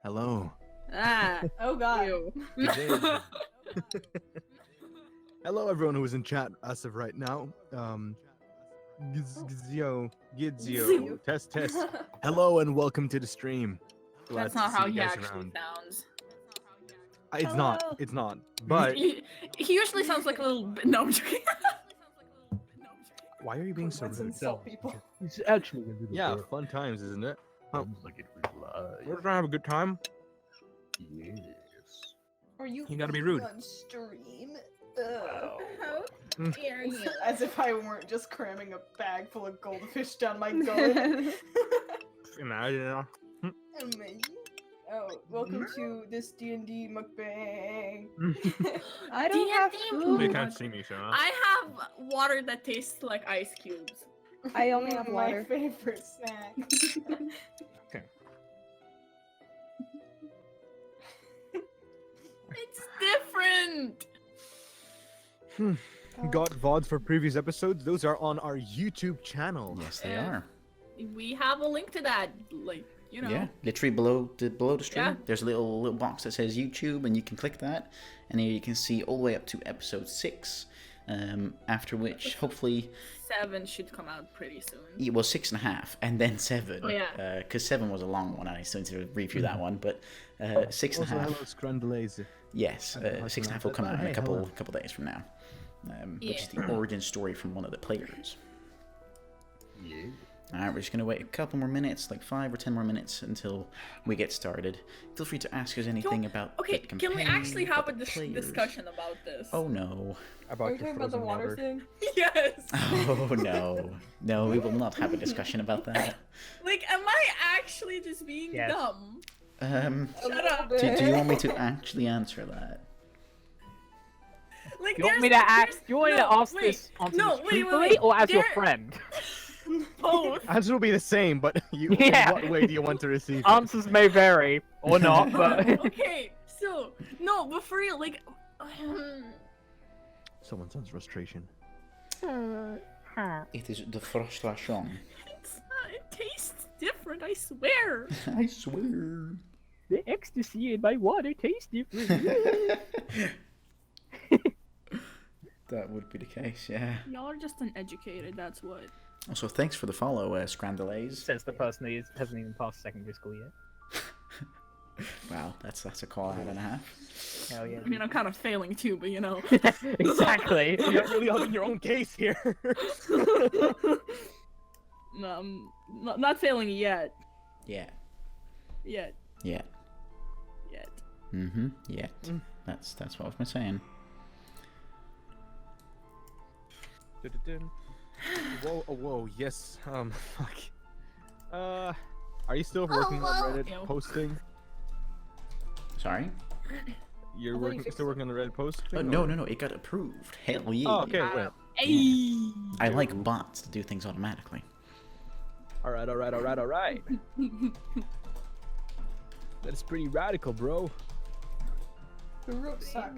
Hello. Oh god. Ew. Good day. Hello, everyone who is in chat as of right now. Gizio, test. Hello and welcome to the stream. Glad That's to not see how you he guys actually around. sounds. It's Hello. not. It's not. But He usually sounds like a little bit. No, I'm joking. why are you being so Let's rude? insult people. It's actually a little Yeah, bit. fun times, isn't it? Huh. Sounds like it was live. We're gonna have a good time. Yes. Are you You gotta be rude. on stream? Wow. How dare you? As if I weren't just cramming a bag full of goldfish down my gullet. Imagine. Amazing. Oh, welcome to this D&D mukbang. I don't have D&D You food. can't see me, Shona. I have water that tastes like ice cubes. I only have My water. favorite snack. It's different. Got VODs for previous episodes. Those are on our YouTube channel. Yes, they Yeah. are. We have a link to that, like you know. Yeah, literally below the stream. Yeah. There's a little box that says YouTube, and you can click that, and here you can see all the way up to episode 6. After which, hopefully, 7 should come out pretty soon. it was 6.5, and then 7. Oh, yeah. Because 7 was a long one, and I still need to review that one. But 6.5. Also, hello, Scrandalaze. Yes, I like 6.5 that. will come out in Hey, a couple hello. days from now. Which is Yeah. the origin story from one of the players. Yeah. Alright, we're just going to wait a couple more minutes, like 5 or 10 more minutes until we get started. Feel free to ask us anything about Okay, the can we campaign, actually have a about the players. discussion about this? Oh no. About Are you your talking about the frozen water thing? Yes. Oh no. No, we will not have a discussion about that. Like, am I actually just being Yes. dumb? Shut up. Do you want me to actually answer that? Like, Do you want me to ask? Do you want me to ask this answer No, this wait, truthfully wait. or as your There- friend? Both. Answer will be the same, but you, Yeah. in what way do you want to receive it? Answers may vary or not, but Okay, so no, but for real, like, Someone sounds frustration. It is the frustration. it tastes different. I swear. I swear. the ecstasy in my water tastes different. That would be the case, yeah. Y'all are just uneducated. That's what. Also, thanks for the follow, Scrandalaze. Says the person who hasn't even passed secondary school yet. Wow, that's a call out and a half. Hell yeah. I mean, I'm kind of failing too, but you know. Exactly. You're really helping your own case here. No, I'm not failing yet. Yeah. Yet. Yeah. Yet. Mm-hmm. Yeah. Mm. That's what I've been saying. Whoa, oh, whoa, yes. Fuck. Are you still working on Reddit Ew. posting? Sorry? You're I thought you working, fixed still working on the Reddit posting? Oh, no, it got approved. Hell yeah. Oh, okay, wait. Hey. I like bots to do things automatically. Alright. That's pretty radical, bro. Who wrote suck?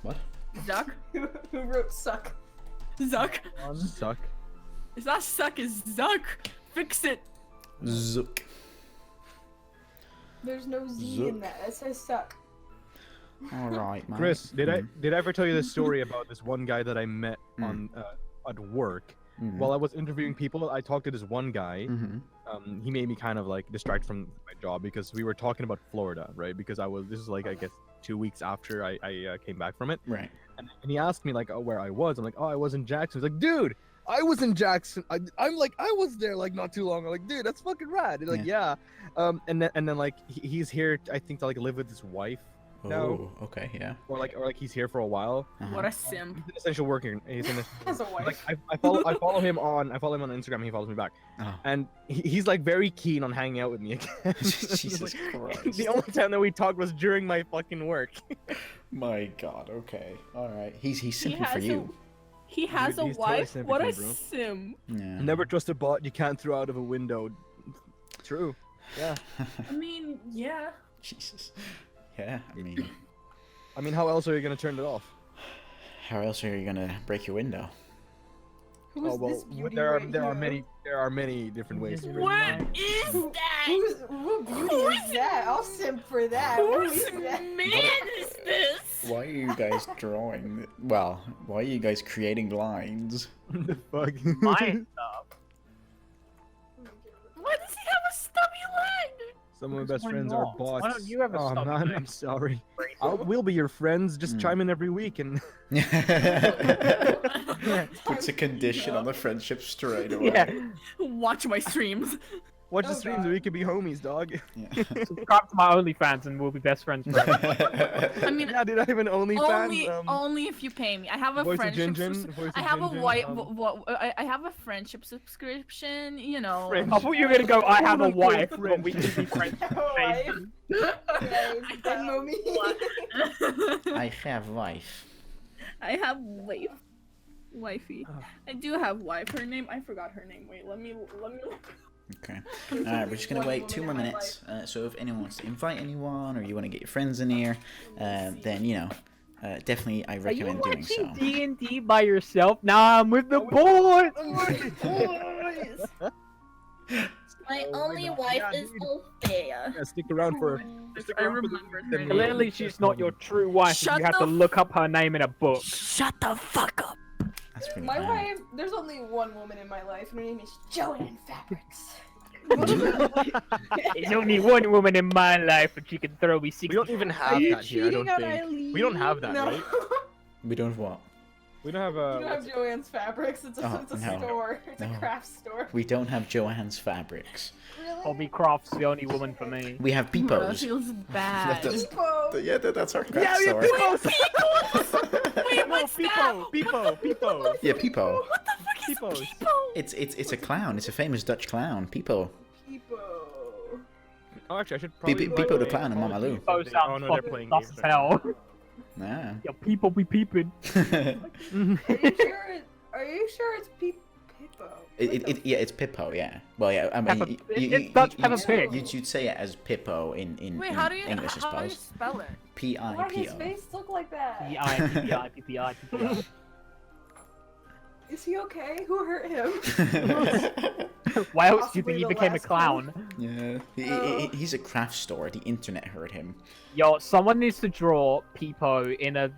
What? Zuck. Who wrote suck? Zuck. Suck. It's not suck. It's Zuck. Fix it. Zook. There's no Z Zuck. in that. It says suck. Alright, man. Chris, did I ever tell you the story about this one guy that I met on at work? Mm-hmm. While I was interviewing people, I talked to this one guy. Mm-hmm. He made me kind of like distract from my job because we were talking about Florida, right? Because this is like I guess 2 weeks after I came back from it, Right. and he asked me like where I was. I'm like, oh, I was in Jackson. He's like, dude, I was in Jackson. I'm like, I was there like not too long. I'm like, dude, that's fucking rad. He's like, yeah. And then like he's here, I think, to like live with his wife now, Oh, okay, yeah. or like he's here for a while. Uh-huh. What a simp. He's an essential worker. He's an As a wife. like I follow him on Instagram. And he follows me back, Oh. and he's like very keen on hanging out with me again. Jesus Like, Christ. the only time that we talked was during my fucking work. My god, okay. Alright. He's simping for has you. He has Dude, a he's totally wife. simping What for a me, bro. sim. Yeah. Never trust a bot you can't throw out of a window. True. Yeah. I mean, yeah. Jesus. Yeah, I mean, how else are you gonna turn it off? how else are you gonna break your window? Who is Oh well, this beauty there right are here? many different ways. to break it. What is that? What beauty is that? I'll simp for that. Who Whose is that? man is this? Why are you guys drawing? Well, why are you guys creating lines? the fuck? My stuff. Why does he have a stubby leg? Some of my best Why friends not? are bots. Why don't you have a Oh stubby man, leg? I'm sorry. We'll be your friends. Just chime in every week and. Puts a condition on the friendship straight away. Yeah. Watch my streams. Watch Oh, the streams God. and we could be homies, dog. Subscribe to my OnlyFans and we'll be best friends forever. I mean, Yeah, dude, I have an OnlyFans. only if you pay me. I have a Voice of friendship. Jinjin, Voice I of have a Jinjin, I have a friendship subscription. You know. Friend- I thought you were gonna go, I have a Quote-unquote wife, but friend. we can be friends. Wife. Guys, Venmo me. I have wife. I have wifey. I do have wife. Her name, I forgot her name. Wait, let me look. Okay. Alright, we're just gonna One wait woman 2 more in my minutes. So if anyone wants to invite anyone or you want to get your friends in here, then you know, definitely I Are you recommend doing watching so. D&D by yourself? Nah, I'm with the boys! My Oh my only God. wife Yeah, is dude. Althea. Yeah, stick around for. I remembered her name. Clearly she's not your true wife if Shut you have the to look up her name in a book. Shut the fuck up. That's pretty My bad. wife, there's only one woman in my life, and her name is Joanne Fabrics. There's only one woman in my life, but she can throw me 60. We don't even Are have you that here. I don't cheating on think. Eileen? We don't have that, No. right? We don't have what? We don't have You a. don't have Joanne's Fabrics. It's a, Oh, it's a no. store. It's No. a craft store. We don't have Joanne's fabrics. Really? Hobby Craft's the only woman for me. We have That Peepos. feels bad. That's- Peepo. Yeah, that's our craft Yeah, we have store. Peepos! Wait, what's that? Peepo. Yeah, Peepo. What the fuck is Peepos. Peepo? It's a clown. It's a famous Dutch clown. Peepo. Peepo. Oh, actually, I should probably. Peepo the Clown and Mama Lou. Oh, Oh, sounds no, they're fucking playing sus games as right hell. Ah. Yo, people be peeping. Are you sure it's Peepo? Yeah, it's Pippo. Yeah. Well, yeah. I mean, Peppa- it's Dutch Peppa Pig. You'd say it as Pippo in Wait, how do you English, I how do you suppose. spell it? Why does his P-I-P-O. face look like that? P-I-P-P-I-P-P-I. Is he okay? Who hurt him? Why else do you Possibly think he the became a last clown? Yeah. Oh. He's a craft store. The internet hurt him. Yo, someone needs to draw Peepo in a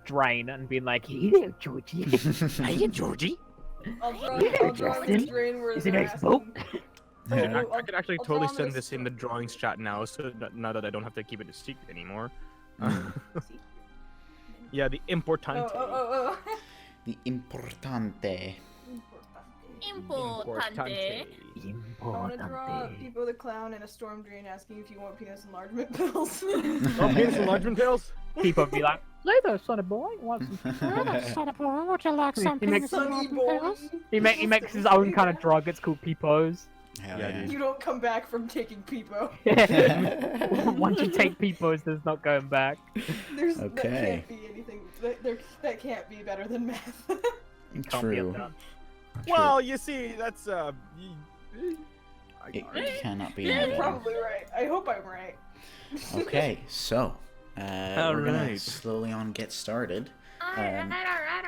drain and be like, "Hey there, Georgie. Hey, Georgie. I'll draw him in the drain where Is they're it nice asking- book?" Yeah. I could actually I'll totally draw send this- this in the drawings chat now, so that now that I don't have to keep it a secret anymore. Yeah, the importante. Oh. The importante. Importante. I want to draw Peepo the Clown in a storm drain asking if you want penis enlargement pills. Oh, penis enlargement pills? Peepo be like, "Later, sonny boy. Want some?" Would you like some He makes- Sunny boy. He makes his own kind of drug. It's called Peepos. Hell Yeah, yeah. dude. You don't come back from taking Peepo. Once you take Peepos, there's not going back. There's Okay. That can't be anything. That can't be better than meth. Can't be True. undone. Well, you see, that's It cannot be You're undone. probably right. I hope I'm right. Okay, so we're gonna Alright. slowly on get started.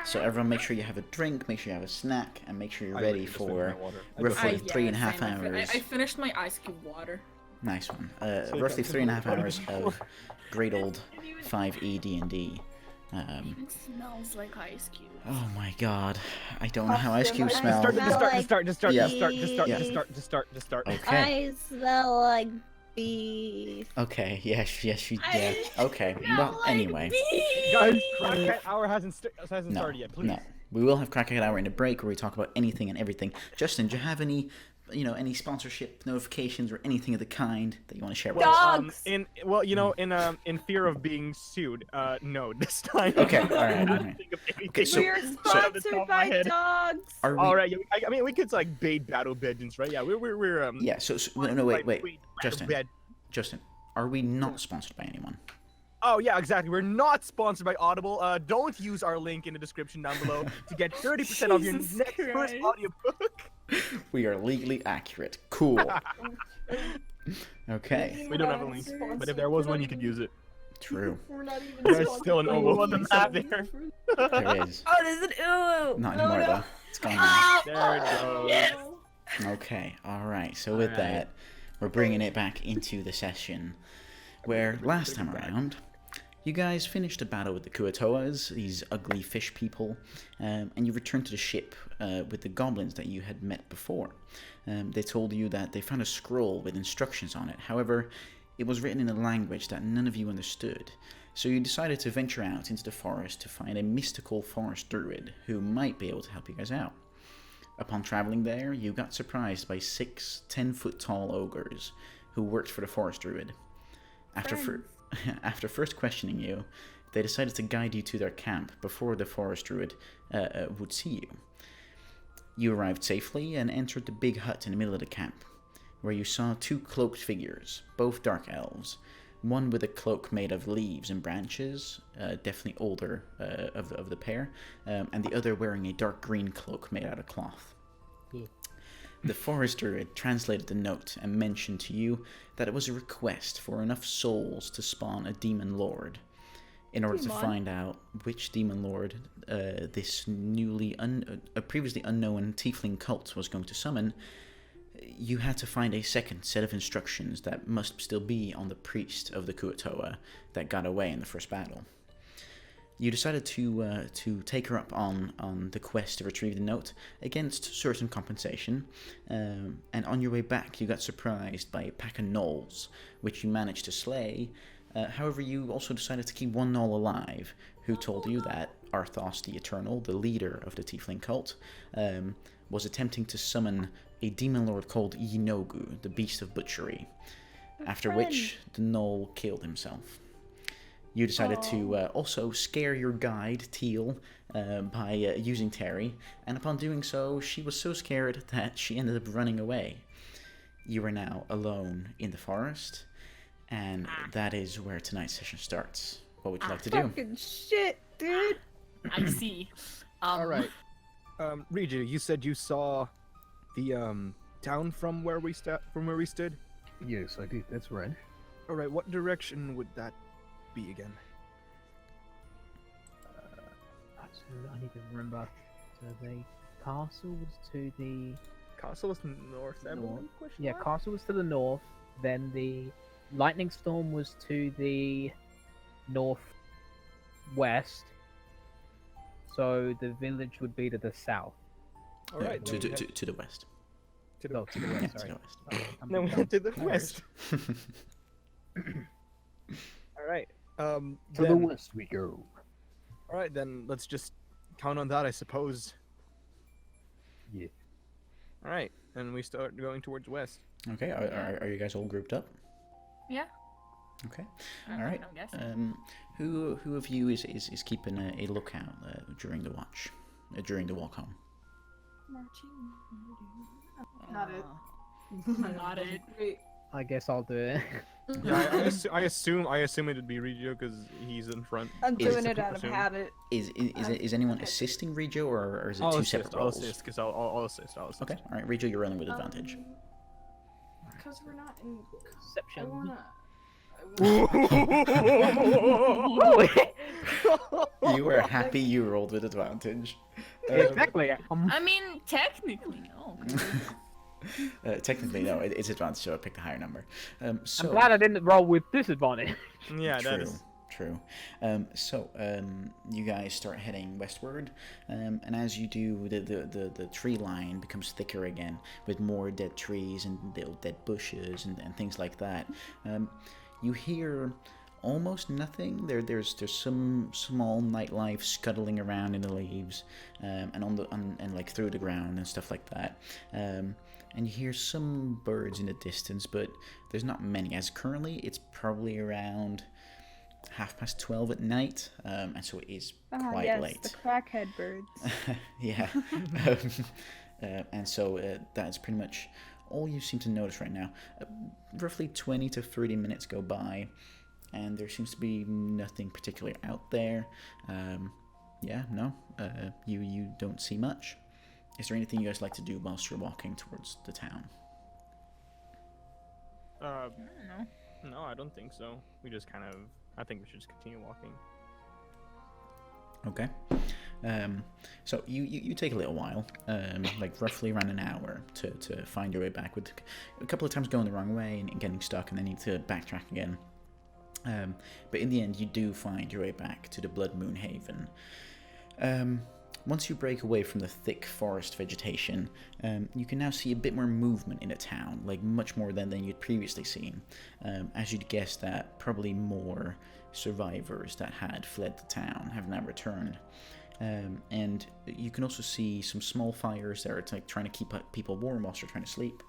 So everyone, make sure you have a drink, make sure you have a snack, and make sure you're ready for roughly 3.5 hours. I finished my ice cube water. Nice one. Roughly 3.5 hours of great old 5e D&D. It smells like ice cube. Oh my god, I don't know how ice cubes smell. Start- Yeah. Just start. Okay. I smell like beef. Okay. Yes. Yeah. I Okay. Well. Anyway. Guys, Crackhead Hour hasn't No. started yet, please. No. We will have Crackhead Hour in a break where we talk about anything and everything. Justin, do you have any, any sponsorship notifications or anything of the kind that you want to share with us? Dogs. In fear of being sued, no, this time. Okay. All right. I All don't right. think of anything. Okay, so- We're off the top sponsored of my by head. dogs. Are we? All right, I mean, we could like bait battle pigeons, right? Yeah, we're Yeah. So no. Wait. battle Justin. bed- Justin. Are we not sponsored by anyone? Oh yeah, exactly. We're not sponsored by Audible. Don't use our link in the description down below to get 30% off your Jesus next first Christ. audiobook. We are legally accurate. Cool. Okay. We don't have a link, but if there was one, you could use it. True. We're not even There's sponsored still an by Oval anyone. out there. There is. Oh, there's an ooh. Not No, anymore no. though. It's gone now. There it goes. Okay. All right. So with All that, we're bringing it back into the session, where last time around, you guys finished a battle with the Kuo-Toas, these ugly fish people, and you returned to the ship with the goblins that you had met before. They told you that they found a scroll with instructions on it. However, it was written in a language that none of you understood. So you decided to venture out into the forest to find a mystical forest druid who might be able to help you guys out. Upon traveling there, you got surprised by 6 10-foot tall ogres who worked for the forest druid. After first questioning you, they decided to guide you to their camp before the forest druid would see you. You arrived safely and entered the big hut in the middle of the camp, where you saw 2 cloaked figures, both dark elves, one with a cloak made of leaves and branches, definitely older of the pair, and the other wearing a dark green cloak made out of cloth. Yeah. The forest druid translated the note and mentioned to you that it was a request for enough souls to spawn a demon lord. In order to find out which demon lord this previously unknown tiefling cult was going to summon, you had to find a second set of instructions that must still be on the priest of the Kuo-Toa that got away in the first battle. You decided to take her up on the quest to retrieve the note against certain compensation, and on your way back you got surprised by a pack of gnolls, which you managed to slay. However, you also decided to keep one gnoll alive, who told you that Arthos the Eternal, the leader of the tiefling cult, was attempting to summon a demon lord called Yinogu, the Beast of Butchery, after which the gnoll killed himself. You decided to also scare your guide, Teal, by using Terry, and upon doing so, she was so scared that she ended up running away. You are now alone in the forest, and that is where tonight's session starts. What would you like to do? Fucking shit, dude. I see. All right. Riju, you said you saw the town from where we stood. Yes, I did. That's right. All right. What direction would that be again? I need to remember. So the castle was to the Castle was north. I believe, north. question Yeah, mark? castle was to the north. Then the lightning storm was to the northwest. So the village would be to the south. All right. To then, the west. to the No, to the Yeah, west. to Sorry. the west. Then we went to the No west. All right. To the then- west we go. All right, then let's just count on that, I suppose. Yeah. All right, and we start going towards west. Okay, are you guys all grouped up? Yeah. Okay. I All right. don't guess. Who of you is keeping a lookout during the watch, during the walk home? Not it. Not it. Wait. I guess I'll do it. Yeah, I assume it would be Regio because he's in front. I'm Is- doing it out of assume. habit. Is anyone assisting Regio, or is it I'll two assist. separate I'll roles? assist because I'll assist. Okay. All right, Regio, you're running with advantage. Because we're not in. I Perception. wanna. You were happy you rolled with advantage. Exactly. I mean, technically, no. Technically, no, it's advantage, so I picked a higher number. So I'm glad I didn't roll with disadvantage. Yeah, that true, is. true. You guys start heading westward, and as you do, the tree line becomes thicker again with more dead trees and little dead bushes and things like that. You hear almost nothing. There's some small nightlife scuttling around in the leaves, and and like through the ground and stuff like that. And you hear some birds in the distance, but there's not many. As currently, it's probably around 12:30 at night, and so it is quite yes, late. the crackhead birds. Yeah. And so that's pretty much all you seem to notice right now. Roughly 20 to 30 minutes go by, and there seems to be nothing particularly out there. You don't see much. Is there anything you guys like to do whilst you're walking towards the town? I don't know. No, I don't think so. We just I think we should just continue walking. Okay. So you take a little while, like roughly around an hour to find your way back, with a couple of times going the wrong way and getting stuck, and then you need to backtrack again. But in the end, you do find your way back to the Blood Moon Haven. Once you break away from the thick forest vegetation, you can now see a bit more movement in the town, like much more than you'd previously seen. As you'd guess that probably more survivors that had fled the town have now returned. And you can also see some small fires that are like trying to keep people warm whilst they're trying to sleep,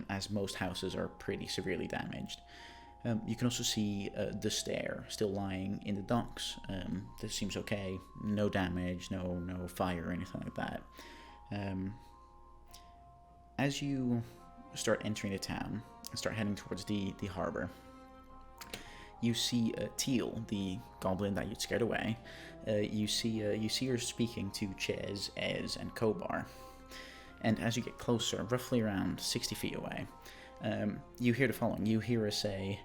as most houses are pretty severely damaged. You can also see the stair still lying in the docks. This seems okay. No damage, no fire or anything like that. As you start entering the town and start heading towards the harbor, you see Teal, the goblin that you'd scared away. You see her speaking to Ches, Ez, and Kobar. And as you get closer, roughly around 60 feet away, you hear the following. You hear her say,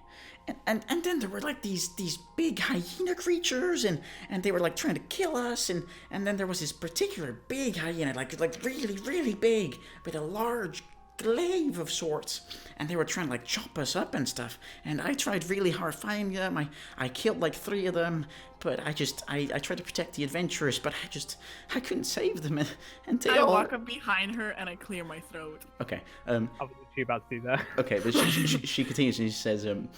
and then there were like these big hyena creatures, and they were like trying to kill us, and then there was this particular big hyena, like really, really big, with a large glaive of sorts, and they were trying to like chop us up and stuff, and I tried really hard fighting them. I killed like 3 of them, but I tried to protect the adventurers, but I couldn't save them, and they I all... walk up behind her and I clear my throat. Okay, I was literally about to do that. okay, but she continues, and she says, and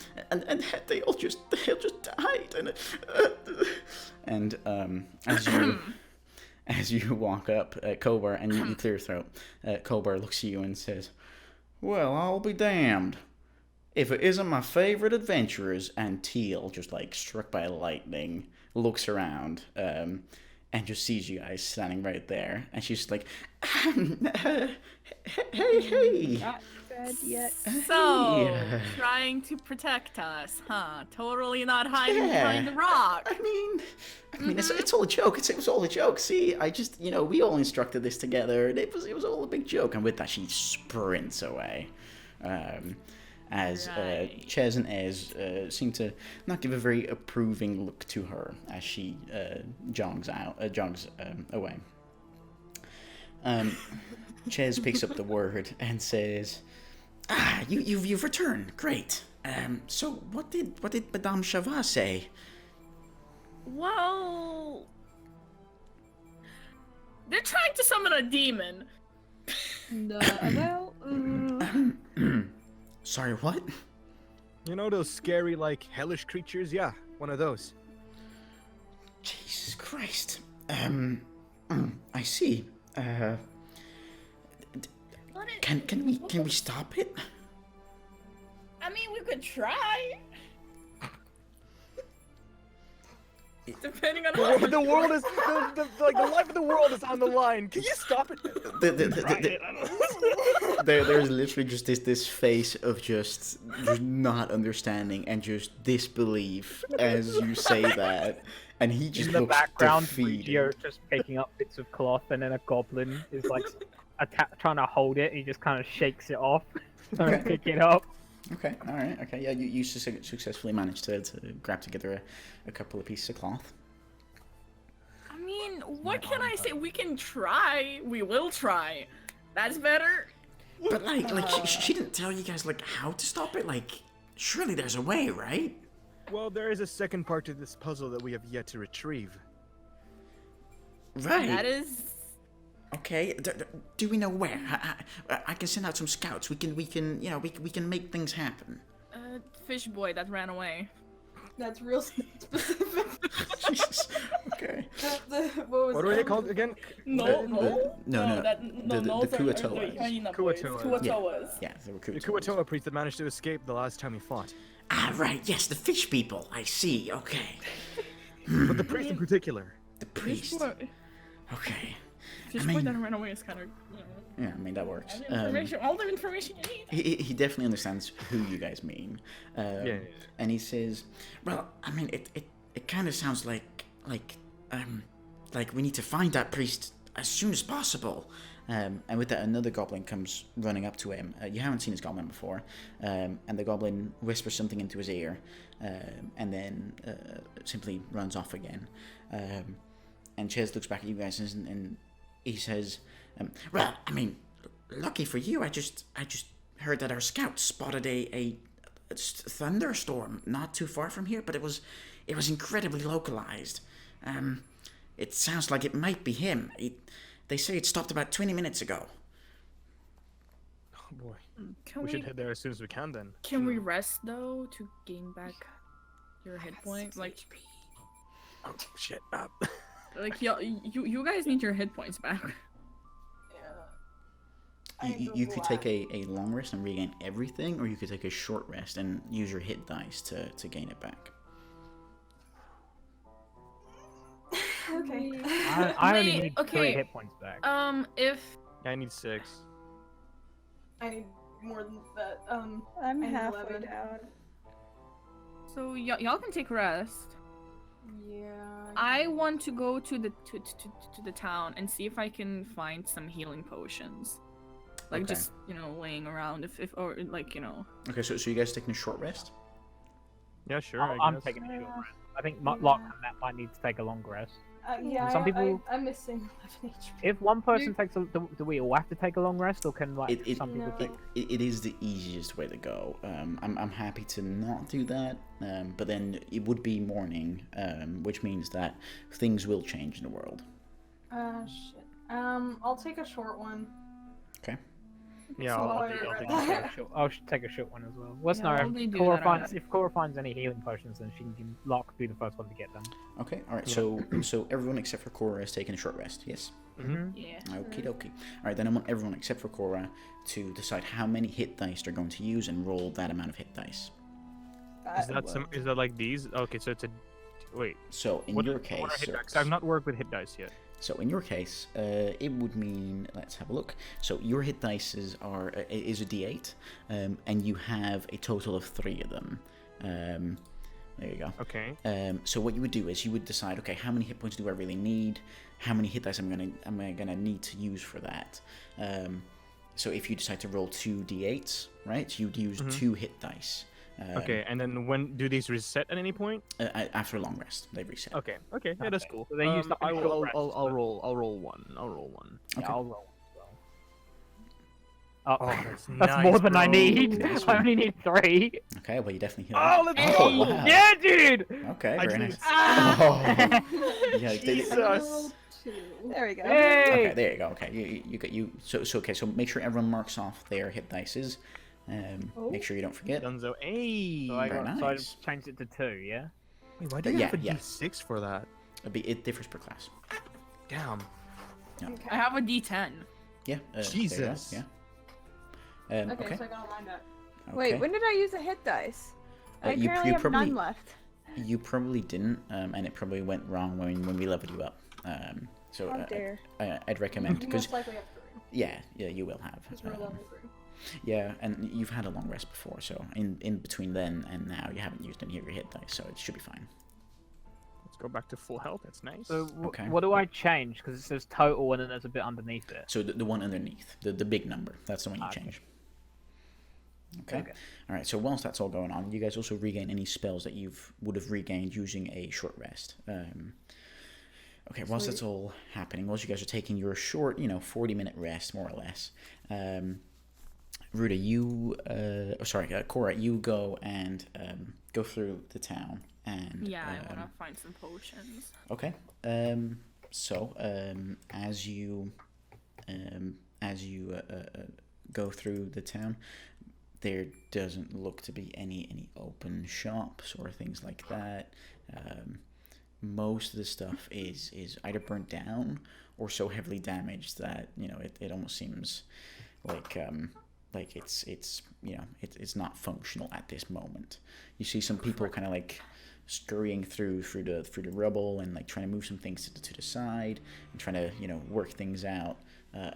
they all just died, and as you walk up, Kobar, and you clear your throat, Kobar looks at you and says, "Well, I'll be damned if it isn't my favorite adventurers." And Teal, just like struck by lightning, looks around, and just sees you guys standing right there, and she's like, hey. Not dead yet. So, Hey. trying to protect us, huh? Totally not hiding Yeah. behind the rock. I mean, it's all a joke. It was all a joke. See, I just, we all instructed this together, and it was all a big joke. And with that, she sprints away. As Right. Ches and Ez seem to not give a very approving look to her as she jogs away. Ches picks up the word and says, you've returned. Great. So what did Madame Chava say? Well, they're trying to summon a demon. No, well, Sorry, what? You know those scary, like, hellish creatures? Yeah, one of those. Jesus Christ. I see. Can we stop it? I mean, we could try. Depending on how The world is the life of the world is on the line. Can you stop it? There's literally just this face of just not understanding and just disbelief as you say that, and he just In the looks background, defeated. you're just picking up bits of cloth, and then a goblin is like trying to hold it. He just kind of shakes it off, trying to pick it up. Okay, all right, okay, yeah, you successfully managed to grab together a couple of pieces of cloth. I mean, what can I say? We can try. We will try. That's better. But like she didn't tell you guys like how to stop it. Like, surely there's a way, right? Well, there is a second part to this puzzle that we have yet to retrieve. Right. That is. Okay. Do we know where? I can send out some scouts. We can we can make things happen. Fish boy that ran away. That's real specific. Jesus. Okay. What are they called again? No. The Kuo-Toas. Kuo-Toas. Yeah, they were The Kuo-Toas. Kuo-Toa priest that managed to escape the last time he fought. Ah, right. Yes, the fish people. I see. Okay. But the priest in particular. The Fish priest. boy. Okay. Fish I boy mean- that ran away is kind of. Yeah, I mean that works. All the information you need. He definitely understands who you guys mean. Yeah. And he says, "Well, I mean, it kind of sounds like we need to find that priest as soon as possible." And with that, another goblin comes running up to him. You haven't seen this goblin before, and the goblin whispers something into his ear, and then simply runs off again. And Ches looks back at you guys and he says, well, I mean, lucky for you, I just heard that our scouts spotted a thunderstorm not too far from here, but it was incredibly localized. It sounds like it might be him. They say it stopped about 20 minutes ago. Oh boy. Can We we should head there as soon as we can then. can we rest though to gain back your hit points? Like Oh shit. like you guys need your hit points back. You could take a long rest and regain everything, or you could take a short rest and use your hit dice to gain it back. Okay. I only Wait, need okay. 3 hit points back. If I need 6. I need more than that. I'm And halfway 11. down. so y'all can take rest. Yeah. I want to go to the town and see if I can find some healing potions. Like Okay. just, laying around if or like, Okay, so you guys taking a short rest? Yeah, sure. I'm I guess. taking a short rest. I think Locke and Matt might need to take a long rest. Yeah. Some people- I'm missing 11 HP. If one person takes a, do we all have to take a long rest, or can some people No. take? It is the easiest way to go. I'm happy to not do that, but then it would be morning, which means that things will change in the world. Shit. I'll take a short one. Okay. Yeah, So I'll I'll take be I'll right take back. a Take a short- I'll take a short one as well. Let's Yeah, know I'll if only do Cora that, finds if Cora finds any healing potions, then she can Locke be the first one to get them. Okay. All right. So everyone except for Cora is taking a short rest. Yes. Yeah. Okie dokie. All right. Then I want everyone except for Cora to decide how many hit dice they're going to use and roll that amount of hit dice. Is that is that like these? Okay, so it's a wait. So in What your are case, hit dice? I've not worked with hit dice yet. So in your case, it would mean, let's have a look. So your hit dice is a D8, and you have a total of 3 of them. There you go. Okay. So what you would do is you would decide, okay, how many hit points do I really need? How many hit dice am I gonna need to use for that? So if you decide to roll 2 D8s, right, you'd use 2 hit dice. Okay, and then when do these reset at any point? After a long rest, they reset. Okay. Okay. Yeah, that's Okay. cool. So they use I the will, short I'll, rest, I'll, I'll but- roll. I'll roll one. I'll roll one. Yeah, Okay. I'll roll as well. Oh, that's nice, more than I bro. need. Nice I one. only need 3. Okay, well you definitely heal. Oh, let's Oh, go! wow. Yeah, dude. Okay, I very just- nice. Oh. Yeah, Jesus. There we go. Hey. Okay, there you go. Okay, so make sure everyone marks off their hit dices. Make sure you don't forget. Dunzo. Hey. So I Very got, nice. so I changed it to 2. Yeah. Wait, why do you Yeah, have a yeah. D6 for that? It differs per class. Damn. I have a D10. Yeah. there you go, Jesus. Yeah. Okay, Okay. so I gotta line up. Wait, okay. when did I use a hit dice? I You- currently you have probably- none left. You probably didn't, and it probably went wrong when we leveled you up. So How dare. I'd recommend You because most likely have 3. yeah, you will have. Because we're level 3. Yeah, and you've had a long rest before, so in between then and now you haven't used any of your hit dice, so it should be fine. Let's go back to full health. That's nice. So Okay. what do I change? Because it says total and then there's a bit underneath it. So the one underneath, the big number, that's the one you Okay. change. Okay. All right. So whilst that's all going on, you guys also regain any spells that would have regained using a short rest. Okay. Whilst that's all happening, whilst you guys are taking your short, 40-minute rest, more or less. Ruda, Cora, you go and go through the town and Yeah, I wanna find some potions. Okay. As you go through the town, there doesn't look to be any open shops or things like that. Most of the stuff is either burnt down or so heavily damaged that it almost seems like it's not functional at this moment. You see some people kind of like scurrying through the rubble and like trying to move some things to the side and trying to work things out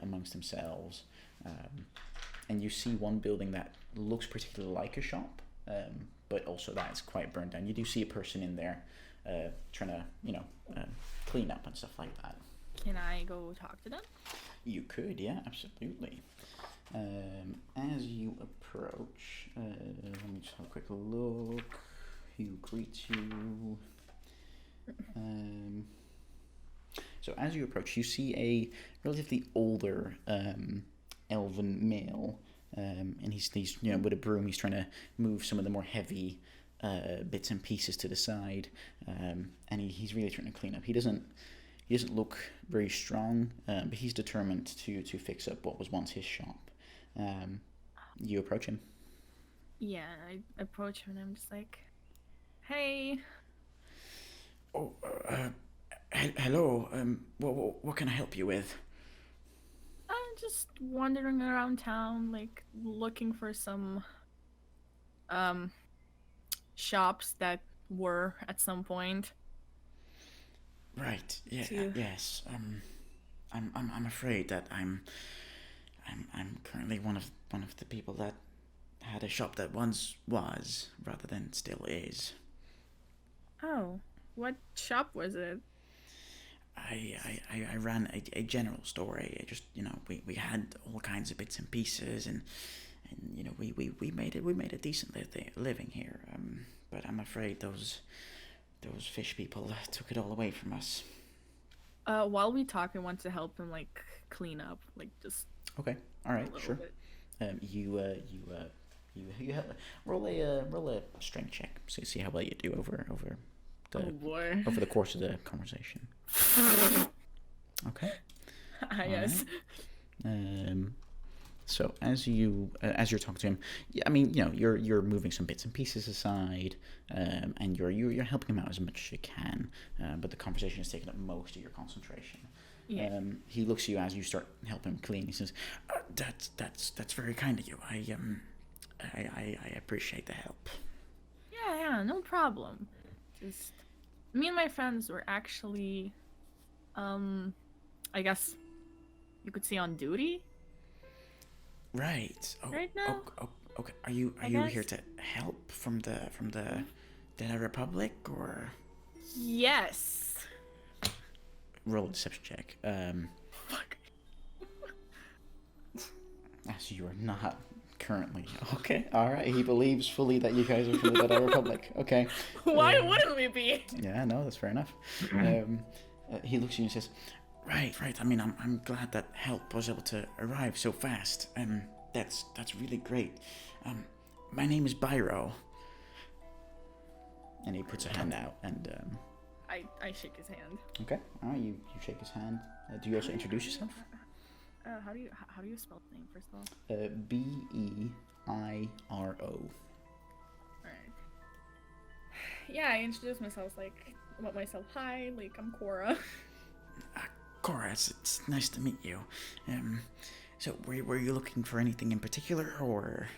amongst themselves. And you see one building that looks particularly like a shop, but also that is quite burned down. You do see a person in there trying to clean up and stuff like that. Can I go talk to them? You could, yeah, absolutely. As you approach, let me just have a quick look. Who greets you? So as you approach, you see a relatively older elven male, and he's with a broom. He's trying to move some of the more heavy bits and pieces to the side, and he's really trying to clean up. He doesn't look very strong, but he's determined to fix up what was once his shop. You approach him. Yeah, I approach him and I'm just like, hey. Oh, hello. What can I help you with? I'm just wandering around town, like looking for some shops that were at some point. Right. Yeah. To- Yes. I'm afraid that I'm currently one of the people that had a shop that once was rather than still is. Oh, what shop was it? I ran a general store. I just we had all kinds of bits and pieces, and we made a decent living here. But I'm afraid those fish people took it all away from us. While we talk, I want to help him like clean up, like just Okay. All right. a little Sure. bit. You roll a strength check. So see how well you do over Oh boy. the course of the conversation. Okay. Ah, yes. So as you're talking to him, yeah, I mean, you're moving some bits and pieces aside, and you're helping him out as much as you can, but the conversation is taking up most of your concentration. Yeah. He looks at you as you start helping him clean. He says, "That's very kind of you. I appreciate the help." Yeah, no problem. Just me and my friends were actually, I guess you could say on duty. Right. Oh, Right now? okay. Are you I here guess. to help from the Republic, or Yes. roll a deception check? Fuck. As you are not currently. Okay. All right. He believes fully that you guys are from the Republic. Okay. Why wouldn't we be? Yeah. No, that's fair enough. He looks at you and says, Right. I mean, I'm glad that help was able to arrive so fast. That's really great. My name is Byro. And he puts a hand out, and I shake his hand. okay. All right. You shake his hand. Do you also introduce yourself? How do you spell the name first of all? Beiro. Alright. Yeah, I introduced myself about myself. Hi, like I'm Cora. Cora, it's nice to meet you. So were you looking for anything in particular, or?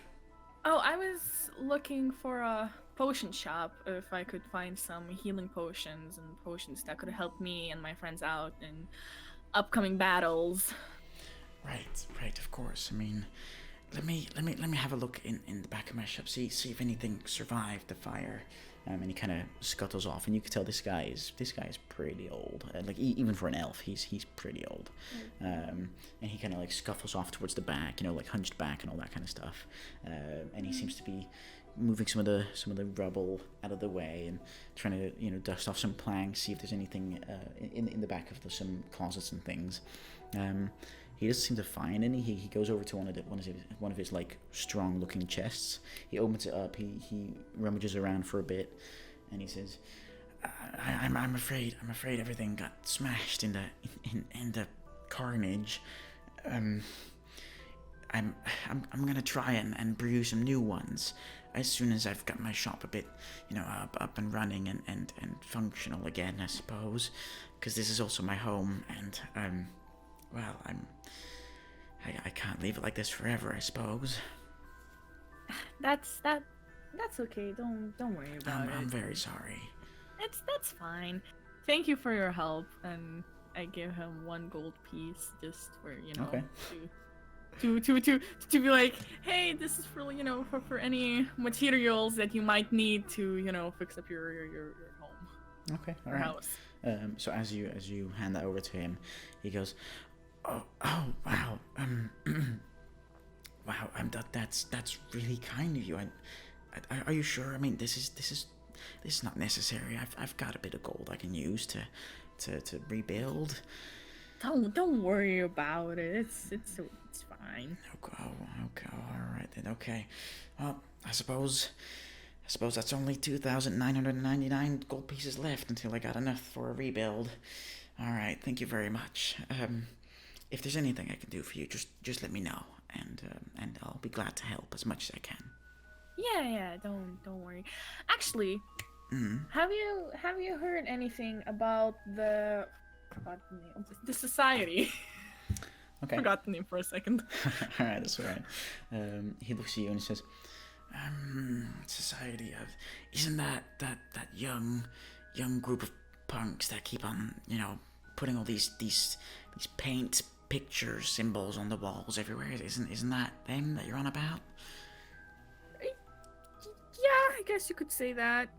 Oh, I was looking for a potion shop if I could find some healing potions and potions that could help me and my friends out in upcoming battles. Right, of course. I mean, let me have a look in the back of my shop, see if anything survived the fire. And he kind of scuttles off, and you can tell this guy is pretty old. Like even for an elf, he's pretty old. And he kind of like scuffles off towards the back, like hunched back and all that kind of stuff. And he seems to be moving some of the rubble out of the way and trying to dust off some planks, see if there's anything in the back of some closets and things. He doesn't seem to find any. He goes over to one of his like strong looking chests. He opens it up. He rummages around for a bit, and he says, "I'm afraid everything got smashed in the carnage. I'm gonna try and brew some new ones as soon as I've got my shop a bit up and running and functional again, I suppose, because this is also my home, and well, I can't leave it like this forever, I suppose." That's okay. Don't worry about it. I'm very sorry. That's fine. Thank you for your help, and I give him 1 gold piece just for Okay. to be like, hey, this is for any materials that you might need to fix up your home Okay, all or right. house. So as you hand that over to him, he goes, "Oh, wow, wow, that's really kind of you. Are you sure? I mean, this is not necessary. I've got a bit of gold I can use to to rebuild. Don't worry about it. It's fine. Okay, all right then. Okay, well, I suppose that's only 2,999 gold pieces left until I got enough for a rebuild. All right, thank you very much. If there's anything I can do for you, just let me know, and I'll be glad to help as much as I can. Yeah. Don't worry. Actually, have you heard anything about the forgot the name the society? Okay. Forgot the name for a second. All right, that's all right. He looks at you and he says, "Society of, isn't that young group of punks that keep on, putting all these paint pictures, symbols on the walls everywhere? Isn't that them that you're on about?" Yeah, I guess you could say that.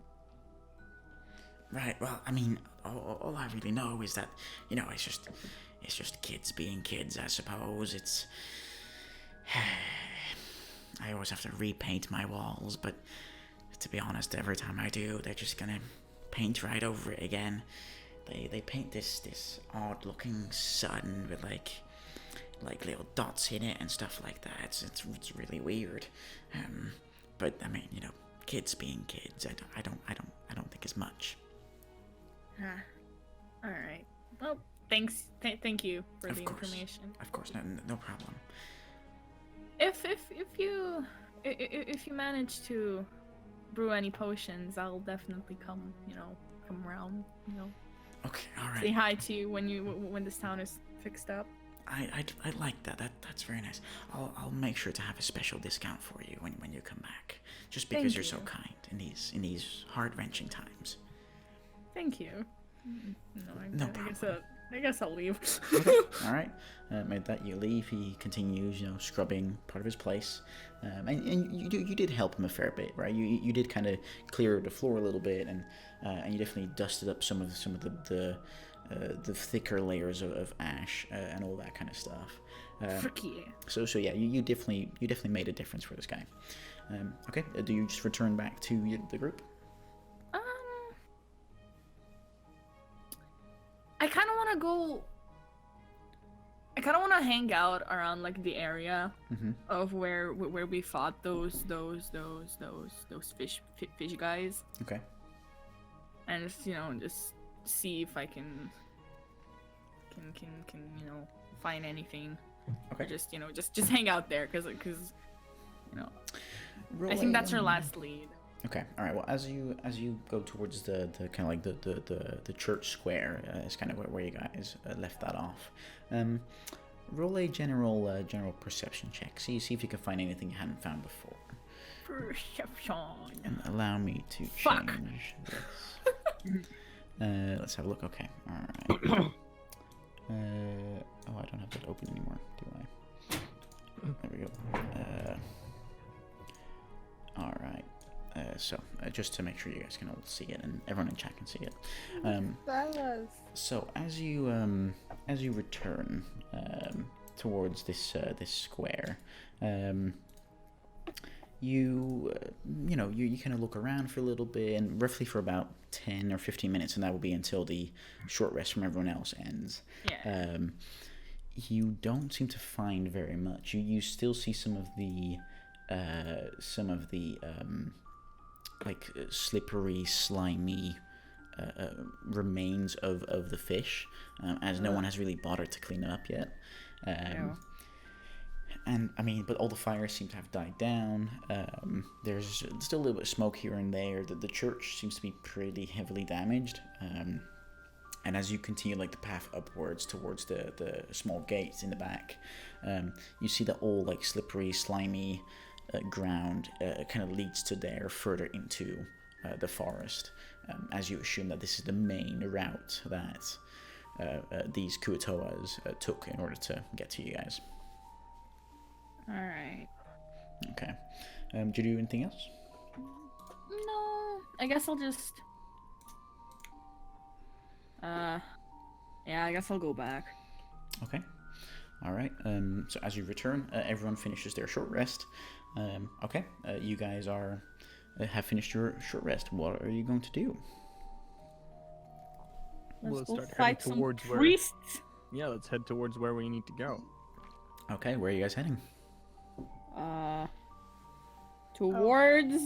Right. Well, I mean, all I really know is that, it's just kids being kids, I suppose. It's I always have to repaint my walls, but to be honest, every time I do, they're just gonna paint right over it again. They paint this odd looking sun with like little dots in it and stuff like that. It's really weird. But I mean, kids being kids, I don't think it's much. All right. Well, thanks. Thank you for Of the course. information. Of course, no problem. If you manage to brew any potions, I'll definitely come around. Okay, all Say right. hi to you when this town is fixed up. I like that. That's very nice. I'll make sure to have a special discount for you when you come back. Just because Thank you're so you. kind in these heart-wrenching times. Thank you. No I guess I'll leave. All right. With that, you leave. He continues, scrubbing part of his place, and you did help him a fair bit, right? You did kind of clear the floor a little bit, and you definitely dusted up some of the thicker layers of ash and all that kind of stuff. Frick yeah. So yeah, you definitely made a difference for this guy. Okay. Do you just return back to the group? I kind of want to go. I kind of want to hang out around like the area of where we fought those fish guys, Okay. and just see if I can find anything. Okay. Or just hang out there because Roll I think that's a, her last lead. Okay. All right. Well, as you go towards the kind of like the church square, is kind of where you guys left that off. Roll a general perception check. See if you can find anything you hadn't found before. Perception. And allow me to Fuck. change this. Let's have a look. Okay. All right. I don't have that open anymore, do I? There we go. All right. So just to make sure you guys can all see it and everyone in chat can see it. Fellas. So as you return towards this square, you kind of look around for a little bit, and roughly for about 10 or 15 minutes, and that will be until the short rest from everyone else ends. Yeah. You don't seem to find very much. You still see some of the slippery, slimy remains of the fish, as no one has really bothered to clean it up yet. And I mean, but all the fires seem to have died down. There's still a little bit of smoke here and there. The church seems to be pretty heavily damaged. And as you continue the path upwards towards the small gates in the back, you see that all slippery, slimy ground kind of leads to there further into the forest, as you assume that this is the main route that these Kuo-Toas took in order to get to you guys. All right. Okay. Do you do anything else? No, I guess I'll just. Yeah, I guess I'll go back. Okay. All right. So as you return, everyone finishes their short rest. Okay. You guys have finished your short rest. What are you going to do? Let's We'll go start heading fight some towards where- priests. Yeah, let's head towards where we need to go. Okay, where are you guys heading? Towards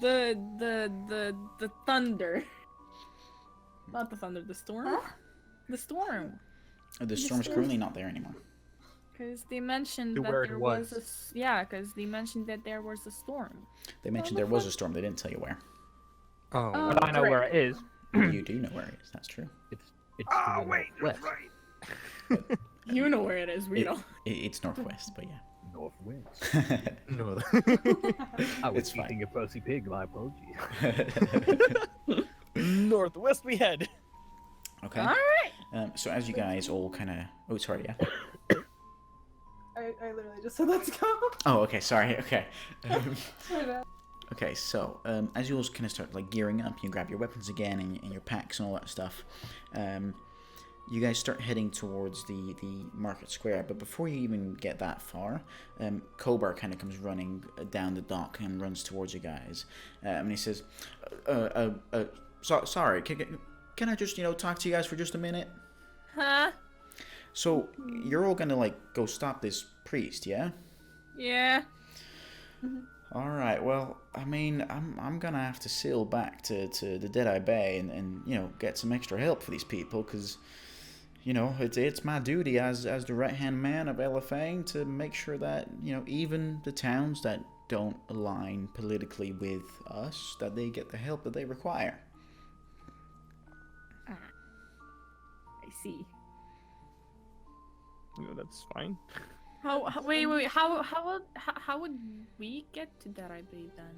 the thunder. Not the thunder, the storm. Huh? The storm. The storm's currently not there anymore. Because they mentioned To that where it there was was. yeah, because they mentioned that there was a storm. They mentioned there was a storm. They didn't tell you where. Oh. Oh. But I know where it is. You do know where it is. That's true. It's to the northwest. You know where it is. We It- don't. It's northwest, but yeah. Northwest. No. I was It's fine. eating a Percy pig. My apologies. Northwest we head. Okay. All right. So as you guys all kind of... Oh, sorry, yeah. I literally just said let's go. Oh, okay, sorry, okay. My bad. Okay, so as you all kind of start like gearing up, you grab your weapons again and your packs and all that stuff. You guys start heading towards the market square, but before you even get that far, Kobar kind of comes running down the dock and runs towards you guys, and he says, "Sorry, can I just talk to you guys for just a minute?" Huh? So you're all gonna like go stop this priest, yeah? Yeah. All right. Well, I mean, I'm gonna have to sail back to the Deadeye Bay and get some extra help for these people, because it's my duty as the right hand man of Elefang to make sure that even the towns that don't align politically with us, that they get the help that they require. I see. That's fine. Wait. How would we get to that? I believe then.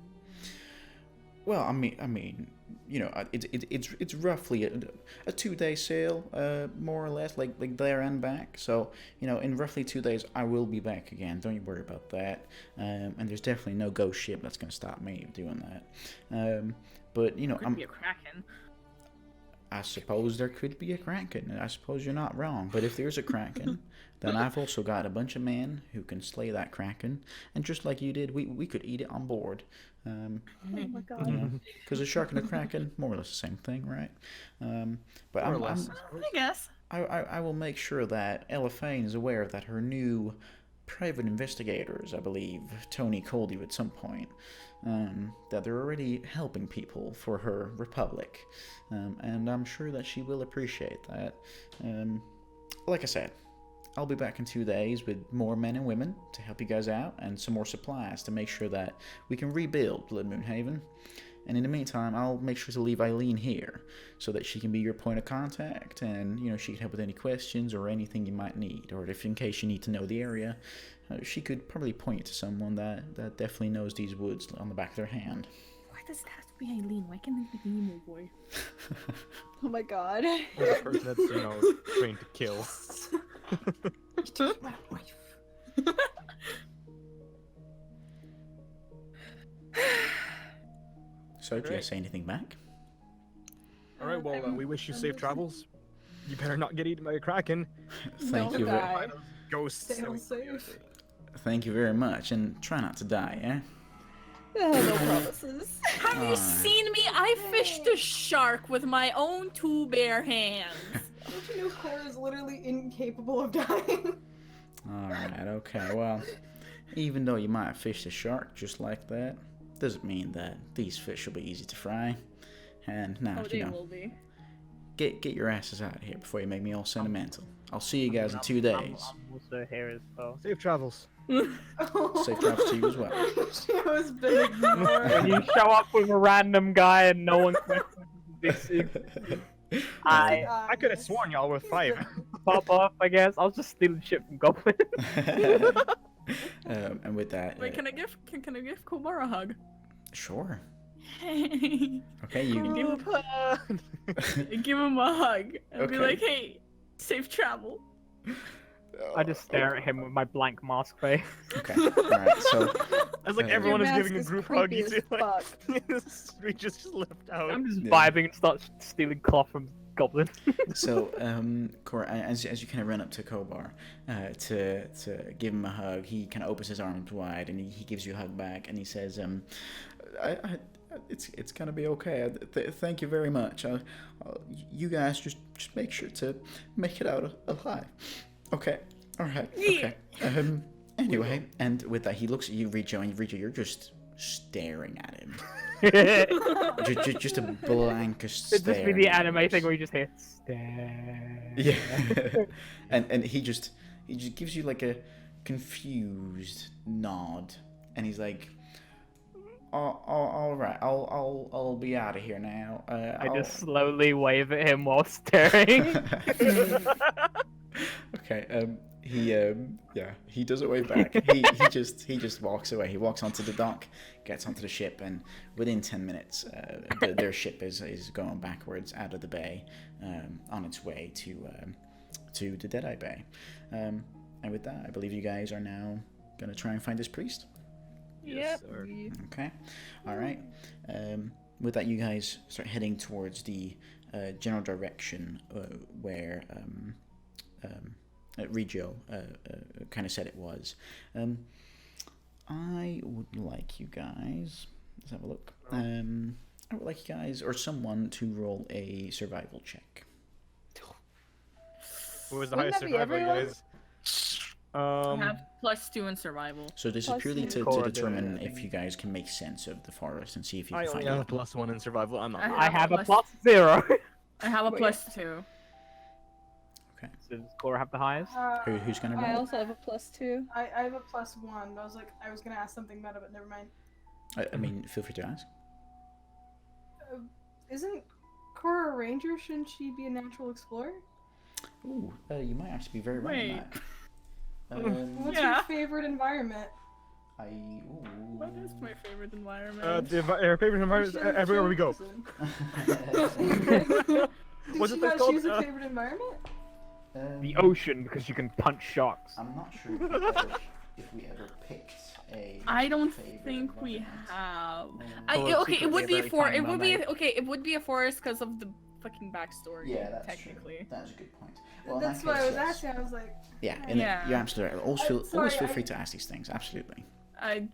Well, I mean, it's roughly a 2-day sail, more or less, like there and back. So, in roughly 2 days, I will be back again. Don't you worry about that. And there's definitely no ghost ship that's gonna stop me doing that. But Could be a kraken. I suppose there could be a kraken. I suppose you're not wrong. But if there's a kraken, then I've also got a bunch of men who can slay that kraken. And just like you did, we could eat it on board. Oh my god. Because a shark and a kraken, more or less the same thing, right? But More or less. I guess. I will make sure that Elefane is aware that her new private investigators, I believe, Tony called you at some point, that they're already helping people for her republic. And I'm sure that she will appreciate that. Like I said, I'll be back in 2 days with more men and women to help you guys out and some more supplies to make sure that we can rebuild Blood Moon Haven. And in the meantime, I'll make sure to leave Eileen here so that she can be your point of contact and, she can help with any questions or anything you might need. Or if in case you need to know the area, she could probably point you to someone that definitely knows these woods on the back of their hand. Why does it have to be Eileen? Why can't it be the emo boy? Oh my god. Or the person that's, trained to kill. So, do you guys say anything back? All right, well, we wish you safe travels. You better not get eaten by a kraken. Thank you. die. Ghosts. Sail safe. Thank you very much, and try not to die, eh? No promises. Have you seen me? I fished a shark with my own 2 bare hands. Don't you know Cora is literally incapable of dying? Alright, okay, well, even though you might have fished a shark just like that, doesn't mean that these fish will be easy to fry. And now, Oh, they will be. get your asses out of here before you make me all sentimental. I'll see you guys in 2 days. I'm also here as well. Safe travels. Safe travels to you as well. She was been ignored. When you show up with a random guy and no one questions this, I could have sworn y'all were 5. pop off, I guess. I was just stealing shit from Goblin. And with that, Wait, can I give Kobar a hug? sure. Hey. Okay, you Give him a hug and be Okay. like, hey, safe travel. I just stare at him with my blank mask face. Okay, alright, so As like Your everyone is mask giving a is group hug, creepy you as see like fuck. we just left out. I'm just Yeah. vibing and start stealing cloth from Goblin. Cora, as you kind of run up to Kobar to give him a hug, he kind of opens his arms wide and he gives you a hug back and he says, It's gonna be okay. Thank you very much. You guys just make sure to make it out alive. Okay. All right. Okay. Anyway, and with that, he looks at you, Rijo, and Rijo, you're just staring at him. just a blankest It'd stare. just be the anime thing where you just hear stare. Yeah. and he just gives you like a confused nod, and he's like, all right, I'll be out of here now. I just slowly wave at him while staring. Okay. He doesn't wave back. He just walks away. He walks onto the dock, gets onto the ship, and within 10 minutes, their ship is going backwards out of the bay, on its way to the Deadeye Bay. And with that, I believe you guys are now gonna try and find this priest. Yes, sir. Okay. All right. With that, you guys start heading towards the general direction where Regio kind of said it was. I would like you guys. Let's have a look. I would like you guys or someone to roll a survival check. What was the Wouldn't highest that be survival, everyone? guys? I have +2 in survival. So this is Plus purely you. to Cora determine did it. if you guys can make sense of the forest and see if you I can only find have it. a +1 in survival. I'm not. I have a plus- +0. I have a Wait. +2. Does Cora have the highest? Who's gonna I roll? also have a +2. I have a +1. I was like, I was gonna ask something meta, but never mind. I mean, feel free to ask. Isn't Cora a ranger? Shouldn't she be a natural explorer? Ooh, you might actually be very right on Wait. that. What's Yeah. your favorite environment? What is my favorite environment? Our favorite environment is You should have everywhere we go. chosen. What's Did this she place not called? choose a favorite environment? The ocean, because you can punch sharks. I'm not sure if we ever picked a. I don't favorite think we environment. have. Well, Okay, it's it would be secretly a for very it would be tiny okay. It would be a forest because of the fucking backstory. Yeah, that's technically. true. That's a good point. Well, in That's that why I case, was yes. asking. I was like, Yeah, and Yeah. you're absolutely right. Always feel, sorry, always feel I- free to ask these things. Absolutely. I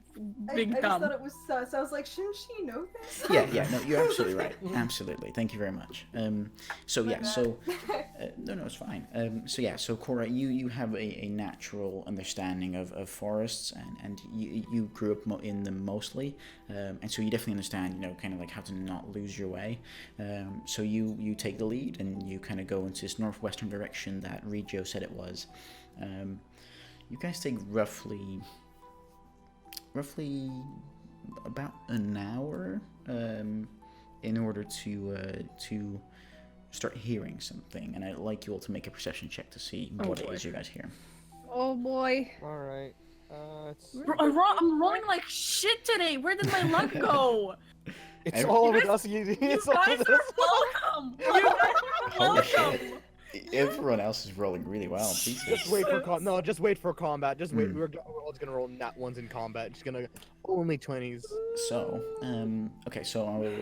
I big just dumb. thought it was sus. I was like, shouldn't she know this? Yeah. No, you're absolutely right. Absolutely. Thank you very much. So yeah. My So no, it's fine. So Cora, you have a natural understanding of forests, and you grew up in them mostly, and so you definitely understand, kind of like how to not lose your way. So you take the lead, and you kind of go into this northwestern direction that Regio said it was. You guys take roughly about an hour in order to start hearing something, and I'd like you all to make a perception check to see what it boy. is you guys hear. Oh boy. All right. I'm rolling like shit today. Where did my luck go? It's Every- all over You us. You It's all guys over are us. welcome. You guys are Holy shit. welcome. Everyone else is rolling really well. Jesus. Just wait for no. Just wait for combat. Just wait. Hmm. We're all just gonna roll nat ones in combat. Just gonna only 20s. So, okay, so I will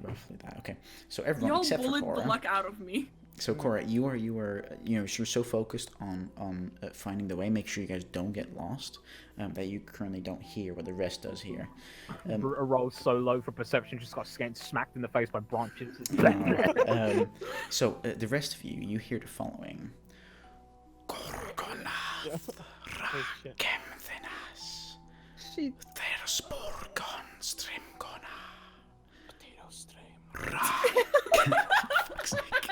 roughly that. Okay, so everyone Y'all except for bullied the Cora. luck out of me. So Cora, you're so focused on finding the way. Make sure you guys don't get lost. That you currently don't hear what the rest does hear. A roll so low for perception, just got getting smacked in the face by branches. So the rest of you hear the following. Gorgonath Oh, shit. Kemthenas She. Thersborgon Strimgona Potato stream. Fuck's sake.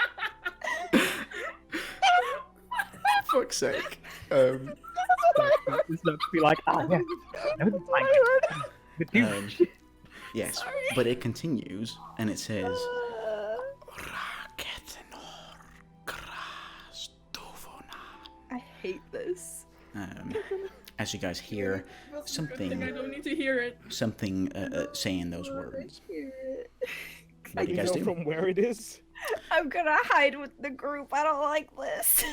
Fuck's sake. It's not to be like, yeah. No, it's fine. The douche. Yes, Sorry. but it continues and it says Raketenor Krasduvona. I hate this. As you guys hear Good thing I something don't need to hear it. saying those words. I What do you guys do? From where it is? I'm gonna hide with the group. I don't like this.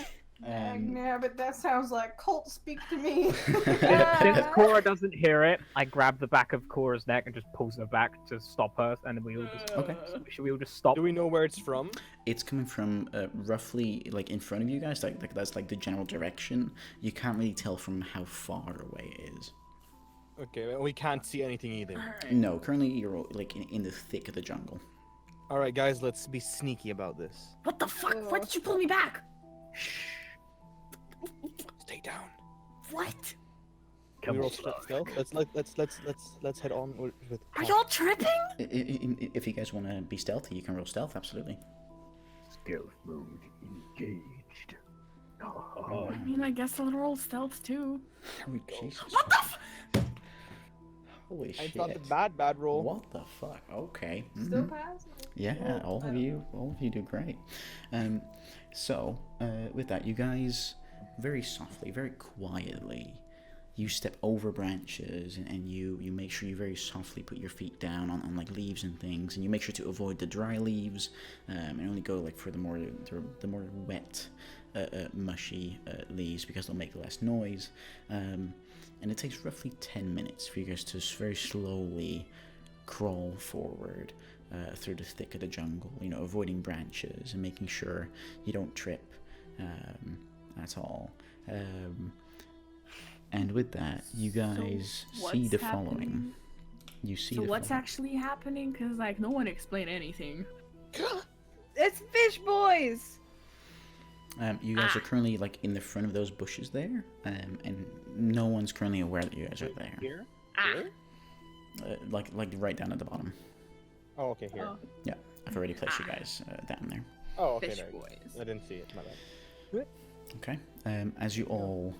Yeah, but that sounds like cult speak to me. Since Cora doesn't hear it, I grab the back of Cora's neck and just pulls her back to stop her, and then we all just Okay. should we all just stop? Do we know where it's from? It's coming from roughly like in front of you guys, like that's like the general direction. You can't really tell from how far away it is. Okay, we can't see anything either. Alright. No, currently you're like in the thick of the jungle. All right, guys, let's be sneaky about this. What the fuck? Why did you pull me back? Stay down. What? Can we roll stealth? Let's head on with. Are y'all tripping? If you guys want to be stealthy, you can roll stealth. Absolutely. Stealth mode engaged. I mean, I guess I'll roll stealth too. Oh, Jesus. What the f- Holy I shit. thought the bad roll. What the fuck? Okay. Still mhm. pass? Yeah, all of you do great. So with that, you guys very softly, very quietly, you step over branches and you make sure you very softly put your feet down on like leaves and things, and you make sure to avoid the dry leaves and only go like for the more wet, mushy leaves because they'll make less noise. And it takes roughly 10 minutes for you guys to very slowly crawl forward through the thick of the jungle, you know, avoiding branches and making sure you don't trip at all. And with that, you guys So see the what's following. happening? You see So the what's following. actually happening? Cause like no one explained anything. It's fish boys. You guys are currently like in the front of those bushes there, and no one's currently aware that you guys are there. Here? Ah. Here? Like right down at the bottom. Oh, okay, here. Oh, Yeah, I've already placed you guys down there. Oh, okay, fish there. boys. I didn't see it. My bad. Okay. As you all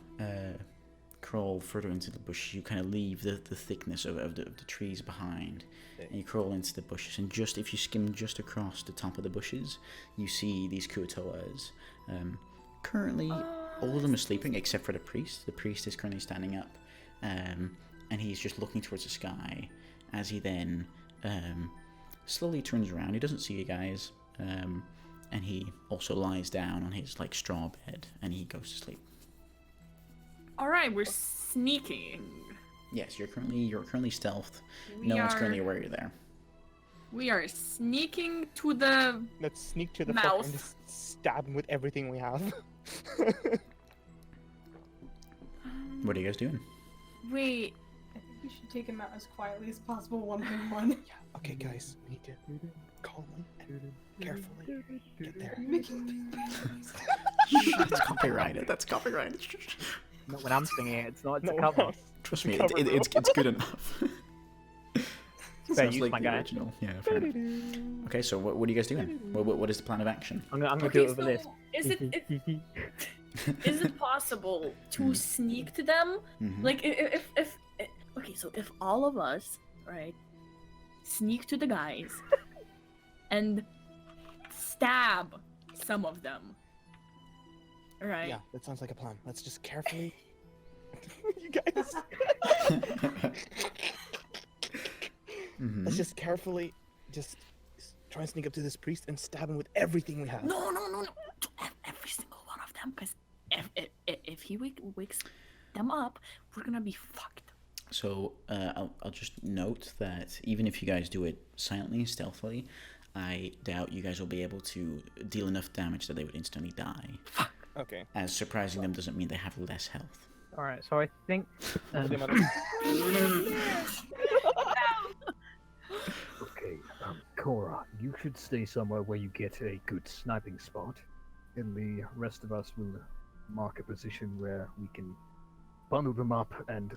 crawl further into the bush, you kind of leave the thickness of the trees behind, and you crawl into the bushes. And just if you skim just across the top of the bushes, you see these Kuo-Toas. Currently, all of them are sleeping except for the priest. The priest is currently standing up, and he's just looking towards the sky. As he then slowly turns around, he doesn't see you guys, and he also lies down on his like straw bed, and he goes to sleep. All right, we're sneaking. Yes, you're currently stealthed. We No one's are- currently aware you're there. We are sneaking to the. Let's sneak to the Mouth. fuck and just stab him with everything we have. What are you guys doing? Wait. I think we should take him out as quietly as possible, one by one. Okay, guys, we need to calmly and carefully get there. That's copyrighted. That's copyrighted. Not when I'm singing it. It's not. It's No, a cover. Trust me, Cover, it's good enough. Fair Sounds use, like my the guy. original. Yeah, fair enough. Okay, so what are you guys doing? What is the plan of action? I'm gonna Okay, do it with a list. so is it possible to sneak to them? Mhm. Like if okay, so if all of us, right, sneak to the guys and stab some of them, right? Yeah, that sounds like a plan. Let's just carefully. You guys. Mhm. Let's just carefully, just try and sneak up to this priest and stab him with everything we have. No. Every single one of them, because if he wakes them up, we're gonna be fucked. So I'll just note that even if you guys do it silently and stealthily, I doubt you guys will be able to deal enough damage that they would instantly die. Okay. As surprising them doesn't mean they have less health. All right, so I think. Okay, Cora, you should stay somewhere where you get a good sniping spot, and the rest of us will mark a position where we can bundle them up and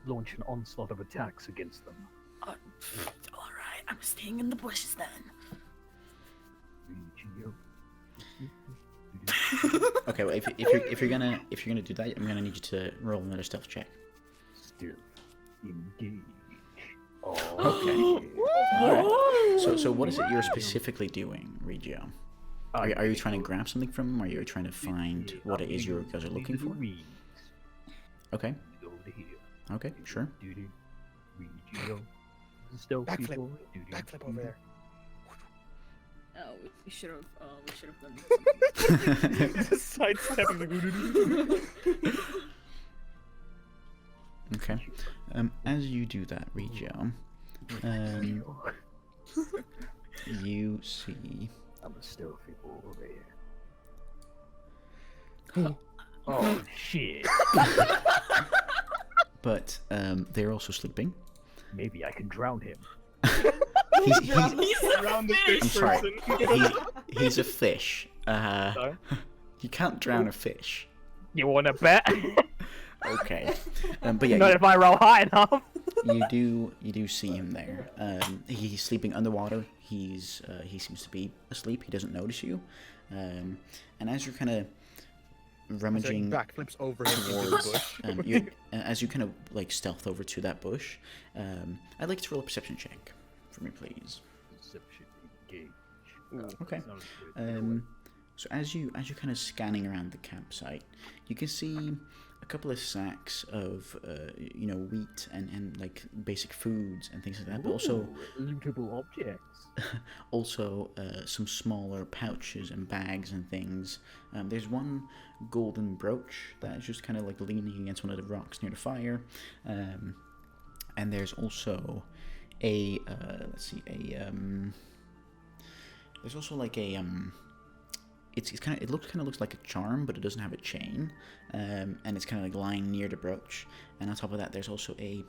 launch an onslaught of attacks against them. All right, I'm staying in the bushes then. Okay, well, if you're gonna do that, I'm gonna need you to roll another stealth check. Still engage. Okay. Alright. So what is it you're specifically doing, Regio? Are you trying to grab something from him? Or are you trying to find what it is you guys are looking for? Okay. Over here. Okay, sure. Regio. Stealthy Backflip. boy. Backflip over there. Oh, we should have done Just sidestepping the. Okay. As you do that, Regio, you see. I'm a stealthy boy over here. Oh shit. but they're also sleeping. Maybe I can drown him. He's Around the I'm fish sorry. person. He's a fish. So, You can't drown a fish. you want to bet? Okay. But yeah, Not if I roll high enough. you do see him there. He's sleeping underwater. He seems to be asleep. He doesn't notice you. And as you're kind of rummaging Backflips over him into the towards, bush. as you kind of like stealth over to that bush, I'd like to roll a perception check for me, please. Deception engage. Okay. Sounds good. So as you kind of scanning around the campsite, you can see a couple of sacks of wheat and like basic foods and things like that, but also Ooh, lootable objects. also some smaller pouches and bags and things. There's one golden brooch that is just kind of like leaning against one of the rocks near the fire, and there's also a there's also like a it looks like a charm, but it doesn't have a chain, and it's kind of like lying near the brooch. And on top of that, there's also a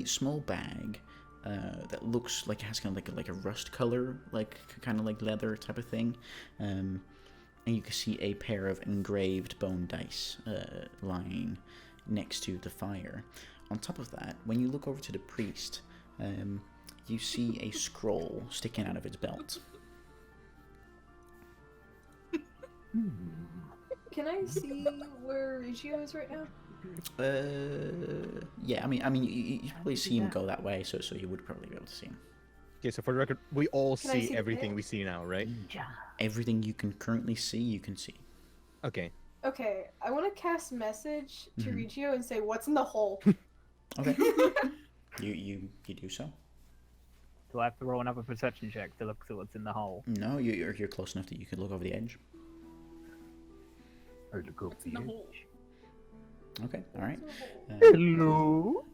small bag that looks like it has kind of like a rust color, like kind of like leather type of thing. And you can see a pair of engraved bone dice lying next to the fire. On top of that, when you look over to the priest, you see a scroll sticking out of its belt. Can I see where Riccio is right now? Yeah. I mean, you probably see him go that way, so you would probably be able to see him. Okay, so for the record, we all Can I see see the everything pit? we see now, right? Everything you can currently see, you can see. Okay. Okay, I want to cast message to Mhm. Riccio and say, "What's in the hole?" Okay. you do so. Do I have to roll another perception check to look to what's in the hole? No, you're close enough that you could look over the edge. I look up the the hole? edge. Okay, all right. Hello?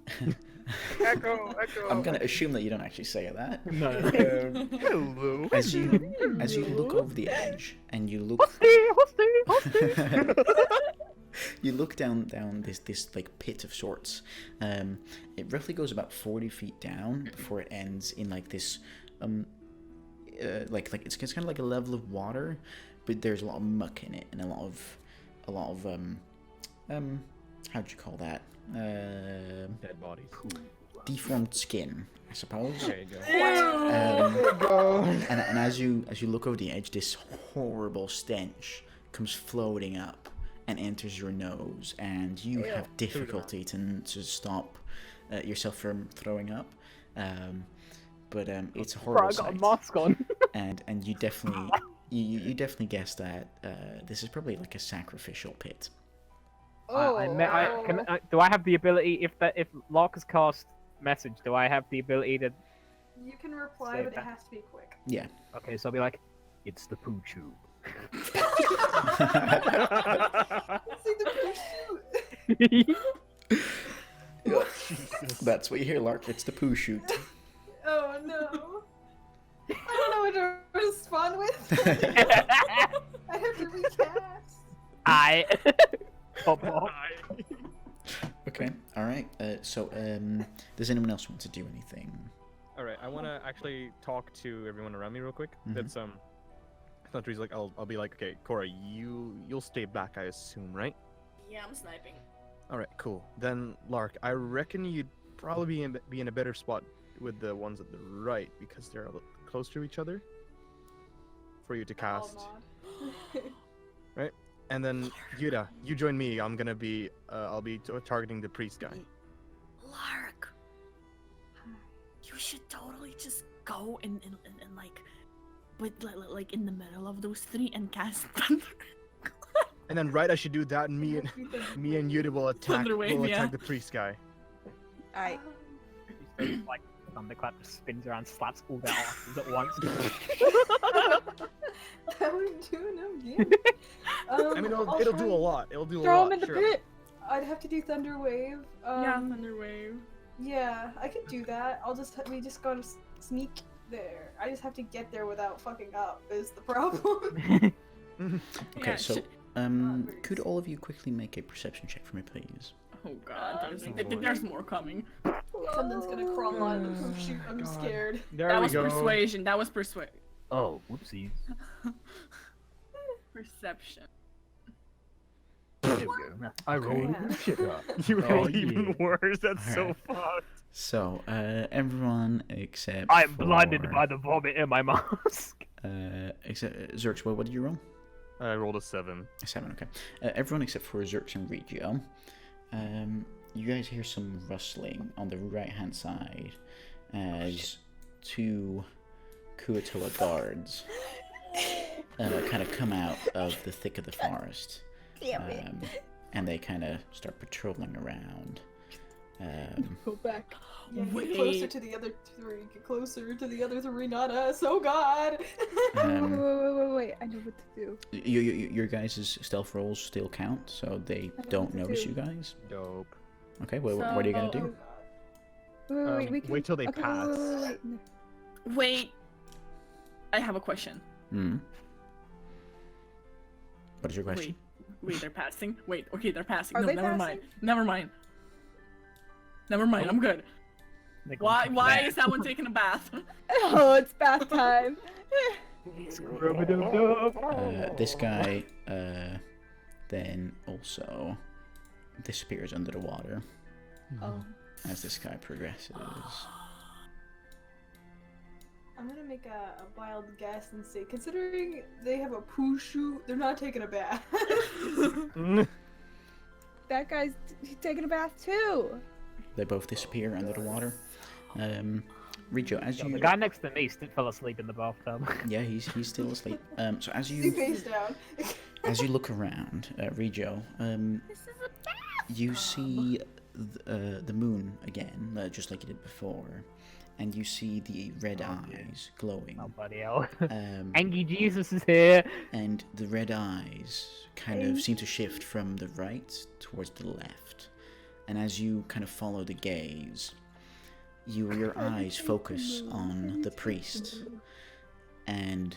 Echo. I'm gonna assume that you don't actually say that. No. Hello. As you look over the edge and you look you look down this like pit of sorts. It roughly goes about 40 feet down before it ends in like this like it's kind of like a level of water, but there's a lot of muck in it and a lot of how'd you call that? Dead bodies. Deformed skin, I suppose. There you go. Um, There you go. and as you look over the edge, this horrible stench comes floating up and enters your nose, and you have difficulty to stop yourself from throwing up. But it's a horrible Bro, I got a sight. mask on. And you definitely you definitely guess that this is probably like a sacrificial pit. Do I have the ability, if Larkus cast message, do I have the ability to... You can reply, Say but it that. has to be quick. Yeah. Okay, so I'll be like, It's the poo tube. See the shoot. That's what you hear, Lark. It's the poo shoot. Oh no. I don't know what to respond with. I have to recast. I... Pop off. Okay. All right. So does anyone else want to do anything? All right, I want to actually talk to everyone around me real quick. Mhm. That's it's not like I'll be like, okay, Cora, you'll stay back, I assume, right? Yeah, I'm sniping. All right, cool. Then Lark, I reckon you'd probably be in a better spot with the ones at the right because they're a little close to each other for you to cast. Nod. And then Yuda, you join me. I'm gonna be I'll be targeting the priest guy. Lark, you should totally just go and like, but like in the middle of those three and cast thunder. And then right, I should do that, and me and Yuda will attack Thunderwave, yeah. the priest guy. Alright. Like, thunderclap just spins around, slaps all their asses at once. That would do enough damage. I mean, I'll it'll try do a and lot. It'll do a Throw lot. him in the sure. pit. I'd have to do Thunder Wave. Yeah, thunder wave. Yeah, I could do that. We just gotta sneak there. I just have to get there without fucking up. Is the problem? Okay. Yeah, So very could all of you quickly make a perception check for me, please? Oh god, there's more coming. Something's gonna crawl on. Oh shoot, I'm scared. There That we was go. persuasion. That was persuasion. Oh, whoopsies. Perception. There we go. I rolled Yeah. the shit up. You roll Oh, even yeah. worse. That's so Alright. fucked. So, everyone except I am blinded for, by the vomit in my mask. except Zerx. What did you roll? I rolled a 7. A 7. Okay. Everyone except for Zerx and Regio. You guys hear some rustling on the right-hand side as two Kuo-Toa guards kind of come out of the thick of the forest. Damn it. And they kind of start patrolling around. Go back. Yeah, Wait. get closer to the other three. Get closer to the other three, not us. Oh god. Wait. I know what to do. Your guys' stealth rolls still count, so they I don't don't know what to notice do. you guys. Dope. Okay, well, what are you gonna So- do? Wait, we can... Wait till they okay, pass. wait. Wait. I have a question. Hmm. What is your question? Wait, they're passing. Wait, okay, they're passing. Are No, they never mind. passing? Never mind. Never mind. I'm good. They go Why? to Why bed. is that one taking a bath? Oh, it's bath time. This guy then also disappears under the water Oh. as this guy progresses. I'm gonna make a wild guess and say, considering they have a poo shoot, they're not taking a bath. That guy's taking a bath too. They both disappear under the water. Regio, as The you guy next to me still fell asleep in the bathtub. yeah, he's still asleep. So as See you face down. as you look around, Regio, you see the moon again, just like you did before, and you see the red eyes glowing. Oh, bloody hell. Um, Angry Jesus is here. and the red eyes kind of seem to shift from the right towards the left. And as you kind of follow the gaze, your eyes focus on the priest, and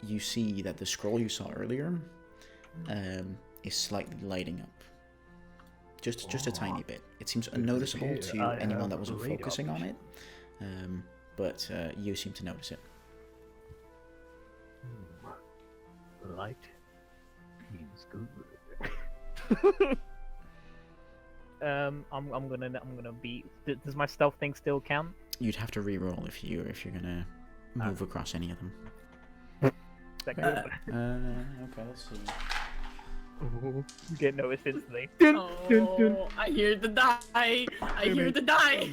you see that the scroll you saw earlier is slightly lighting up. Just a tiny bit. It seems unnoticeable to anyone that wasn't focusing on it, but you seem to notice it. Light means good. I'm gonna be. Does my stealth thing still count? You'd have to re-roll if you're gonna move across any of them. Is that good? Okay, let's see. Get noticed instantly. Oh, I hear the die. I hear the die.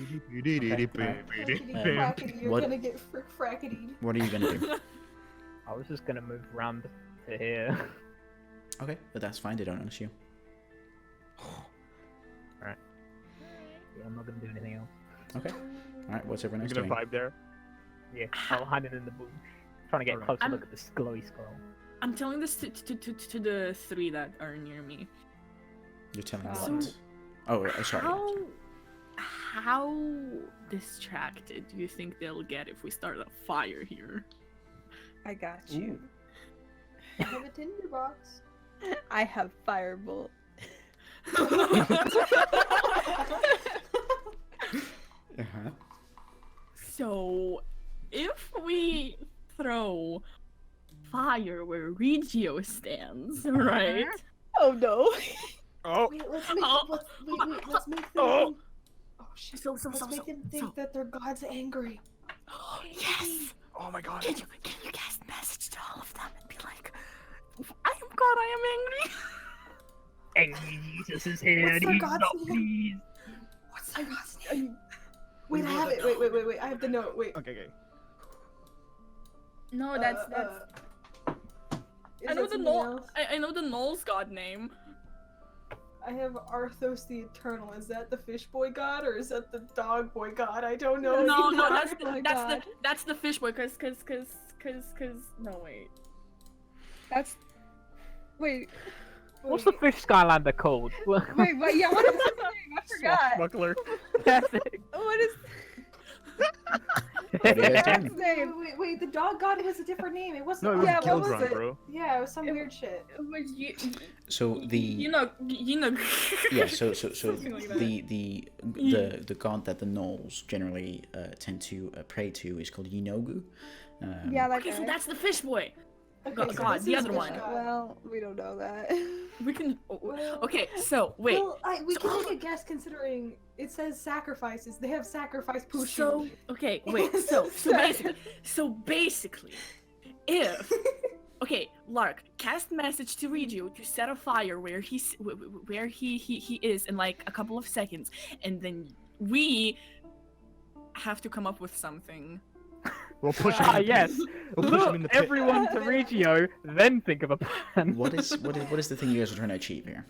Frackety, you're what- gonna get frackety. What are you gonna do? I was just gonna move around to here. Okay, but that's fine. They don't notice you. Yeah, I'm not gonna do anything else. Okay. All right. What's everyone You're else gonna doing? vibe there. Yeah, I'll hide it in the bush. Trying to get a Alright. closer look at this glowy skull. I'm telling this to the three that are near me. You're telling me So- what? Oh, sorry. How distracted do you think they'll get if we start a fire here? I got you. I have a tinderbox. I have firebolt. Uh-huh. So, if we throw fire where Regio stands, right? Oh no. Oh, Wait, let's make Oh. let's make them. Oh. Oh shit. So, Let's make them think that their god's angry. yes! oh my god. Can you cast message to all of them and be like, I am God, I am angry. Angry Jesus is here What's and our he's God's not name? pleased. What's their god's name? Wait, I have it. Wait. I have the note. Wait. Okay. No, that's Is I know that the something Knoll. else? I know the Knoll's god name. I have Arthos the Eternal. Is that the fish boy god or is that the dog boy god? I don't know. No, anymore. that's the fish boy. Cause no wait. That's. Wait. What's the fish Skylander called? Wait, yeah, what is his name? I forgot. Swashbuckler. That's it. What is. What are you guys doing? Wait, the dog god was a different name. It wasn't. No, it was yeah, what was Gilgron, it? bro. Yeah, it was some weird shit. So the you know yeah, so Something like that. the god that the gnolls generally tend to pray to is called Yinogu. Yeah, that Okay, so guy. that's the fish boy. Okay, so God, this the is other one. god. Well, we don't know that. We can. Well- Okay, so wait. Well, we So- can take a guess considering it says sacrifices. They have sacrifice Pushu. So okay, wait. So basically, if Lark, cast message to Regio to set a fire where he is in like a couple of seconds, and then we have to come up with something. We'll push him. Ah, yes. We'll push him in Look the pit. everyone to Regio, then think of a plan. what is the thing you guys are trying to achieve here?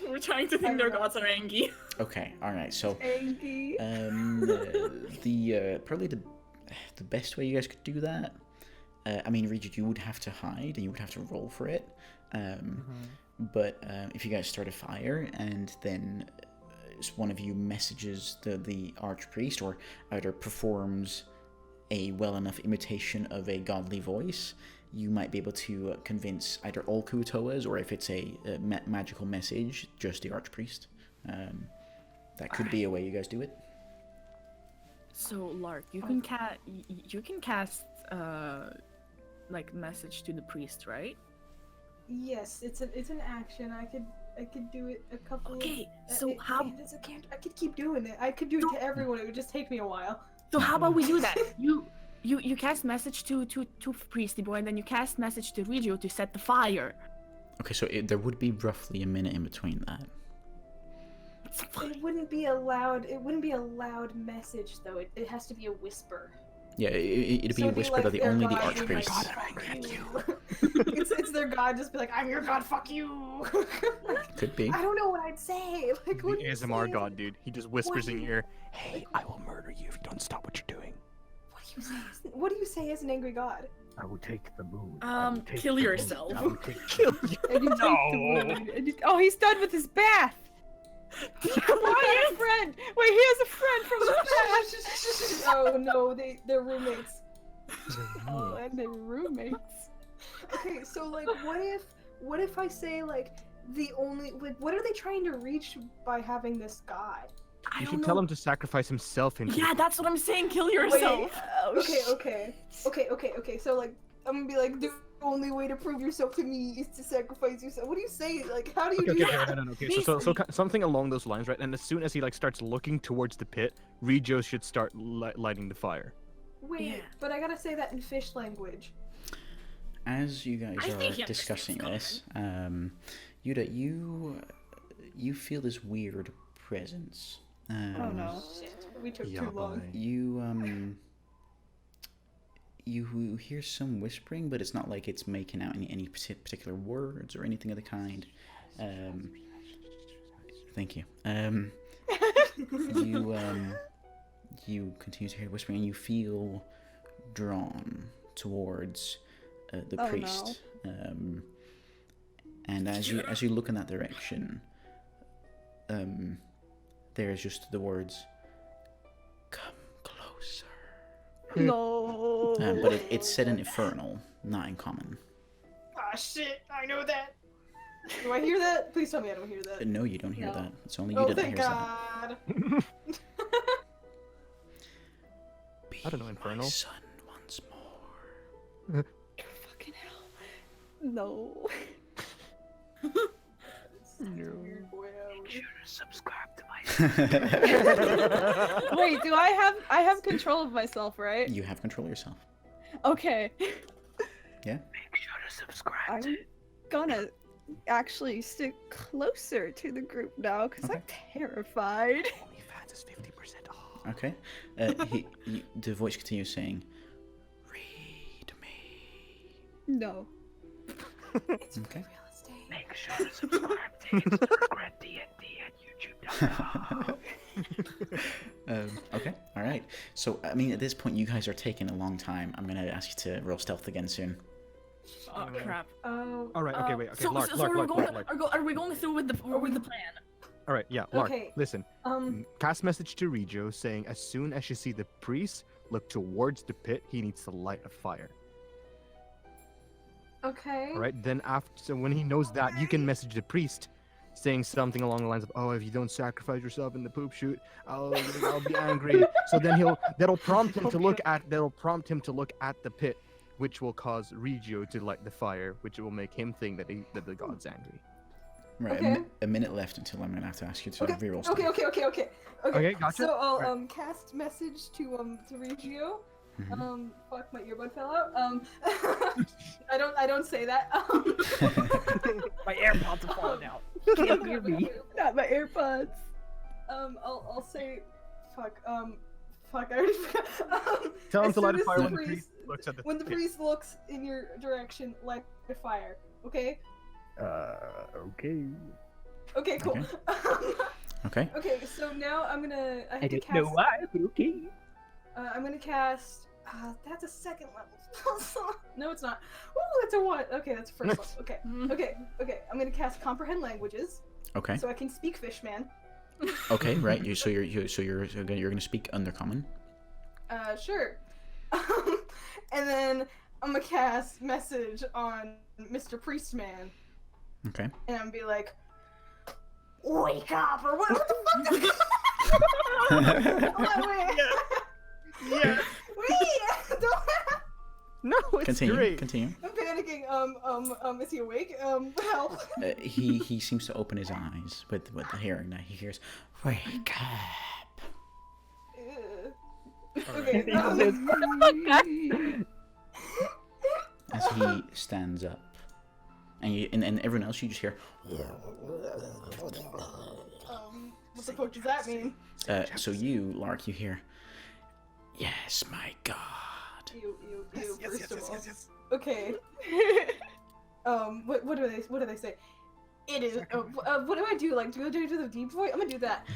We're trying to think their gods are angry. Okay, all right. So Angie. the probably the best way you guys could do that. I mean, Regis, you would have to hide and you would have to roll for it. But if you guys start a fire and then one of you messages the archpriest or either performs a well enough imitation of a godly voice, you might be able to convince either all Kuo-Toas, or if it's a magical message, just the archpriest. That could be a way you guys do it. So Lark, you can cast like message to the priest, right? Yes, it's an action. I could do it a couple. Okay, of, so how? I could keep doing it. I could do it to everyone. It would just take me a while. So how about we do that? You cast message to Priesty Boy, and then you cast message to Regio to set the fire. Okay, so there would be roughly a minute in between that. It wouldn't be a loud message though. It has to be a whisper. Yeah, it'd be So a it'd be whisper like that the their only the god being like, archpriest. "God, I'm angry at you." it's their god just be like, I'm your god, fuck you. Could be. I don't know what I'd say. Like, The what do you ASMR say? god, dude. He just whispers in What? your ear, "Hey, I will murder you if you don't stop what you're doing." What do you say as an angry god? I will take the moon. I will take Kill the moon. yourself. I will take Kill the you. And you take the woman, and oh, he's done with his bath. Why a friend? Wait, he has a friend from the past. Oh no, they're roommates. Oh, and they're roommates. Okay, so like, what if I say like what are they trying to reach by having this god? I You don't should know. tell him to sacrifice himself into. Yeah, that's what I'm saying. Kill yourself. Okay. So like, I'm gonna be like, the only way to prove yourself to me is to sacrifice yourself. What do you say? Like, how do you do that? No. Okay, so something along those lines, right? And as soon as he like starts looking towards the pit, Regio should start lighting the fire. Wait, Yeah. but I gotta say that in fish language. As you guys I think he are discussing this, Yuda, you feel this weird presence. Oh no. Shit, we took Yeah, too long. boy. You hear some whispering, but it's not like it's making out any particular words or anything of the kind. Thank you. You continue to hear whispering, and you feel drawn towards the Oh, priest. And as you look in that direction, there's just the words, "Come closer." No. But it's said in Infernal, not in Common. Ah shit, I know that. Do I hear that? Please tell me I don't hear that. No, you don't hear No. that. It's only you Oh, that thank hears that. God. Be I don't know, my Infernal. son once more. Fucking hell. No. Weird boy out. subscribe to my Wait, do I have control of myself, right? You have control of yourself. Okay. Yeah. Make sure to subscribe. I'm gonna actually stick closer to the group now because I'm terrified. OnlyFans is 50% off. Okay. The voice continues saying, "Read me." No. It's Okay. real estate. Make sure to subscribe to Instagram D&D at YouTube.com. Okay. All right. So, I mean, at this point, you guys are taking a long time. I'm gonna ask you to roll stealth again soon. Oh crap. Oh. All right. Okay. Wait. Okay. So, Lark. so are we going Lark. are we going through with the plan? All right, yeah, Lark. Okay. Listen. Cast message to Regio saying as soon as you see the priest look towards the pit, he needs to light a fire. Okay. All right. Then after, so when he knows that, you can message the priest, saying something along the lines of, "Oh, if you don't sacrifice yourself in the poop chute, I'll be angry." So then that'll prompt him to look at the pit, which will cause Regio to light the fire, which will make him think that the god's angry. Right, Okay. a minute left until I'm gonna have to ask you to reroll stuff. Okay. Okay, gotcha. So I'll Right. cast message to Regio. Mhm. Fuck, my earbud fell out. I don't say that. My AirPods are falling out. Can't hear me. Not my AirPods. I'll say, fuck. Fuck. I already forgot. Tell him as to light soon a as fire the when the priest- priest looks at the When the pit. priest looks in your direction, light a fire. Okay. Okay. Okay. Cool. Okay. Okay. So now I have I to don't know cast. why, but okay. I'm gonna cast. That's a second level. No, it's not. Ooh, it's a what? Okay, that's first level. Okay. Okay. I'm gonna cast comprehend languages, Okay. so I can speak Fishman. Okay. Right. You're gonna speak Undercommon. Sure. And then I'm gonna cast message on Mr. Priestman, Okay. and I'm gonna be like, "Wake up!" or what the fuck? Wait. Yeah. Wait. Don't. No, it's Continue. great. Continue. I'm panicking. Is he awake? Help. He seems to open his eyes with the hearing that he hears. Wake up. Okay. As he stands up, and everyone else, you just hear. What the fuck does that mean? So you, Lark, you hear. Yes, my God. You. First of all. Okay. What do they say? It is. What do I do? Like, do I do the deep voice? I'm gonna do that.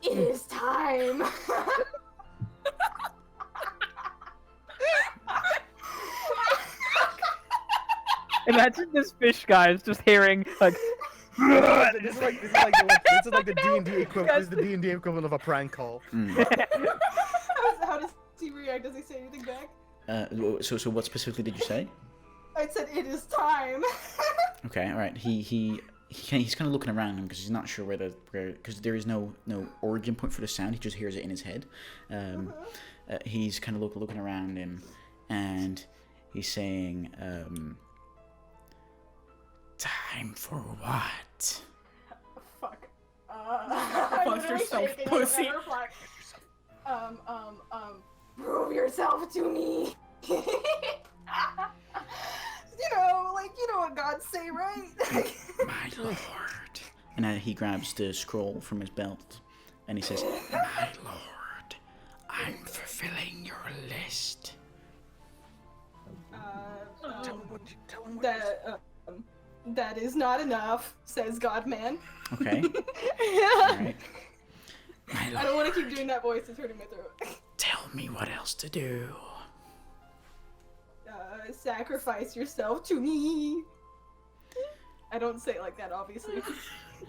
It is time. Imagine this fish guy is just hearing like. This is like the D&D equivalent. This is the D&D equivalent of a prank call. How does he react? Does he say anything back? So what specifically did you say? I said it is time. Okay, all right. He's kind of looking around him because he's not sure where because there is no origin point for the sound. He just hears it in his head. He's kind of looking around him, and he's saying, "Time for what?" Fuck. Fuck yourself, pussy. Prove yourself to me. You know what gods say, right? My lord. And he grabs the scroll from his belt, and he says, "My lord, I'm fulfilling your list." That is not enough, says Godman. Okay. All right. My lord, I don't want to keep doing that voice, it's hurting my throat. tell me what else to do. Sacrifice yourself to me. I don't say it like that, obviously.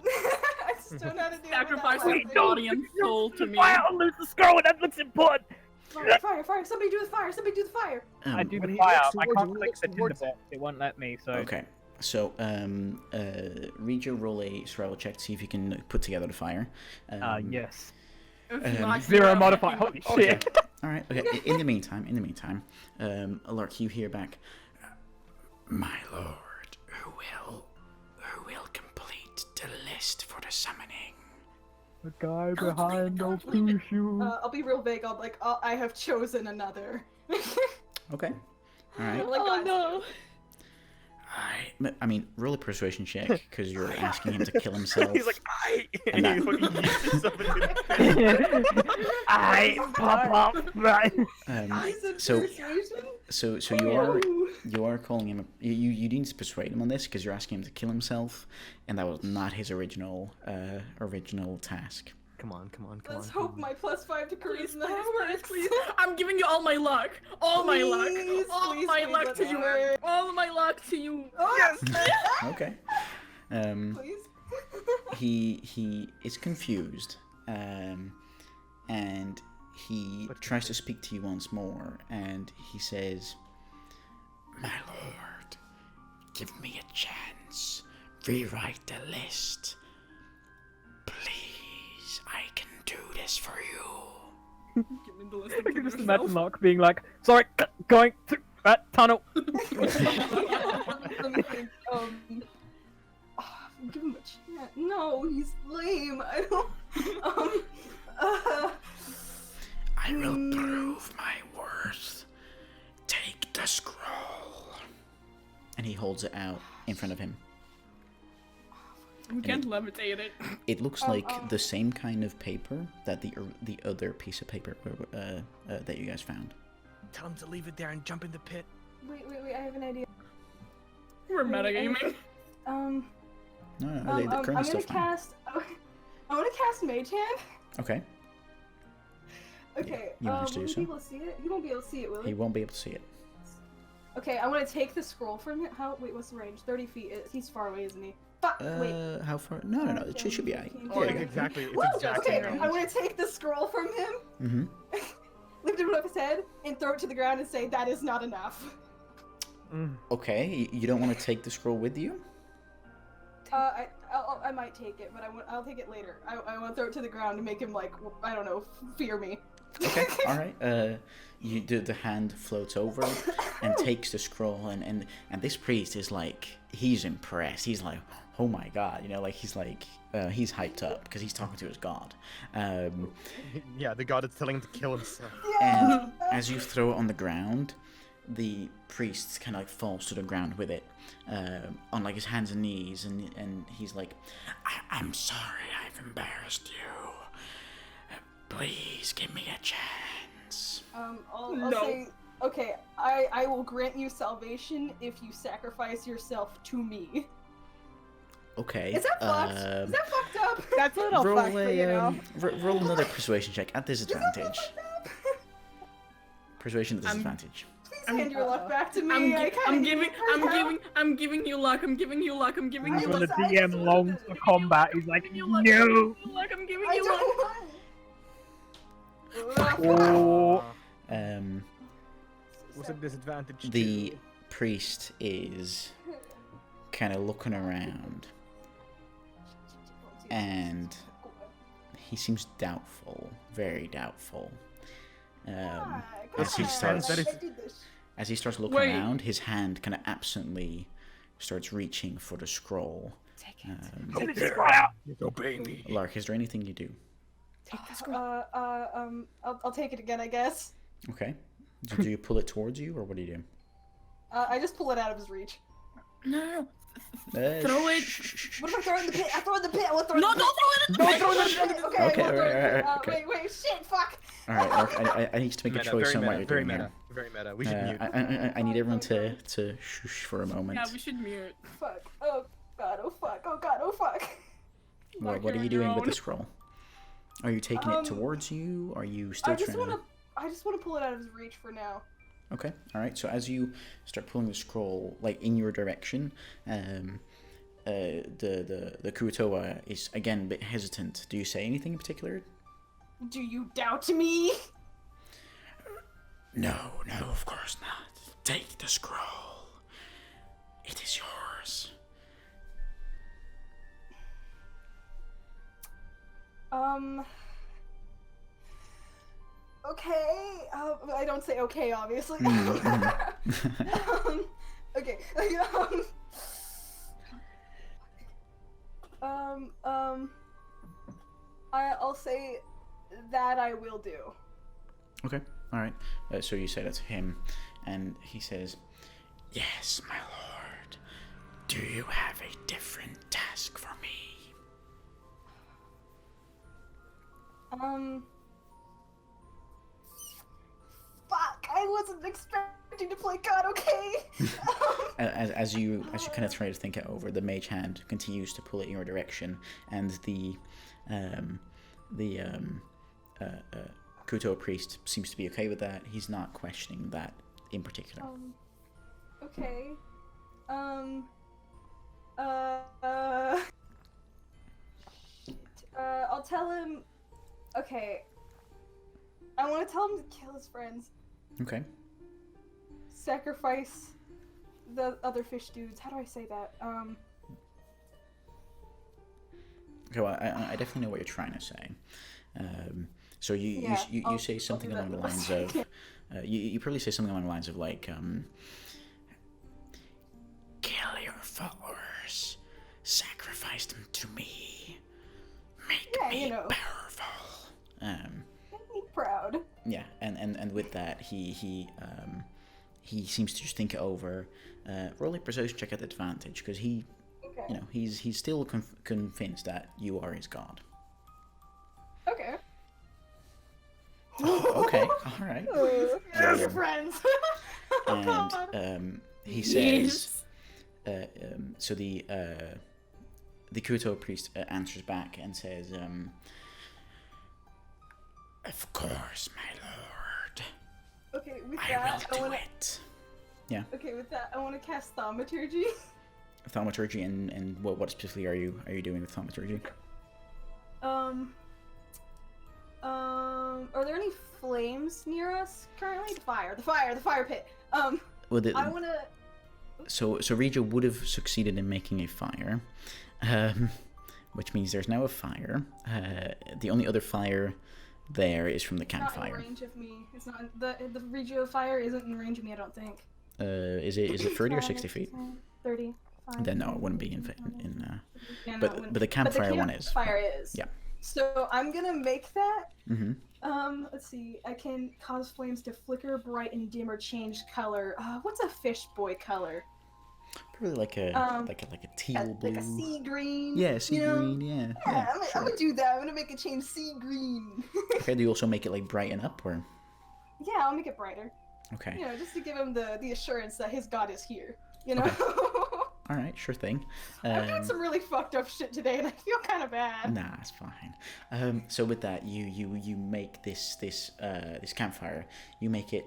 I just don't know how to do Sacrifice it. your body and soul to me. Fire! I'll lose the scroll, and that looks important. Fire! Somebody do the fire! Somebody do the fire! I do when the he fire. looks I towards can't you, he click looks the tinder towards- box. It won't let me. So. Okay. So, read your roll a survival check to see if you can put together the fire. Yes. If not, Zero you're modifier. fucking- Holy shit. All right. Okay. In the meantime, Lark, you hear back. My lord, who will complete the list for the summoning? The guy behind those two shoes. I'll be real vague. I'll be like, I have chosen another. Okay. All right. Like, Oh no. I mean, roll a persuasion check because you're asking him to kill himself. He's like, I. And And he that- fucking uses somebody to- I pop up. Right. So you are calling him. You need to persuade him on this because you're asking him to kill himself, and that was not his original task. Come on. Let's hope my +5 to Please, charisma please, works. please. I'm giving you all my luck. All my luck. Please, All please, my please luck let to this you. work. All my luck to you. Oh, yes. Okay. Please. he is confused, and he tries to speak to you once more, and he says, "My lord, give me a chance. Rewrite the list. Please, I can do this for you." Give me the list I and can kill just yourself. imagine Locke being like, "Sorry, going through that tunnel." Let me think. Give him a chance. No, he's lame. I don't. I will prove my worth. Take the scroll. And he holds it out in front of him. We can't levitate it. It looks like the same kind of paper that the other piece of paper that you guys found. Tell him to leave it there and jump in the pit. Wait, I have an idea. We're metagaming. No, the I'm current gonna stuff. cast. I want to cast Mage Hand. Okay. Okay. You managed to will do he so. be able to see it? He won't be able to see it, will he? He won't be able to see it. Okay, I want to take the scroll from him. Wait, what's the range? 30 feet. He's far away, isn't he? Fuck. Wait. How far? No. It should be. Oh, exactly. It's Woo! exactly. Okay, I want to take the scroll from him, Mm-hmm. lift it above his head, and throw it to the ground and say, "That is not enough." Okay. You don't want to take the scroll with you? I might take it, but I'll take it later. I want to throw it to the ground and make him like, I don't know, fear me. Okay. All right. You do. The hand floats over and takes the scroll, and this priest is like, he's impressed. He's like, oh my god, you know, like he's hyped up because he's talking to his god. Yeah, the god is telling him to kill himself. And as you throw it on the ground, the priest kind of like falls to the ground with it, on like his hands and knees, and he's like, I'm sorry, I've embarrassed you. Please give me a chance. I'll say, okay, I will grant you salvation if you sacrifice yourself to me. Okay. Is that fucked? Is that fucked up? That's a little roll fucked, but you know. roll another persuasion check at disadvantage. Persuasion at disadvantage. Please hand your luck back to me. I'm giving you luck. I'm giving you luck. I'm giving you When luck. the DM longs for combat, he's like, I'm giving you luck. no. I'm giving I you luck. don't want. Oh. What's a disadvantage? The priest is kind of looking around, and he seems doubtful, very doubtful. As he starts looking around, his hand kind of absently starts reaching for the scroll. Take it. Obey me. Lark, is there anything you do? Take the scroll. I'll take it again, I guess. Okay. Do you pull it towards you, or what do you do? I just pull it out of his reach. No. Throw it. What if I throw it in the pit? I throw it in the pit. I want to throw it No, in the pit. don't throw it. Don't throw it in the pit. Okay, Okay, I won't throw it in the pit. alright, okay. Wait, shit, fuck. All right, Lark, I need to make a choice on what you're very doing meta, here. very meta. We should mute. I need everyone to shush for a moment. Yeah, we should mute. Fuck. Oh god. Oh fuck. Oh god. Oh fuck. What are you're you on doing your with the own. scroll? Are you taking it towards you? Are you still I just trying want to. I just want to pull it out of his reach for now. Okay, all right. So as you start pulling the scroll like in your direction, the Kuo-Toa is again a bit hesitant. Do you say anything in particular? Do you doubt me? No, of course not. Take the scroll. It is yours. Okay. I don't say okay, obviously. Okay. I'll say that I will do. Okay, all right. So you say that to him, and he says, "Yes, my lord. Do you have a different task for me?" Fuck! I wasn't expecting to play God. Okay. As you kind of try to think it over, the mage hand continues to pull it in your direction, and the Kuo-Toa priest seems to be okay with that. He's not questioning that in particular. Okay. I'll tell him. Okay. I want to tell him to kill his friends. Okay. Sacrifice the other fish dudes. How do I say that? Okay, well, I definitely know what you're trying to say. So you say something along the lines of, you probably say something along the lines of like, kill your followers, sacrifice them to me, make me powerful. Make me proud. Yeah, and with that, he seems to just think it over. Roll a persuasion check at advantage because he. Okay. You know, he's still convinced that you are his god. Okay. Okay, all right. They're your friends. And he says, so the Kuo-Toa priest answers back and says, "Of course, my lord. Okay, with I that, will do it." Yeah. Okay, with that, I want to cast Thaumaturgy. Thaumaturgy, and what specifically are you doing with Thaumaturgy? Are there any flames near us currently? The fire pit. Well, I wanna. So Regia would have succeeded in making a fire, which means there's now a fire. The only other fire there is from the campfire. Not in range of me. It's not the Regio fire isn't in range of me. I don't think. Is it 30 or 60 feet? 30. Then no, it wouldn't be in Yeah, but the campfire one is. Fire is. Yeah. So I'm gonna make that. Mm-hmm. Let's see. I can cause flames to flicker, brighten, dim, or change color. What's a fish boy color? Probably like a teal blue. Like a sea green. Yeah, sea green. Yeah. I'm gonna do that. I'm gonna make it change sea green. Okay. Do you also make it like brighten up or? Yeah, I'll make it brighter. Okay. You know, just to give him the assurance that his god is here. You know. Okay. All right, sure thing. I'm doing some really fucked up shit today, and I feel kind of bad. Nah, it's fine. So with that, you make this campfire. You make it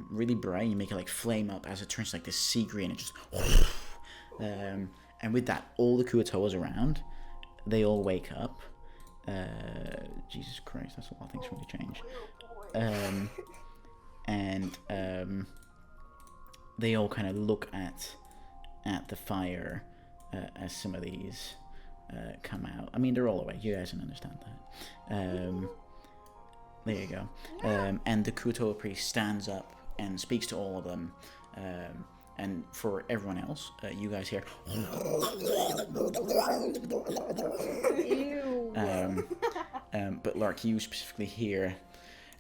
really bright. You make it like flame up as it turns like this sea green. And just and with that, all the Kuo-Toas around, they all wake up. Jesus Christ, that's a lot of things really change. And they all kind of look at the fire as some of these come out. I mean, they're all awake. You guys can understand that. There you go. And the Kuo-Toa priest stands up and speaks to all of them. And for everyone else, you guys hear. Ew. But Lark, you specifically hear,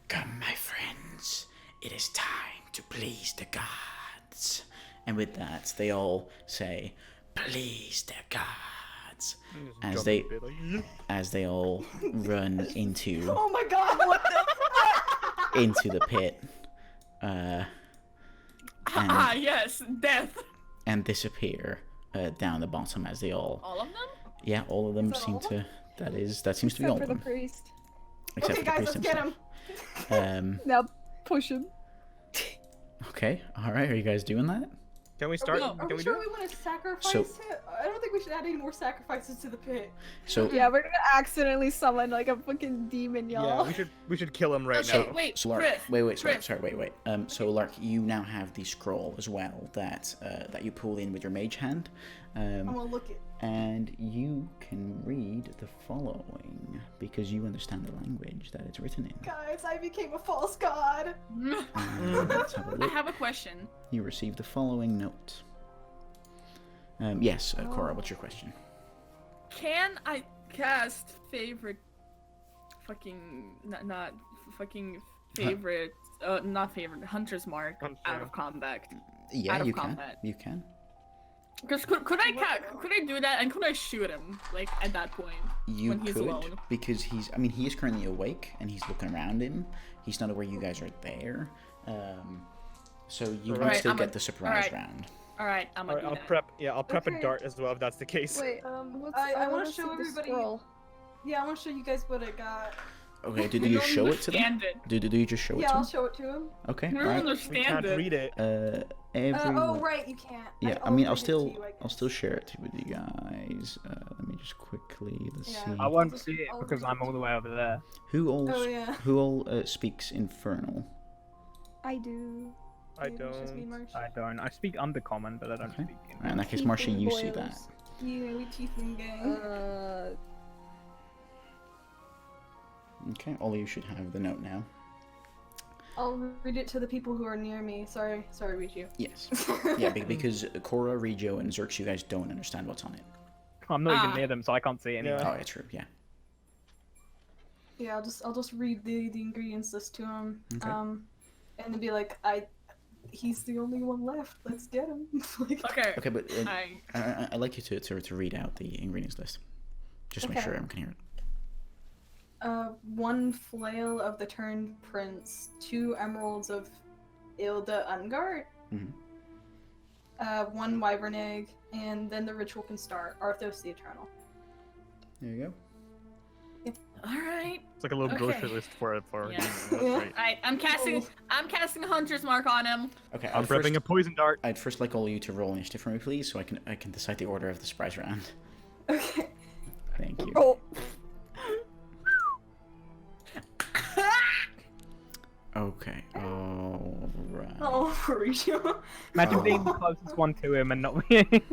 "Come, my friends. It is time to please the gods." And with that, they all say, "Please the gods," as they all run into Oh my god! What the fuck? into the pit, Yes, death. and disappear down the bottom as they all. All of them? Yeah, all of them Is that seem all of to. That seems to be all Except of for the them, priest. except Okay, for the guys, priest let's get himself. him. Now push him. Okay, all right. Are you guys doing that? Can we start? Are Can we we sure do we it? want to sacrifice So- it? I don't think we should add any more sacrifices to the pit. So Yeah, we're gonna accidentally summon like a fucking demon, Yeah, y'all. we should kill him right Okay, now. wait, So Lark, Griff, wait, Griff. wait. So Lark, you now have the scroll as well that you pull in with your mage hand, I'm gonna look it. and you can read the following because you understand the language that it's written in. Guys, I became a false god. Let's have a I look. have a question. You receive the following note. Yes, Cora, what's your question? Can I cast favorite not fucking favorite not favorite Hunter's Mark out of combat? Yeah, Out of you can. combat. You can. Because could I do that and could I shoot him like at that point You when he's could, alone? because he is currently awake and he's looking around him. He's not aware you guys are there. So you can Alright, still I'm get a- the surprise alright. round. All right, I'm gonna Alright, do that. I'll prep a Okay. dart as well if that's the case. Wait, I I wanna wanna show see the everybody- scroll. Yeah, I want to show you guys what I got. Okay, do you show it to them? Understand it. Do you just show it Yeah, to I'll them? show it to him. Okay, We don't alright. We understand can't it. read it. Everyone. Oh right, you can't. Yeah, I I'll mean, read I'll it to still, you, I I'll still guess. share it with you guys. Let me just quickly let's Yeah. see. I won't just- see it I'll because read I'm it all to the way over there. Oh yeah. Who all speaks Infernal? I do. I Maybe it's just me, don't. Marsh. I don't. I speak Undercommon, but I don't Okay. speak. Alright, in that case, Marcia, you see that. Yeah, we tiefling gang. Okay, all of you should have the note now. I'll read it to the people who are near me. Sorry, read you. Yes. Yeah, because Cora, Regio, and Zerx, you guys don't understand what's on it. I'm not even Ah. near them, so I can't see it anyway. Oh, yeah, true. Yeah. Yeah, I'll just read the ingredients list to him. Okay. And then be like, he's the only one left. Let's get him. Like, Okay. Okay, but I I'd like you to read out the ingredients list. Just to make Okay. sure everyone can hear it. 1 flail of the turned prince, 2 emeralds of Ilda Ungart, Mhm. 1 wyvern egg, and then the ritual can start. Arthos the Eternal. There you go. All right. It's like a little Okay. grocery list for it. For Yeah. that's Yeah. great. All right. I'm casting a hunter's mark on him. Okay, I'm prepping a poison dart. I'd first like all of you to roll initiative for me, please, so I can decide the order of the surprise round. Okay. Thank you. Oh, Okay. All right. Oh, Mauricio. Imagine Oh. being the closest one to him and not being.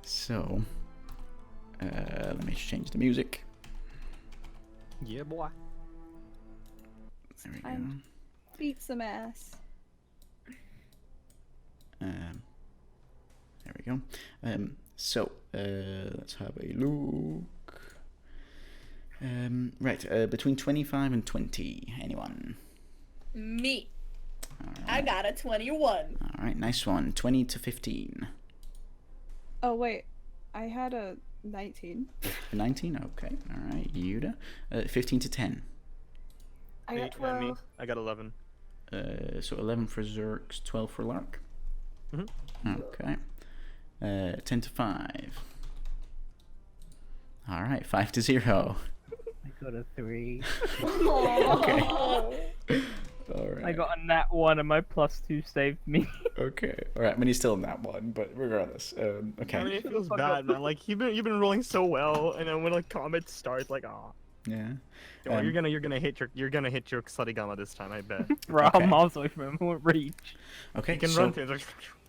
So, let me just change the music. Yeah, boy. There we go. I'm- beat some ass. There we go. So, let's have a look. Right, between 25 and 20. Anyone? Me. All I right. got a 21. All right, nice one. 20 to 15. Oh wait, I had a 19. 19? Okay. All right, Yuda. 15 to 10. I got 12. Me. I got 11. So 11 for Zerx, 12 for Lark. Mhm. Okay. 10 to 5. All right, 5 to 0. I got a 3. Okay. Oh. All right. I got a nat 1 and my +2 saved me. Okay. All right. I mean, he's still in that one, but regardless. I mean, Okay. it feels Fuck bad, up. man. Like you've been rolling so well, and then when like combat starts, like Yeah. you're gonna hit your slutty gamma this time. I bet. Right, Okay. I'm miles away from him. I won't reach. Okay. You can so, run through.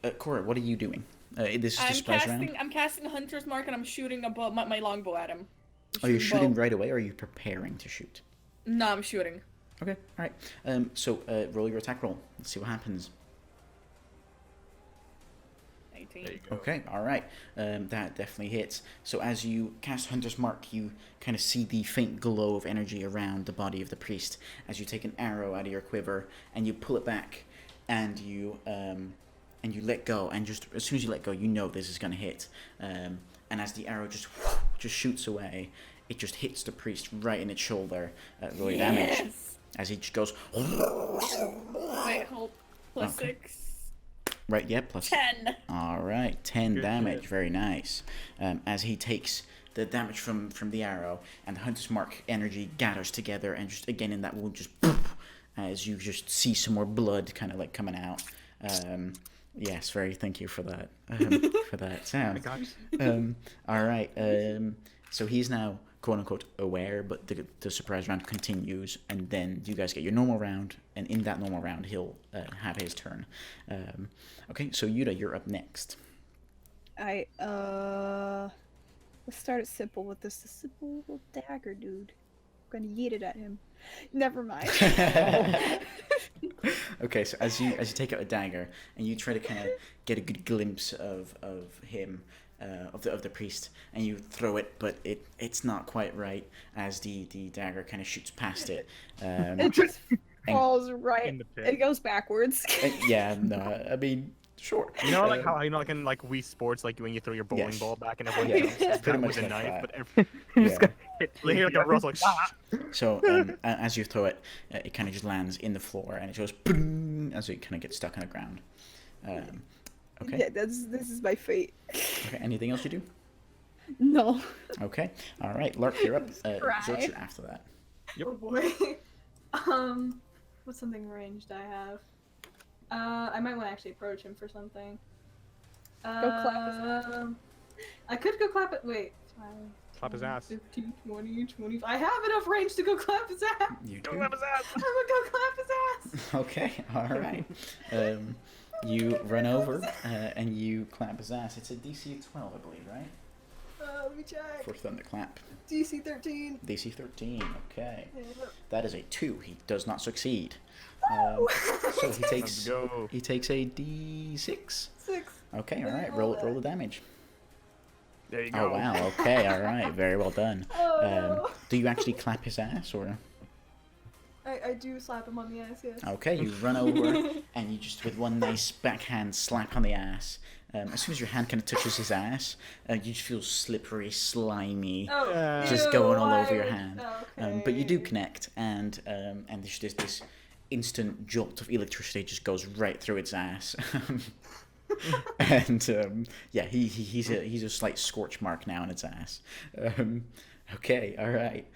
Like, Cora, what are you doing? This is the surprise round. I'm casting hunter's mark and I'm shooting my longbow at him. Oh, you're shooting bow. right away, or are you preparing to shoot? No, I'm shooting. Okay. All right. So roll your attack roll. Let's see what happens. 19. Okay, all right. That definitely hits. So as you cast Hunter's Mark, you kind of see the faint glow of energy around the body of the priest as you take an arrow out of your quiver and you pull it back, and you let go. And just as soon as you let go, you know this is going to hit. And as the arrow just shoots away, it just hits the priest right in its shoulder. Roll your damage as he just goes. Wait, hold. Plus Okay. 6. Right, yeah, plus 10. All right, 10 Good damage. shit. Very nice. As he takes the damage from the arrow, and the Hunter's Mark energy gathers together, and just again in that wound, just poof, as you just see some more blood kind of like coming out. Yes, very. Thank you for that. For that sound. All right. So he's now quote unquote aware, but the surprise round continues, and then you guys get your normal round, and in that normal round he'll have his turn. Okay, so Yuda, you're up next. Let's start it simple with this simple little dagger, dude. I'm gonna yeet it at him. Never mind. Okay, so as you take out a dagger and you try to kind of get a good glimpse of him, of the priest, and you throw it, but it's not quite right as the dagger kind of shoots past it. It just falls right. in the pit. It goes backwards. Yeah, no, I mean, sure. You know, like how like in like Wii Sports, like when you throw your bowling Yes. ball back and everyone Yeah, jumps it's it's pretty that much with a like knife, that. but Yeah. they hear like a rustle, like So as you throw it, it kind of just lands in the floor, and it goes boom, as it kind of gets stuck on the ground. Okay. Yeah, this is my fate. Okay. Anything else you do? No. Okay. All right. Lark, you're up. Cry. Zerk, you're after that. Oh boy. What's something ranged I have? I might want to actually approach him for something. clap his ass. I could go clap it. Wait. 5, Clap his ass. 15, 20, 25. I have enough range to go clap his ass. You Go do. clap his ass. I'm gonna go clap his ass. Okay. All right. You run over and you clap his ass. It's a DC of 12, I believe, right? Let me check. For thunderclap. DC 13. DC 13. Okay. Yeah. That is a 2. He does not succeed. Woo! So he Let's takes go. a D6. 6. Okay. All Let me right. roll Roll the damage. There you go. Oh wow. Okay. All right. Very well done. Oh. Do you actually clap his ass or? I do slap him on the ass, yes. Okay, you run over and you just with one nice backhand slap on the ass. As soon as your hand kind of touches his ass, you just feel slippery, slimy, Oh, just ew, going all why over your would- hand. Okay. But you do connect, and there's just this instant jolt of electricity just goes right through its ass. And yeah, he's a slight scorch mark now on its ass. Okay, all right.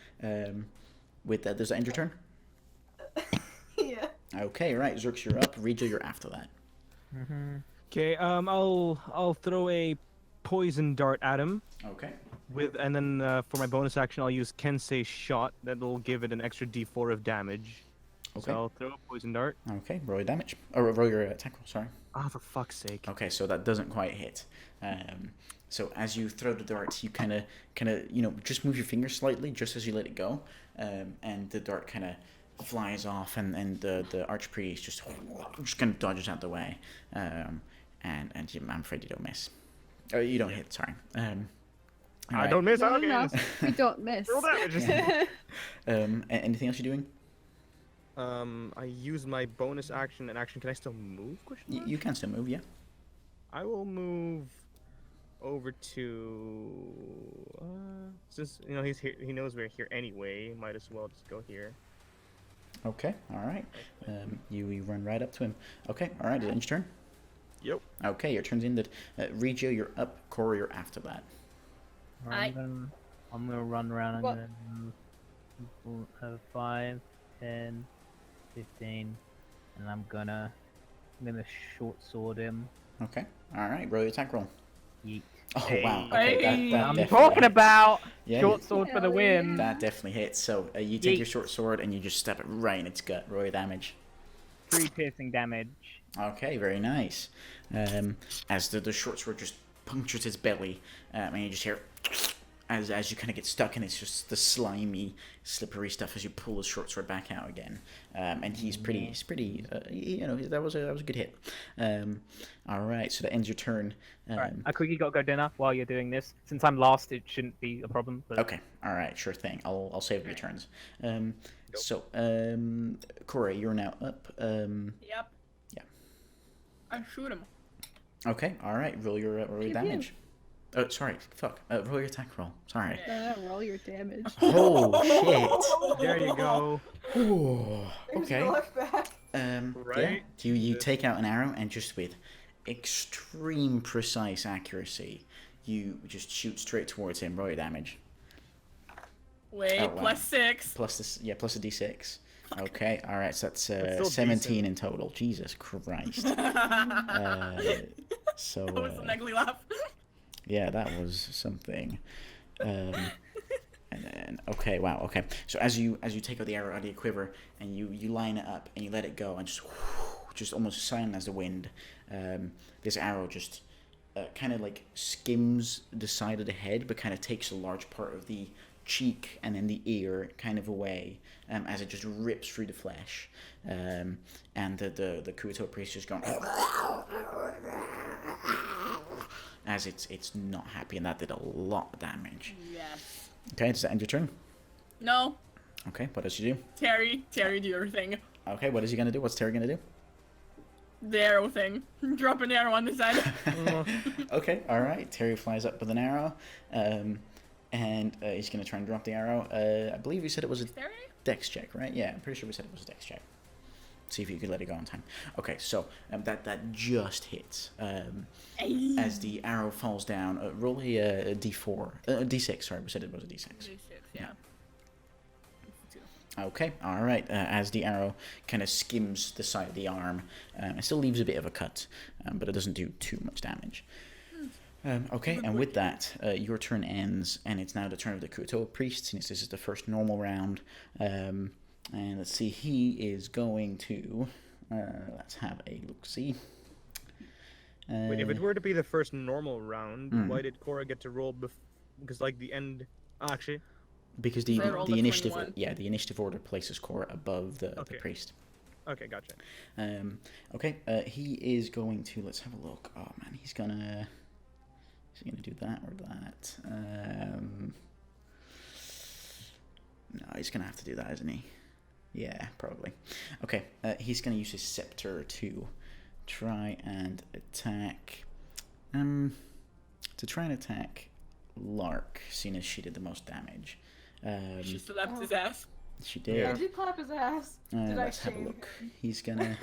With that, does that end your turn? Yeah. Okay, right. Zerx, you're up. Rejo, you're after that. Okay, I'll throw a poison dart at him Okay. and then for my bonus action I'll use Kensei shot. That'll give it an extra D4 of damage. Okay. So I'll throw a poison dart. Okay, roll your damage. Or roll your attack roll, sorry. Ah, for fuck's sake. Okay, so that doesn't quite hit. So as you throw the dart, you kind of, just move your finger slightly just as you let it go, and the dart kind of flies off, and the archpriest just kind of dodges out the way, and I'm afraid you don't miss. Oh, you don't hit. Sorry. I alright. don't miss. No, Okay. no, we don't miss. Roll damage. Anything else you're doing? I use my bonus action and action. Can I still move? Question mark? You can still move, yeah. I will move over to since he's here. He knows we're here anyway. Might as well just go here. Okay, all right. You run right up to him. Okay, all right. Is it your turn? Yep. Okay, your turn's ended. Regio, you're up. Cora, you're after that. Aye. I'm gonna run around What? and then have 5, 10, 15, and I'm gonna short sword him. Okay, all right. Roll your attack roll. Yeet. Oh wow. Okay, Hey. that I'm definitely talking hits. about Yeah, short sword for the Hell win. that definitely hits. So you take your Yeet. short sword and you just stab it right in its gut. Roll your damage. 3 piercing damage. Okay, very nice. As the short sword just punctures its belly, and you just hear as you kind of get stuck, and it's just the slimy, slippery stuff as you pull the short sword back out again. And he's pretty, that was a good hit. All right, so that ends your turn. Alright, I quickly got to go dinner while you're doing this. Since I'm last, it shouldn't be a problem. But Okay, all right, sure thing. I'll save your turns. So, Corey, you're now up. Yep. Yeah. I shoot him. Okay, all right. Roll your Pew, damage. Oh, sorry. Fuck. Roll your attack roll. Sorry. Roll your damage. Oh There you go. shit. Ooh, There's okay. no look back. Yeah. Right? You take out an arrow and just with extreme precise accuracy, you just shoot straight towards him. Roll your damage. Wait, Oh, wow. plus 6. Plus a d6. Okay, all right. So that's That's still 17 decent. in total. Jesus Christ. that So was an ugly laugh. yeah, that was something. And then okay, wow, okay. So as you take out the arrow out of your quiver and you line it up and you let it go and just almost silent as the wind, this arrow just kind of like skims the side of the head, but kind of takes a large part of the cheek and then the ear kind of away, as it just rips through the flesh, and the Kuo-Toa priest just going as it's not happy, and that did a lot of damage. Yes. Okay, does that end your turn? No, Okay, what does she do? Terry, do your thing. Okay, what is he gonna do? What's Terry gonna do? The arrow thing. Drop an arrow on the side. Okay, all right. Terry flies up with an arrow, and he's gonna try and drop the arrow. I believe we said it was a Terry? dex check, right? Yeah, I'm pretty sure we said it was a dex check. See if you could let it go on time. Okay, so that just hits. As the arrow falls down, roll a d4, d6. Sorry, we said it was a d6. D6, yeah. Okay, all right. As the arrow kind of skims the side of the arm, it still leaves a bit of a cut, but it doesn't do too much damage. Okay, and with that, your turn ends, and it's now the turn of the Kuo-Toa priest, since this is the first normal round. And let's see, he is going to... let's have a look-see. Wait, if it were to be the first normal round, why did Cora get to roll because, like, the end... actually... Because the initiative... 21. Yeah, the initiative order places Cora above the priest. Okay, gotcha. Okay, he is going to... Let's have a look. Oh, man, he's gonna... Is he going to do that or that? No, he's going to have to do that, isn't he? Yeah, probably. Okay, he's going to use his scepter to try and attack... to try and attack Lark, seeing as she did the most damage. She slapped his ass. She did. Yeah, I did clap his ass. Did let's have a look. He's gonna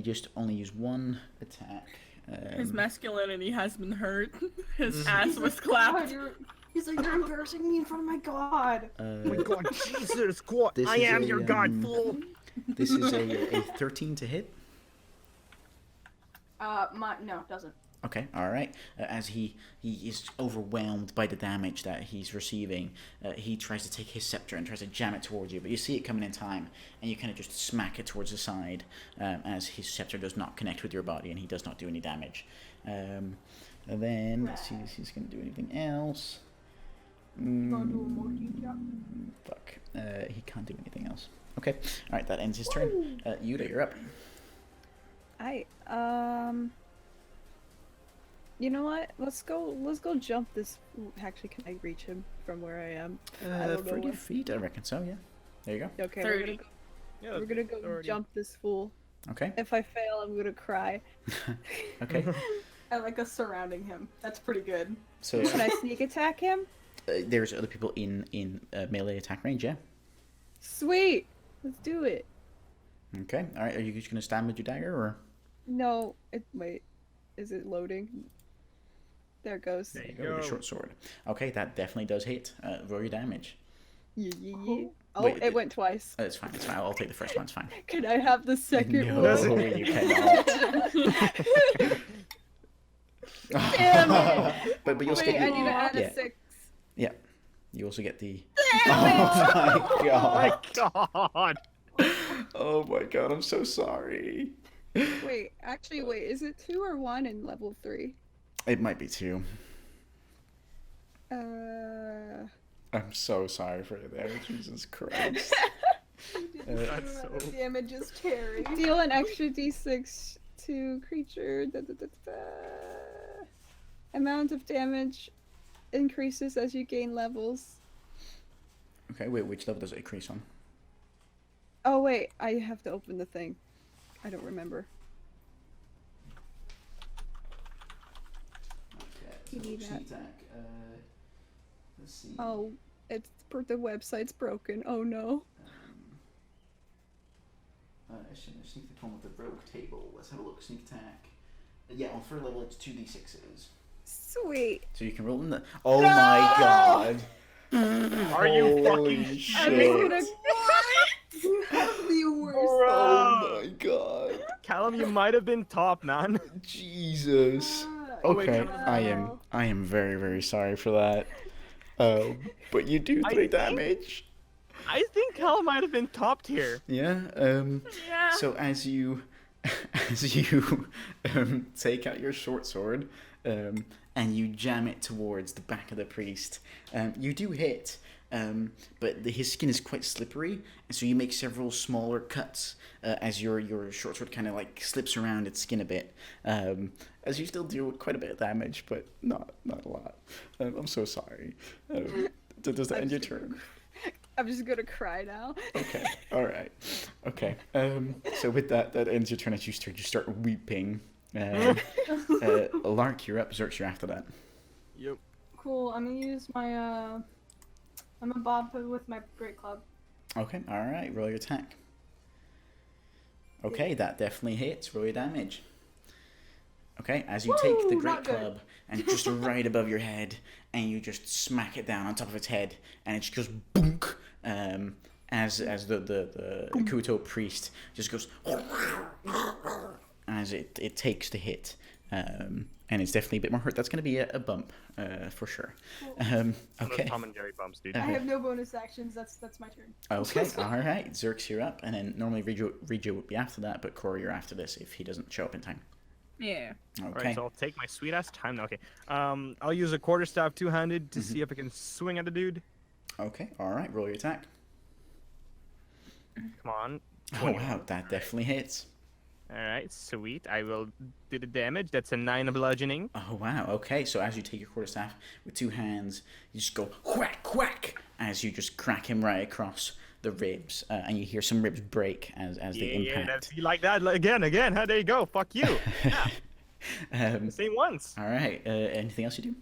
just only use one attack. His masculinity has been hurt. His ass was clapped. He's like, you're embarrassing me in front of my god. Oh my god, Jesus, God, I am your god, fool. This is a 13 to hit. No, doesn't. Okay, all right. As he is overwhelmed by the damage that he's receiving, he tries to take his scepter and tries to jam it towards you, but you see it coming in time, and you kind of just smack it towards the side, as his scepter does not connect with your body, and he does not do any damage. And then, let's see if he's going to do anything else. Fuck. He can't do anything else. Okay, all right, that ends his turn. Yuda, you're up. You know what? Let's go jump this. Actually, can I reach him from where I am? 30 feet, I reckon so, yeah. There you go. Okay, 30. we're gonna go jump this fool. Okay. If I fail, I'm gonna cry. Okay. I like us surrounding him. That's pretty good. So Can I sneak attack him? there's other people in melee attack range, yeah. Sweet! Let's do it. Okay, alright, are you just gonna stand with your dagger, or? No, wait. Is it loading? There it goes. There you go, with your short sword. Okay, that definitely does hit. Roll your damage. Yeah. Oh, Wait, it went twice. It's fine, I'll take the first one, it's fine. Can I have the second No, one? you cannot. Damn it! but you also Wait, get I the, need to add yeah. a 6. Yeah. You also get the... Damn Oh my god. God. Oh my god, I'm so sorry. Wait, actually, is it 2 or 1 in level 3? It might be 2. Uh... I'm so sorry for you there, Jesus Christ. That's so... Damage is Terry. Deal an extra d6 to creature. Amount of damage increases as you gain levels. Okay, wait, which level does it increase on? Oh wait, I have to open the thing. I don't remember. Okay, You need sneak that. attack. Let's see. Oh, the website's broken. Oh no. Sneak attack one with the rogue table. Let's have a look. Sneak attack. Yeah, on third level it's 2d6s. Sweet. So you can roll in the. Oh my god! Are you Holy fucking shit! You have the worst. Oh my god! Callum, you might have been top, man. Jesus. Okay, I am very, very sorry for that. But you do 3 damage. I think Callum might have been top tier. Yeah. Yeah. So as you take out your short sword, and you jam it towards the back of the priest, you do hit. But his skin is quite slippery, and so you make several smaller cuts as your short sword kind of like slips around its skin a bit. As you still do quite a bit of damage, but not a lot. I'm so sorry. Does that end your turn? I'm just gonna cry now. Okay. All right. Okay. So with that ends your turn as you start weeping. Lark, you're up. Zerx, you're after that. Yep. Cool. I'm gonna use my I'm a bob with my great club. Okay. All right. Roll your attack. Okay, that definitely hits. Roll your damage. Okay, as you take the Woo, great not good. club and just right above your head, and you just smack it down on top of its head, and it just goes boonk. As the Kuo-Toa priest just goes as it takes the hit, and it's definitely a bit more hurt. That's going to be a bump for sure. Okay. Tom and Jerry bumps, dude. I have no bonus actions. That's my turn. Okay, all right. Zerx, you're up, and then normally Regio would be after that, but Corey, you're after this if he doesn't show up in time. Yeah. Okay. Alright, so I'll take my sweet ass time now. Okay. I'll use a quarterstaff two-handed to see if I can swing at the dude. Okay, all right. Roll your attack. Come on. Oh 21. wow, that definitely hits. Alright, sweet. I will do the damage. That's a 9 bludgeoning. Oh wow. Okay, so as you take your quarterstaff with two hands, you just go whack whack as you just crack him right across the ribs, and you hear some ribs break as they impact. That's, you like that? Again. How there you go. Fuck you. Yeah. Same once. All right. Anything else you do?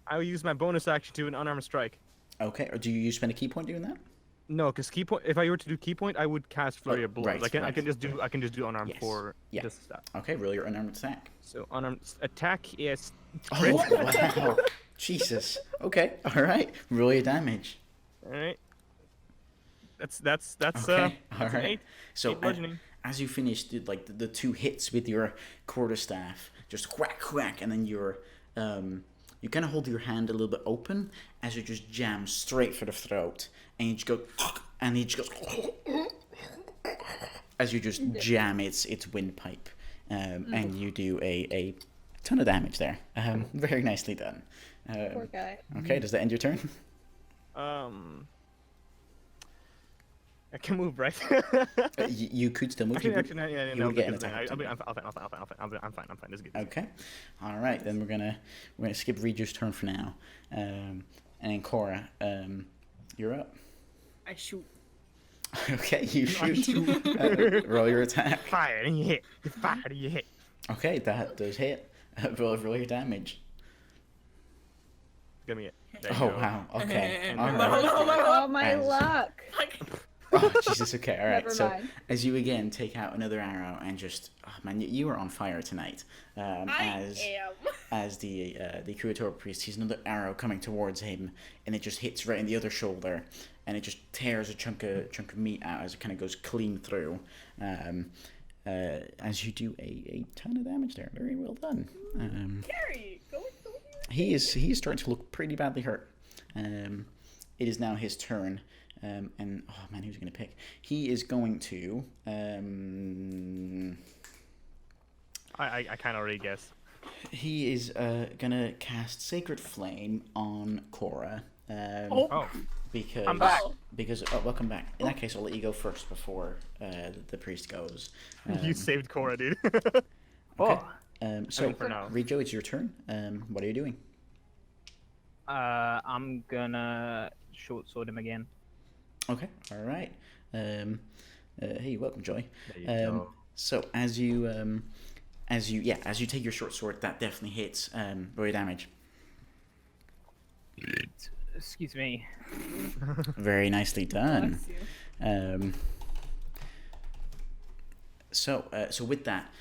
I will use my bonus action to an unarmed strike. Okay. Or do you spend a key point doing that? No, because key point. If I were to do key point, I would cast flurry of blows. right, I can just do unarmed Yes. for Yeah. this stuff. Okay. Roll your unarmed attack. So unarmed attack is. Oh wow. Jesus. Okay. All right. Roll your damage. All right. That's Okay. All that's an right. 8. So 8 bludgeoning. as you finish the two hits with your quarterstaff, just whack whack, and then you kind of hold your hand a little bit open as you just jam straight for the throat, and you just go, and he just goes, as you just jam its windpipe, and you do a ton of damage there. Very nicely done. Poor guy. Okay, does that end your turn? I can move, right? You could still move. actually, you no, would get an because attack. I'm fine. This is good. Okay, all right. Then we're gonna skip Regio's turn for now, and then Cora, you're up. I shoot. Okay, you shoot. Roll your attack. Fire and you hit. You fire and you hit. Okay, that does hit. Roll your damage. Give me it. There you Oh go. wow. Okay. And All then- right. Oh my As- luck. Oh Jesus. Okay. All right. Never So mind. as you again take out another arrow and just, oh man, you are on fire tonight. As the Kuo-Toa priest, he's another arrow coming towards him, and it just hits right in the other shoulder, and it just tears a chunk of meat out as it kind of goes clean through. As you do a ton of damage there. Very well done. Carrie, go. He is starting to look pretty badly hurt. It is now his turn. And oh man, who's he going to pick? He is going to. I kind of already guess. He is gonna cast Sacred Flame on Cora. Oh, Because I'm back. Because welcome back. In that case, I'll let you go first before the priest goes. You saved Cora, dude. Okay. So for now. Regio, it's your turn. What are you doing? I'm gonna short sword him again. Okay. All right. Hey, welcome, Joy. There you go. So as you take your short sword, that definitely hits. Roll your damage. Excuse me. Very nicely done. Bless you. So with that,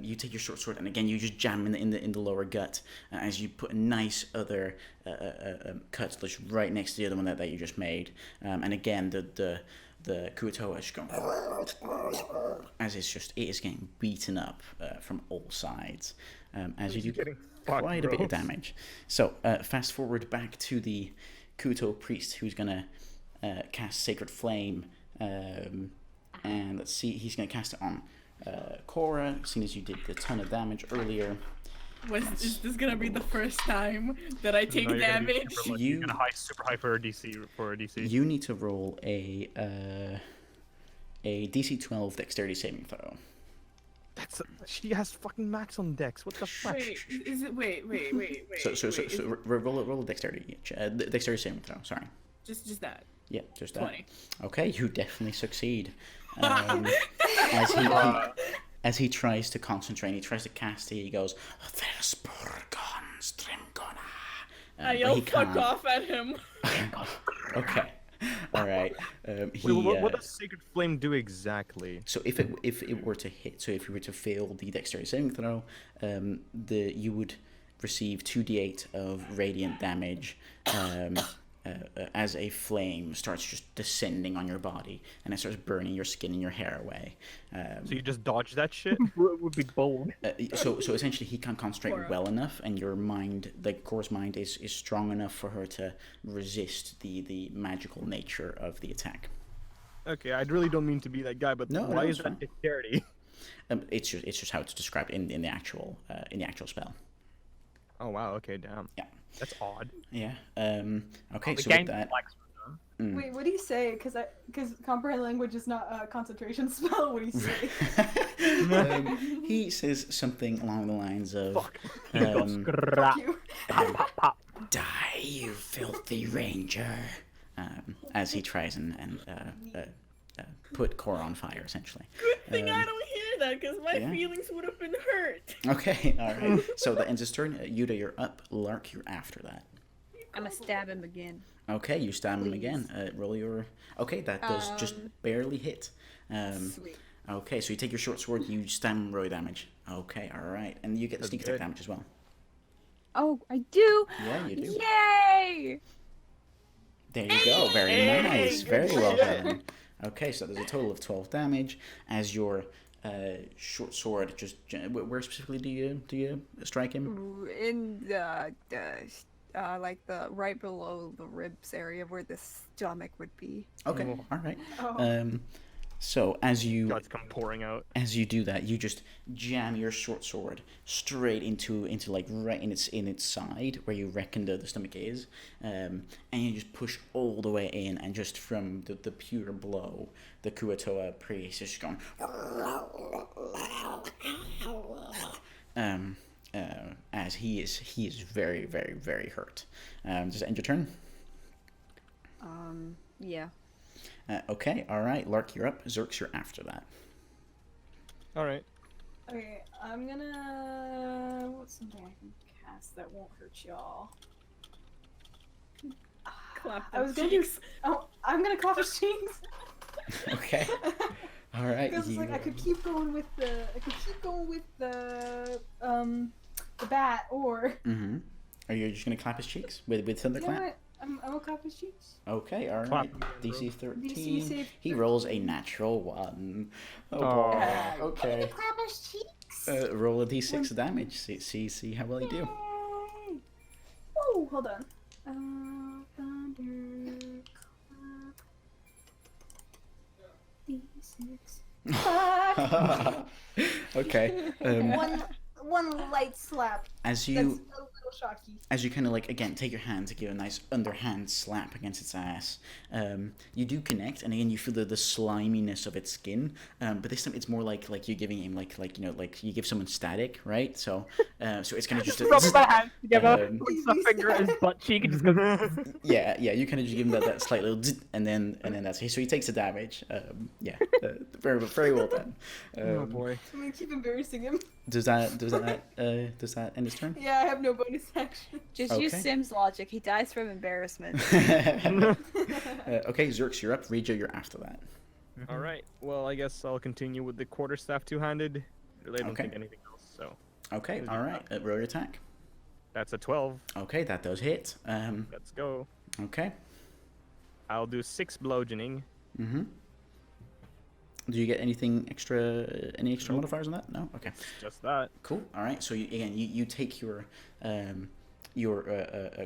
you take your short sword and again you just jam in the lower gut as you put a nice other cut just right next to the other one that you just made, and again the Kuo-Toa is going as it is getting beaten up from all sides, as you do getting quite a bit of gross. damage. So fast forward back to the Kuo-Toa priest who's gonna cast Sacred Flame, and let's see, he's gonna cast it on Cora, seeing as you did a ton of damage earlier. Is this gonna be the first time that I take No, you're gonna be damage? super lucky. You're gonna super high for a DC. You need to roll a DC 12 Dexterity saving throw. She has fucking max on dex. What the fuck? Wait, is it? Wait. So roll a Dexterity Dexterity saving throw. Sorry. Just that. Yeah, just that. 20. Okay, you definitely succeed. As he tries to concentrate, he tries to cast it. He goes, "There's I yell fuck off at him. Okay. All right. He, Wait, what does Sacred Flame do exactly? So if it were to hit, so if you were to fail the dexterity saving throw, you would receive 2d8 of radiant damage as a flame starts just descending on your body, and it starts burning your skin and your hair away. So you just dodge that shit? would be bold. So essentially he can't concentrate well enough, and your mind, like Cora's mind, is strong enough for her to resist the magical nature of the attack. Okay, I really don't mean to be that guy, but why is that dexterity? It's just how it's described in the actual spell. Oh wow, okay, damn. Yeah. That's odd. Yeah. Okay, The so game with that... likes Wait, what do you say? Because comprehend language is not a concentration spell. What do you say? He says something along the lines of... Fuck. Fuck you. Die, you filthy ranger. As he tries and put Cora on fire, essentially. Good thing I don't hear that, because my feelings would have been hurt. Okay, alright. So that ends his turn. Yuda, you're up. Lark, you're after that. I'm gonna stab him again. Okay, you stab him again. Roll your... Okay, that does just barely hit. Sweet. Okay, so you take your short sword, you stab him, roll damage. Okay, alright. And you get the sneak attack damage as well. Oh, I do. Yeah, you do. Yay! There you go. Very nice. Very well done. Okay, so there's a total of 12 damage as your short sword just... Where specifically do you strike him? In the like the right below the ribs area where the stomach would be. Okay, all right. Oh. So as you God's come pouring out. as you do that, you just jam your short sword straight into like right in its side where you reckon the stomach is, and you just push all the way in, and just from the pure blow, the Kuo-Toa priest is just going. As he is very, very, very hurt. Does it end your turn? Yeah. Okay, all right. Lark, you're up. Zerx, you're after that. All right. Okay, I'm gonna. What's something I can cast that won't hurt y'all? Clap I was gonna do. Oh, I'm gonna clap his cheeks. Okay. All right. Because it's like I could keep going with the bat, or. Mm-hmm. Are you just gonna clap his cheeks with thunderclap? Yeah, I'm gonna clap his cheeks. Okay, all Clap right. him, bro. DC 13. DC save He rolls a natural 1. Oh, Oh. boy. Okay. Clap his cheeks. Roll a D6 damage. See how well you do. Yay! Oh, hold on. Thunderclap. D6. Okay. One light slap. As That's you a little shocky. as you kind of like again take your hand to give a nice underhand slap against its ass, you do connect, and again you feel the sliminess of its skin, but this time it's more like you're giving him like you give someone static, right? So it's kind of just Rubs their hands together, Um, puts a finger at his butt cheek, and just goes. yeah, you kind of just give him that slight little and then that's it. So he takes the damage. Very well done. Oh boy. I'm gonna keep embarrassing him. Does that end his turn? Yeah, I have no bonus action. Just use Okay. Sims logic. He dies from embarrassment. Okay, Zerx, you're up. Regia, you're after that. All right. Well, I guess I'll continue with the quarterstaff two-handed. I don't Okay. think anything else. So Okay, all right. Roll your attack. that's a 12. Okay, that does hit. Let's go. Okay. I'll do 6 bludgeoning. Mm-hmm. Do you get any extra modifiers on that? No. Okay. Just that. Cool. All right. So you take your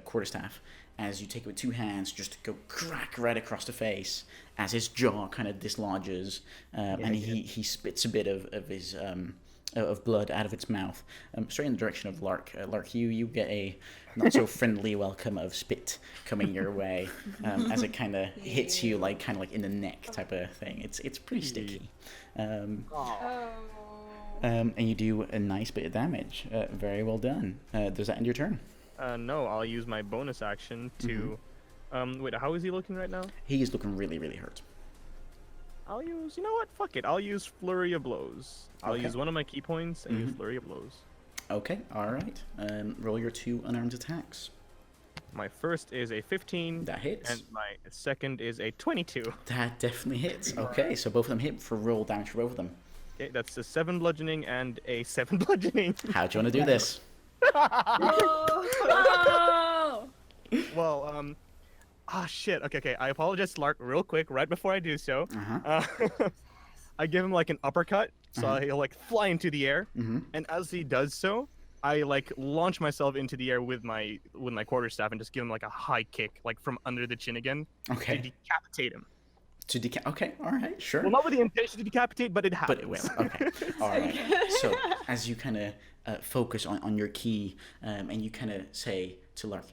quarterstaff, as you take it with 2 hands, just go crack right across the face as his jaw kind of dislodges, and he spits a bit of his of blood out of its mouth, straight in the direction of Lark. Lark, you get a not so friendly welcome of spit coming your way, as it kind of hits you like in the neck type of thing. It's pretty sticky, and you do a nice bit of damage. Very well done. Does that end your turn? No, I'll use my bonus action to. Wait, how is he looking right now? He is looking really, really hurt. I'll use. You know what? Fuck it. I'll use Flurry of Blows. I'll Okay. use one of my key points and use Flurry of Blows. Okay. All right. Roll your 2 unarmed attacks. My first is a 15. That hits. And my second is a 22. That definitely hits. Okay, so both of them hit for roll damage for both of them. Okay, that's a 7 bludgeoning and a 7 bludgeoning. How do you want to do this? Oh! Well, shit. Okay. I apologize, Lark, real quick, right before I do so. I give him like an uppercut, so he'll like fly into the air, and as he does so, I like launch myself into the air with my quarterstaff and just give him like a high kick, like from under the chin again, Okay. to decapitate him. Okay, all right, sure. Well, not with the intention to decapitate, but it happens. But it will. Okay. All right. So as you kind of focus on your key, and you kind of say to Lark,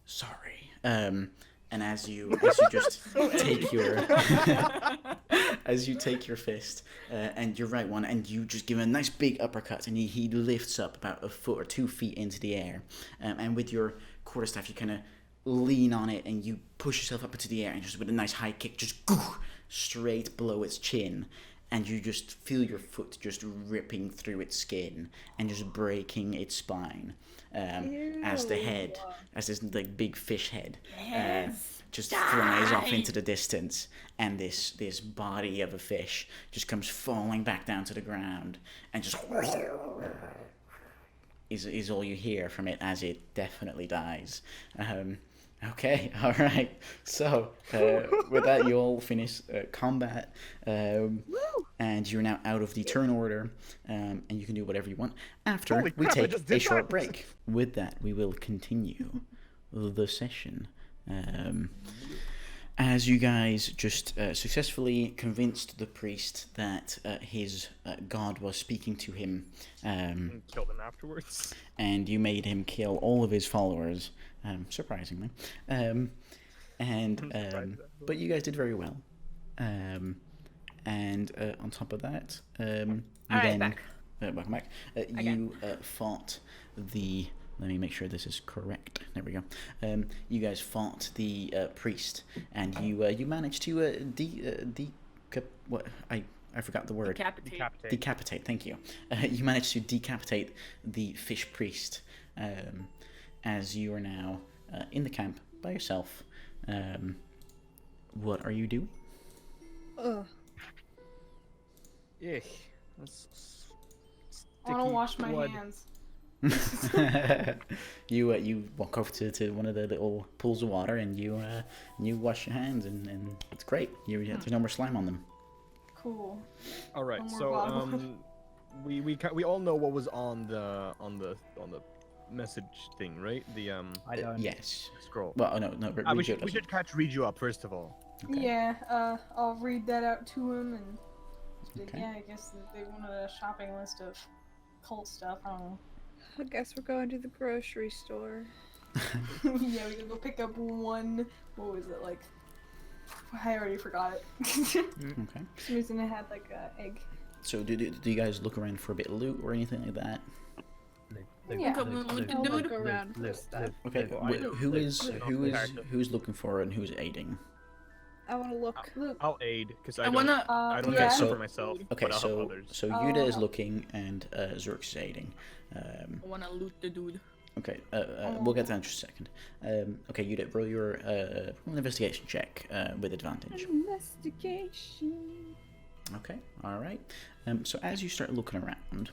"Sorry," and as you just take your as you take your fist and your right one, and you just give him a nice big uppercut, and he lifts up about a foot or 2 feet into the air, and with your quarterstaff you kind of lean on it and you push yourself up into the air, and just with a nice high kick, just straight below its chin, and you just feel your foot just ripping through its skin and just breaking its spine, as this like big fish head just flies off into the distance, and this body of a fish just comes falling back down to the ground, and just is all you hear from it as it definitely dies. Okay, all right. So with that, you all finish combat, and you're now out of the turn order, and you can do whatever you want. After we take a short break. With that, we will continue the session. As you guys just successfully convinced the priest that his god was speaking to him, And killed him afterwards. and you made him kill all of his followers, surprisingly, but you guys did very well, and on top of that, you Alright, back. welcome back. You fought the. Let me make sure this is correct. There we go. You guys fought the priest, and you managed to I forgot the word. Decapitate. Thank you. You managed to decapitate the fish priest, as you are now in the camp by yourself. What are you doing? Yeah. I want to wash my hands. You walk over to one of the little pools of water, and you wash your hands, and it's great. There's no more slime on them. Cool. All right. One more So bottle. we all know what was on the message thing, right? The I don't. Yes. scroll. Well, no. We should read you up first of all. Okay. Yeah, I'll read that out to him, and Okay. yeah, I guess they wanted a shopping list of cult stuff. I don't know. I guess we're going to the grocery store. Yeah, we can go pick up one. What was it like? I already forgot it. Okay. For some reason, it had like a egg. So do you guys look around for a bit of loot or anything like that? Yeah. I'll look around for stuff. Okay. Who's looking for and who's aiding? I want to look. I'll aid because I I wanna. don't yeah. get So- for myself. Okay, but I'll help so others. Yuda is looking and Zurx is aiding. I wanna loot the dude. Okay, we'll get to that in just a second. Okay, Yuda, roll your roll an investigation check with advantage. Investigation. Okay, all right. So as you start looking around,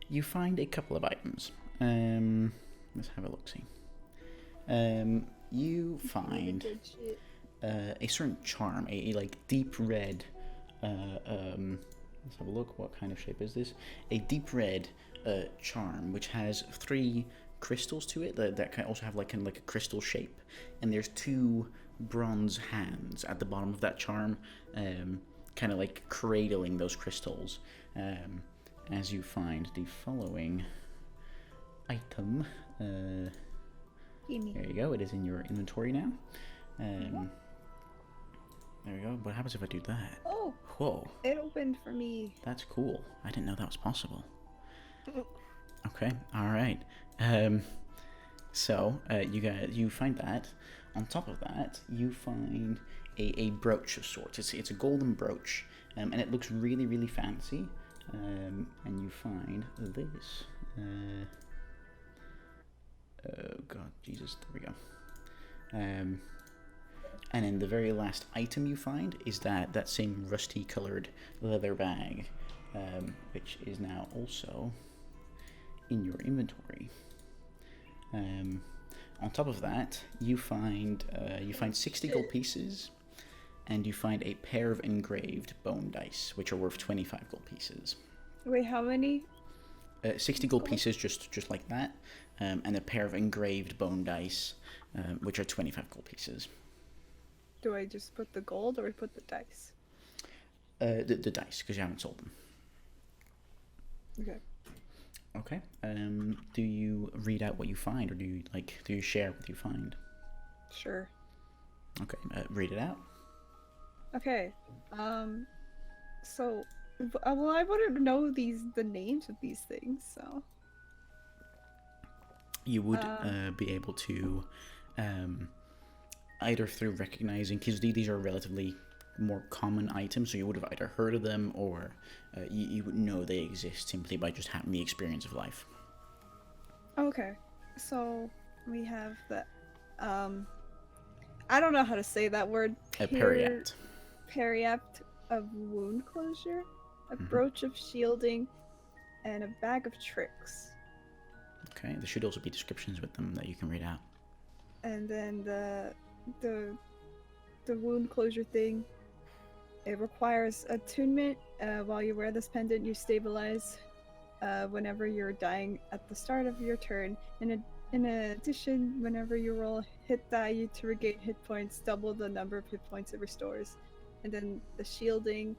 you find a couple of items. Let's have a look. See. You find Good shit. a certain charm, a like deep red. Let's have a look. What kind of shape is this? A deep red charm, which has 3 crystals to it that can also have like a crystal shape, and there's 2 bronze hands at the bottom of that charm, kind of like cradling those crystals. As you find the following item. Gimme. There you go. It is in your inventory now. There we go. What happens if I do that? Oh, Whoa, it opened for me. that's cool. I didn't know that was possible. Okay, all right. So you find that. On top of that, you find a brooch of sorts. It's a golden brooch, and it looks really, really fancy. And you find this. Oh god, Jesus, there we go. And then the very last item you find is that same rusty colored leather bag, which is now also in your inventory. On top of that, you find 60 gold pieces, and you find a pair of engraved bone dice, which are worth 25 gold pieces. Wait, how many? 60 gold pieces, just like that, and a pair of engraved bone dice, which are 25 gold pieces. Do I just put the gold or put the dice? The dice, because you haven't sold them. Okay. Okay. Do you read out what you find, or do you share what you find? Sure. Okay. Read it out. Okay. So, well, I wouldn't know the names of these things, so. You would be able to, either through recognizing, because these are relatively more common items, so you would have either heard of them or you would know they exist simply by just having the experience of life. Okay. So we have the I don't know how to say that word. A periapt. Periapt of wound closure, a brooch of shielding, and a bag of tricks. Okay, there should also be descriptions with them that you can read out. And then the wound closure thing, it requires attunement. While you wear this pendant, you stabilize whenever you're dying at the start of your turn. In addition, whenever you roll a hit die to regain hit points, double the number of hit points it restores. And then the shielding,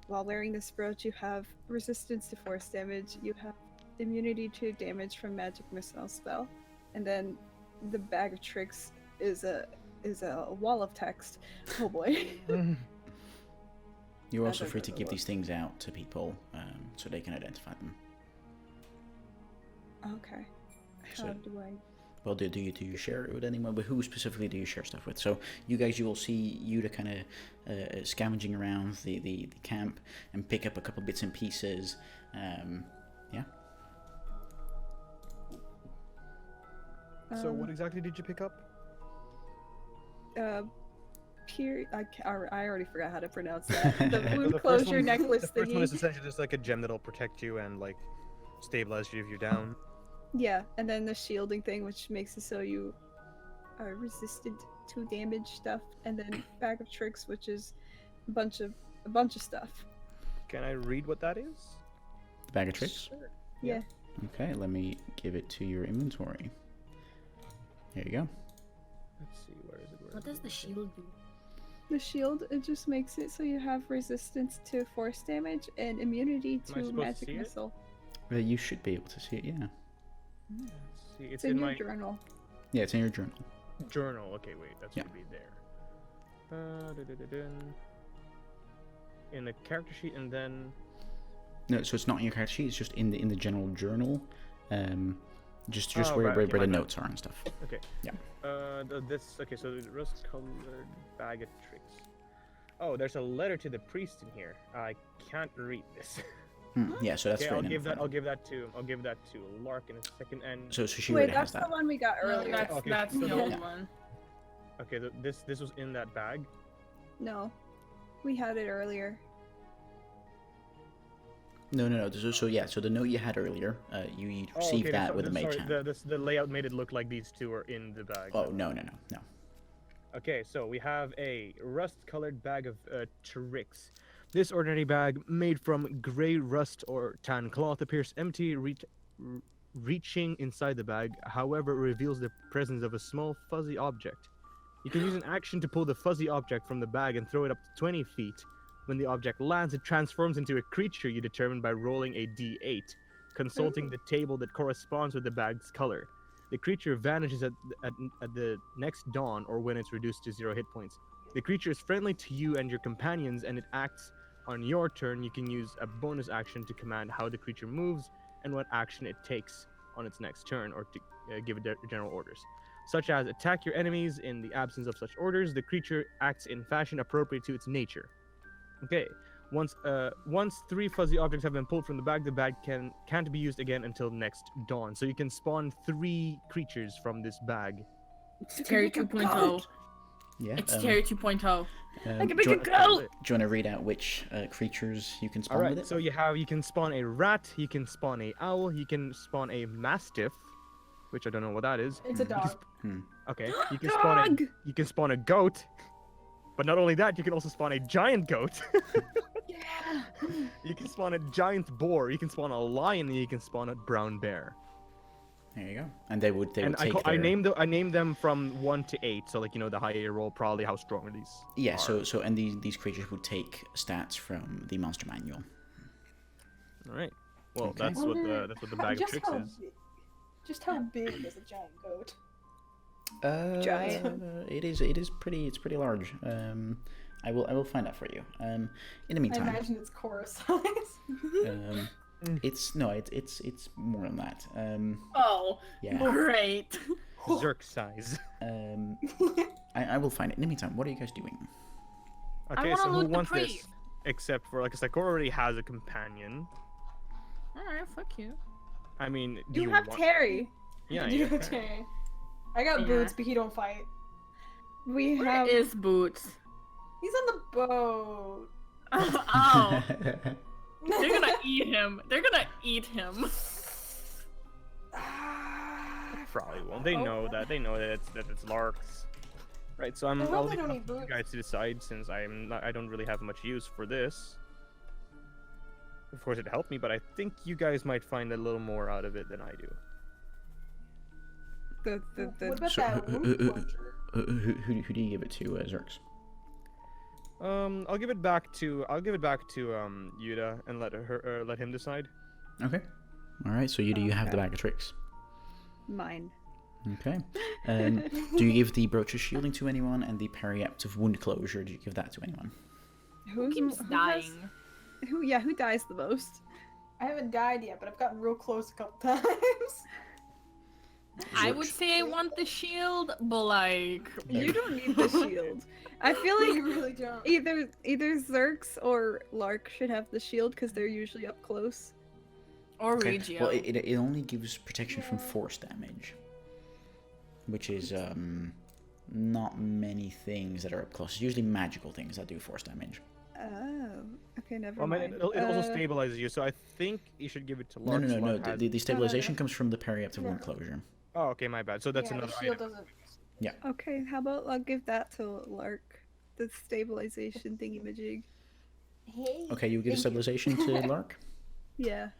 while wearing this brooch, you have resistance to force damage. You have immunity to damage from magic missile spell. And then the bag of tricks is a wall of text. Oh boy. You're also free to give these things out to people so they can identify them. Okay. How do I? Well, do you share it with anyone? But who specifically do you share stuff with? So you will see Yuta kind of scavenging around the camp and pick up a couple bits and pieces. Yeah. So what exactly did you pick up? I already forgot how to pronounce that. The wound closure necklace The first thingy. one is essentially just like a gem that'll protect you and like stabilize you if you're down. Yeah, and then the shielding thing, which makes it so you are resistant to damage stuff, and then bag of tricks, which is a bunch of stuff. Can I read what that is? The bag of tricks? Sure. Yeah. Okay, let me give it to your inventory. Here you go. Let's see, where is it? What does the shield do? The shield, it just makes it so you have resistance to force damage and immunity Am I to supposed to magic see it? missile. You should be able to see it, yeah. Let's see, It's in your my journal. Yeah, it's in your journal. journal. Okay, wait, that should Yeah. be there. In the character sheet, and then No, so it's not in your character sheet, it's just in the general journal. Just Oh, where, right, where, okay, where the my bad. notes are and stuff. okay. Yeah. Okay, so the rust-colored bag of tricks. Oh, there's a letter to the priest in here. I can't read this. Yeah, so that's Okay, written in front. I'll give that to Lark in a second. And So she Wait, already has that's that. the one we got No, earlier. that's Okay, that's so the the- old Yeah. one. okay, this was in that bag. No, we had it earlier. No. So yeah, so the note you had earlier, you received okay, that with a mage hand. The layout made it look like these two are in the bag. Oh, no. Okay, so we have a rust-colored bag of tricks. This ordinary bag, made from gray rust or tan cloth, appears empty, reaching inside the bag. However, reveals the presence of a small fuzzy object. You can use an action to pull the fuzzy object from the bag and throw it up to 20 feet. When the object lands, it transforms into a creature you determine by rolling a d8, consulting the table that corresponds with the bag's color. The creature vanishes at the next dawn or when it's reduced to 0 hit points. The creature is friendly to you and your companions, and it acts on your turn. You can use a bonus action to command how the creature moves and what action it takes on its next turn, or to give it general orders, such as attack your enemies. In the absence of such orders, the creature acts in fashion appropriate to its nature. Okay, Once 3 fuzzy objects have been pulled from the bag can't be used again until next dawn. So you can spawn 3 creatures from this bag. It's Terry 2.0. Yeah. It's Terry 2.0. I can make do a you, goat! do you want to read out which creatures you can spawn All right. with it? So you can spawn a rat. You can spawn a owl. You can spawn a mastiff, which I don't know what that is. It's a dog. Okay. Dog! You can spawn a goat. But not only that, you can also spawn a giant goat. Yeah. You can spawn a giant boar. You can spawn a lion, and you can spawn a brown bear. There you go. And they would And take I their... named them from 1 to 8. So like the higher you roll, probably how strong are these? Yeah. are. So and these creatures would take stats from the monster manual. All right. Well, Okay. that's what the bag of tricks is. Just how big is a giant goat? Giant. It is pretty. It's pretty large. I will find out for you. In the I meantime, imagine it's chorus size. it's more than that. Oh, Yeah. great. Zerk size. I will find it. In the meantime, what are you guys doing? Okay, wanna so who loot the wants this? priest. Except for like Sakura already has a companion. Alright, fuck you. I mean, do You have want... Terry. Yeah, You yeah. have Terry. I got Yeah. Boots, but he don't fight. We Where have. is Boots? He's on the boat. Oh, they're gonna eat him. They're gonna eat him. Probably won't. They know that. They know that it's Lark's. Right. So I I'll hope leave they don't it eat up to you Boots. guys to decide since I don't really have much use for this. Of course, it helped me, but I think you guys might find a little more out of it than I do. What about So, that wound closure? who do you give it to, Zerx? I'll give it back to Yuda and let him decide. Okay. All right. So you have the Okay. bag of tricks. Mine. Okay. Do you give the brooch of shielding to anyone and the periaptive wound closure? Do you give that to anyone? Who keeps dying? Who dies the most? I haven't died yet, but I've gotten real close a couple times. I would say I want the shield, but like You don't need the shield. I feel You like really don't. either Zerx or Lark should have the shield because they're usually up close. or Okay. Regio. Well, it only gives protection from Yeah. force damage, which is not many things that are up close. It's usually magical things that do force damage. Oh, okay, never Well, I mean, mind. it also stabilizes you, so I think you should give it to No, Lark. no, so no, no. Lark has- The stabilization comes from the periaptive wound No. closure. Oh, okay, my bad. So that's Yeah, the another shield item. doesn't. Okay, how about I'll give that to Lark, the stabilization thingy-majig. Hey. Okay, you give Thank you. stabilization to Lark. Yeah.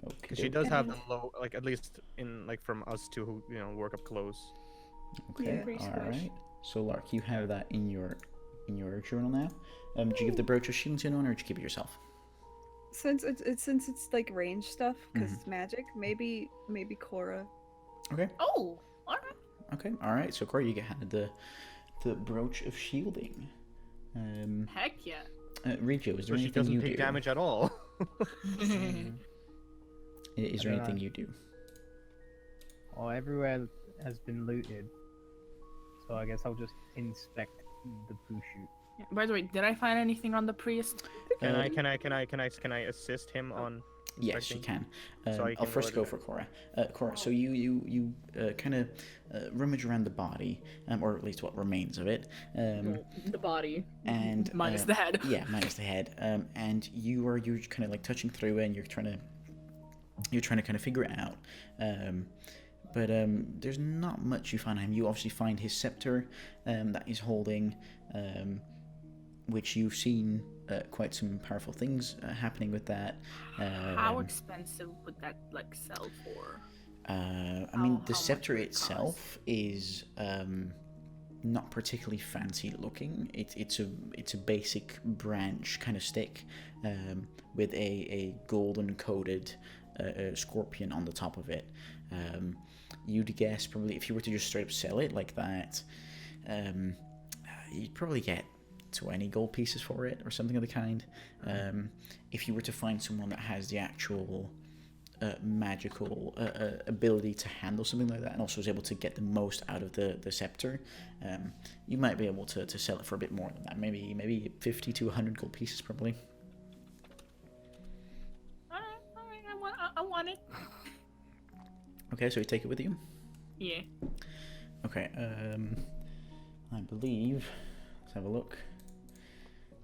Okay. 'Cause she does have the low, like at least in like from us two who work up close. Okay. Yeah. Pretty All squish. right. So Lark, you have that in your journal now. Do you give the brooch of shielding to anyone, or do you keep it yourself? Since it's like range stuff, because it's magic, maybe Cora. Okay. Oh, alright. Okay. All right. So Corey, you get handed the brooch of shielding. Heck yeah. Regio, is So there she anything doesn't you take do? damage at all. Is there I don't anything know. you do? Oh, everywhere has been looted, so I guess I'll just inspect the poo chute. Yeah, by the way, did I find anything on the priest? Can I assist him on? Yes, you inspecting? can. So I I'll can first go go to for Cora. Cora, so you kind of rummage around the body, or at least what remains of it, The body. and Minus the head. Yeah, minus the head. And you're kind of like touching through it, and you're trying to kind of figure it out. But there's not much you find on him. You obviously find his scepter that he's holding, which you've seen quite some powerful things happening with that. How expensive would that like sell for? I mean, the how scepter much would it cost? itself is not particularly fancy looking. It's a basic branch kind of stick with a golden coated scorpion on the top of it. You'd guess probably if you were to just straight up sell it like that, you'd probably get 20 gold pieces for it or something of the kind. If you were to find someone that has the actual magical ability to handle something like that and also is able to get the most out of the scepter, you might be able to sell it for a bit more than that. Maybe 50 to 100 gold pieces probably. Okay, so you take it with you. Yeah. Okay. I believe. Let's have a look.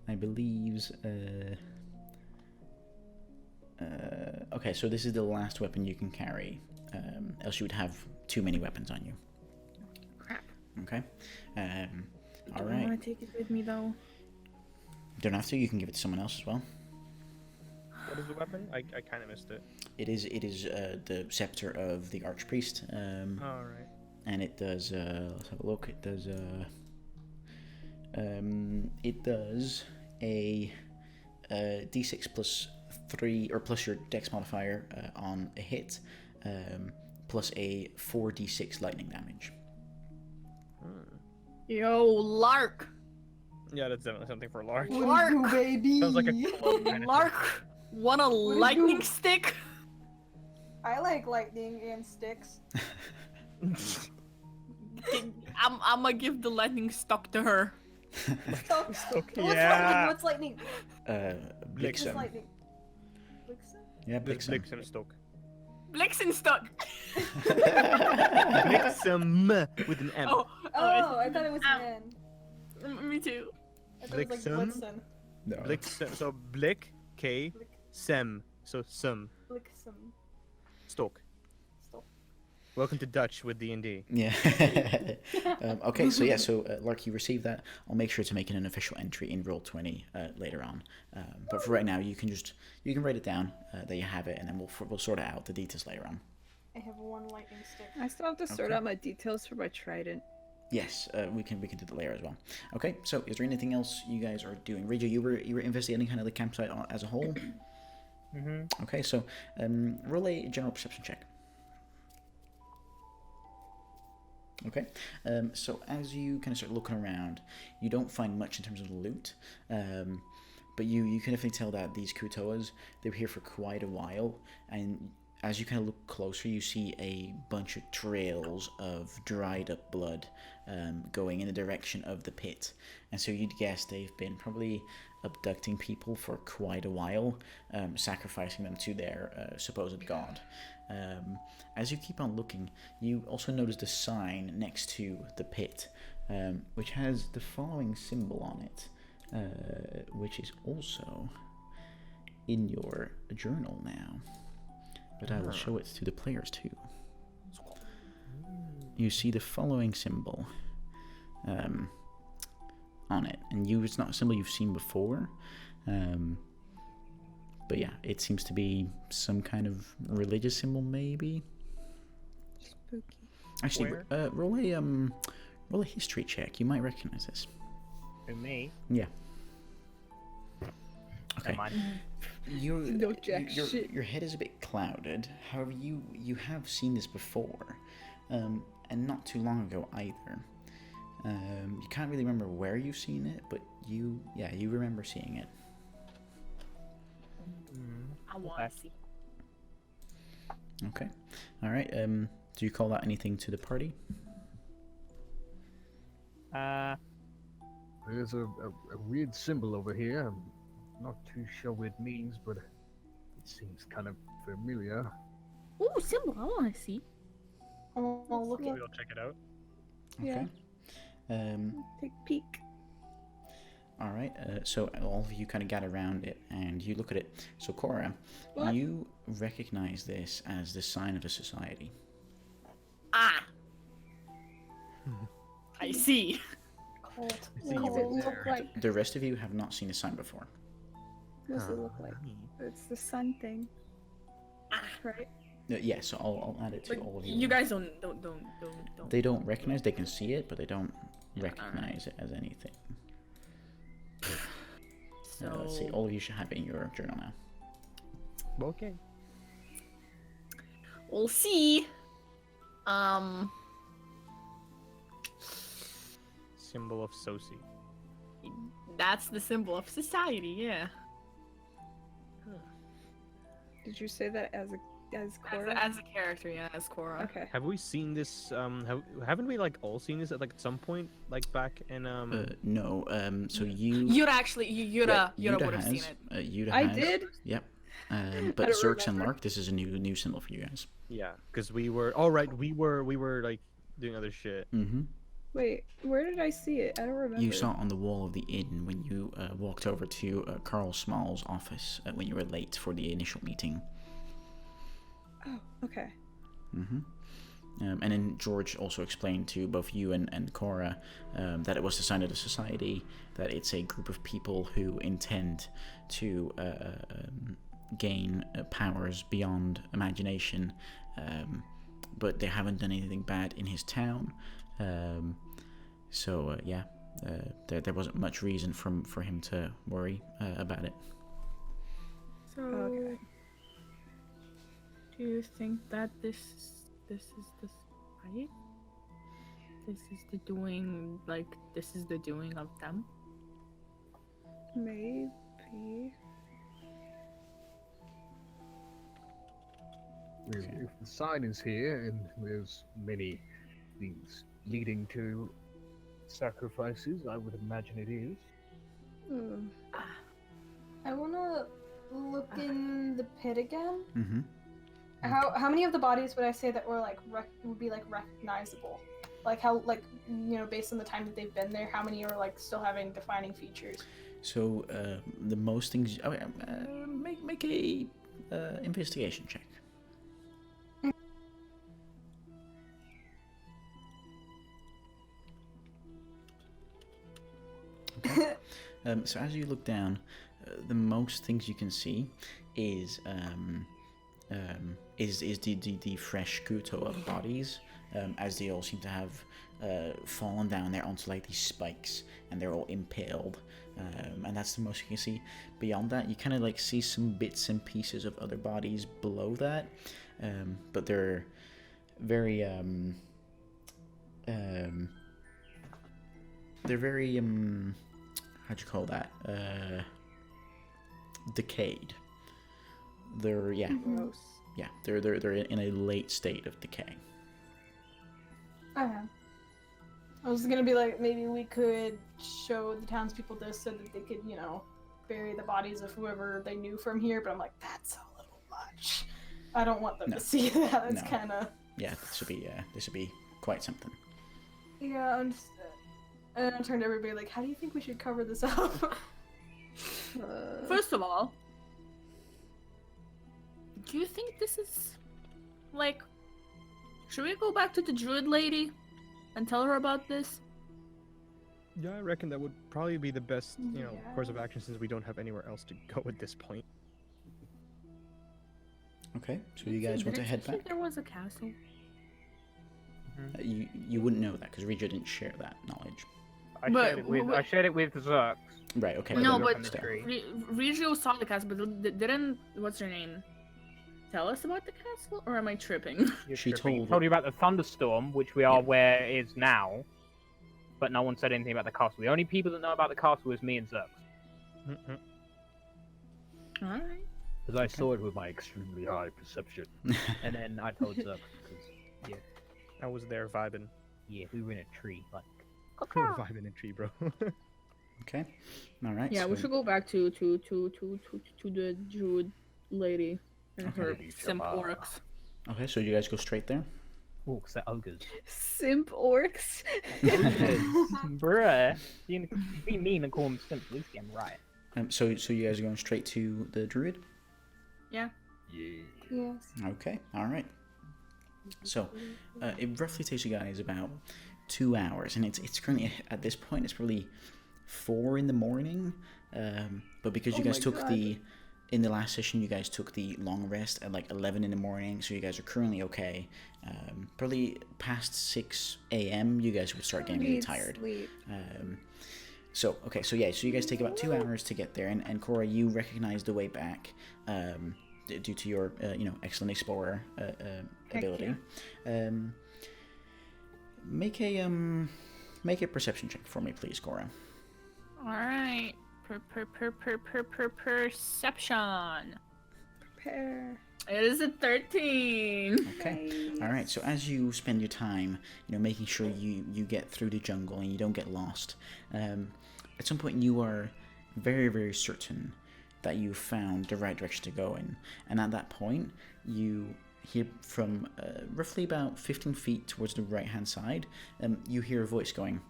I believe. Okay, so this is the last weapon you can carry. Else you would have too many weapons on you. Crap. Okay. All I right. want to take it with me though. Don't have to. You can give it to someone else as well. What is the weapon? I kind of missed it. It is the scepter of the archpriest. All right. And it does. Let's have a look. It does. It does a d6 plus 3 or plus your dex modifier on a hit, plus a 4d6 lightning damage. Yo, Lark. Yeah, that's definitely something for Lark. Lark. What do you do, baby? Sounds like a club kind of Lark. Want a do you lightning do? stick? I like lightning and sticks. I'm gonna give the lightning stock to her. So, Yeah. What's lightning? Blixen. What's lightning? Blixen? Yeah, Blixen. Blixen stock. Blixen stock. Blixen with an M. Oh, I thought it was an N. Me too. I thought it was like Blixen? Blitzen. No. Blixen. So Blick, K, Sem. So Sum. Blixen. Stalk. Stop. Welcome to Dutch with D&D. Yeah. Okay, so yeah, so Lark, you received that. I'll make sure to make it an official entry in Roll20 later on. But for right now, you can write it down that you have it, and then we'll sort it out the details later on. I have one lightning stick. I still have to sort Okay. out my details for my trident. Yes, we can do that later as well. Okay, so is there anything else you guys are doing? Rejo, you were investigating kind of the campsite as a whole. Mm-hmm. Okay, so roll a general perception check. Okay, so as you kind of start looking around, you don't find much in terms of loot, but you can definitely tell that these Kuo-Toas, they were here for quite a while, and as you kind of look closer, you see a bunch of trails of dried up blood going in the direction of the pit, and so you'd guess they've been probably abducting people for quite a while, sacrificing them to their supposed god. As you keep on looking, you also notice the sign next to the pit, which has the following symbol on it, which is also in your journal now. But I will show it to the players too. You see the following symbol on it, and it's not a symbol you've seen before, but yeah, it seems to be some kind of religious symbol, maybe. Spooky. Actually, roll a history check. You might recognize this. For me. Yeah. Okay. Never mind. No jack shit. Your head is a bit clouded. However, you have seen this before, and not too long ago either. You can't really remember where you've seen it, but you remember seeing it. I want to see. Okay. All right. Do you call out anything to the party? There's a weird symbol over here. I'm not too sure what it means, but it seems kind of familiar. Ooh, symbol. I want to see. Oh, look at We'll check it out. Yeah. Okay. Take a peek. All right. So all of you kind of gather around it, and you look at it. So Cora, What? you recognize this as the sign of a society. Ah. I see. cold. See you What does were it look there. like? The rest of you have not seen the sign before. What does it look like? It's the sun thing, Ah. right? Yeah. So I'll add it to Like, all of you. you guys don't. They don't recognize. They can see it, but they don't recognize it as anything. So Let's see. All of you should have it in your journal now. Okay. we'll see. Symbol of Soci. That's the symbol of society. Yeah. Did you say that as Cora? As a character, yeah, as Korra. Okay. Have we seen this? Haven't we like all seen this at like some point, like back in No. So you. Yura actually, Yura would have seen has, it. Yuta I has, did? Yep. But don't Zerx and remember. Lark, this is a new symbol for you guys. Yeah, because we were all right. We were like doing other shit. Mm-hmm. Wait, where did I see it? I don't remember. You saw it on the wall of the inn when you walked over to Carl Small's office when you were late for the initial meeting. Oh, okay. Mm-hmm. And then George also explained to both you and Cora that it was the sign of the society, that it's a group of people who intend to gain powers beyond imagination, but they haven't done anything bad in his town. There wasn't much reason for him to worry about it. So, Okay. do you think that this is the spite? This is the doing of them? Maybe. If the sign is here and there's many things leading to sacrifices, I would imagine it is. I wanna look in the pit again. Mm-hmm. How many of the bodies would I say that were like would be like recognizable? Like how based on the time that they've been there, how many are like still having defining features? So the most things. Make a investigation check. Okay. So as you look down, the most things you can see is the fresh Kuo-Toa bodies, as they all seem to have fallen down there onto like these spikes, and they're all impaled, and that's the most you can see. Beyond that, you kind of like see some bits and pieces of other bodies below that, but they're very how'd you call that? Decayed. They're Gross. they're in a late state of decay. Okay. I was gonna be like, maybe we could show the townspeople this so that they could, bury the bodies of whoever they knew from here. But I'm like, that's a little much. I don't want them No. to see that. It's No. kind of. Yeah, this would be quite something. Yeah, I'm just. And I turned to everybody like, how do you think we should cover this up? First of all, do you think this is like? Should we go back to the druid lady and tell her about this? Yeah, I reckon that would probably be the best, course of Yeah. action since we don't have anywhere else to go at this point. Okay, so you guys want to head back? There was a castle. You wouldn't know that because Regia didn't share that knowledge. I But shared it with Zerx. Right. Okay. No, Look but on the tree. Regio saw the castle, but didn't what's her name tell us about the castle? Or am I tripping? She He told told you about the thunderstorm, which we are where it is now, but no one said anything about the castle. The only people that know about the castle is me and Zerx, Alright. Because I saw it with my extremely high perception. and then I told Zerx because I was there vibing. we were in a tree, like. Vibing in a tree, bro. Okay. All right. Yeah, we so- should go back to the druid lady and Okay. her Lady simp Shama. orcs. Okay, so you guys go straight there. Orcs, they're ogres. Simp orcs. Bruh. You can be mean and call them simps. At least get 'em right. So you guys are going straight to the druid. Yeah. Yeah. Yes. Okay. All right. So it roughly takes you guys about 2 hours, and it's currently at this point it's probably 4 in. But because you Oh guys my took God. in the last session, you guys took the long rest at like 11 in the morning, so you guys are currently okay. Probably past 6 a.m. you guys would start getting really Need tired. Sleep. So you guys take about 2 hours to get there, and Cora, you recognize the way back due to your excellent explorer ability. Make a perception check for me, please, Cora. Alright. Perception. Prepare. It is a 13. Okay. All right. So as you spend your time, making sure you get through the jungle and you don't get lost, at some point you are very, very certain that you found the right direction to go in. And at that point, you hear from roughly about 15 feet towards the right-hand side, you hear a voice going,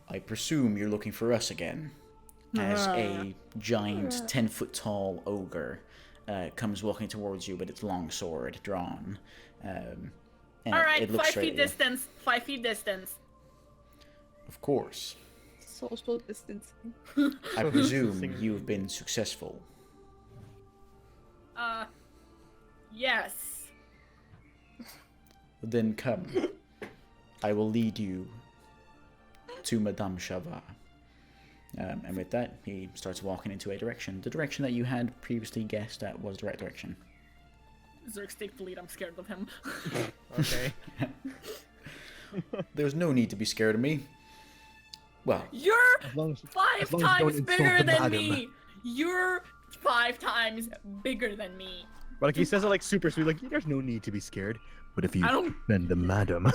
"I presume you're looking for us again," as a giant 10-foot-tall ogre comes walking towards you with its long sword drawn. And Alright, it looks 5 straight feet at you. distance. 5 feet distance. Of course. Social distancing. I presume you've been successful. Yes. Then come. I will lead you to Madame Chava. And with that, he starts walking into a direction. The direction that you had previously guessed at was the right direction. Zerk's take the lead. I'm scared of him. Okay. There's no need to be scared of me. Well, You're As long as 5 long as you don't times insult bigger the than madam. me. You're 5 times bigger than me. But like he says it like super sweet, like there's no need to be scared. But if you I don't- offend the madam,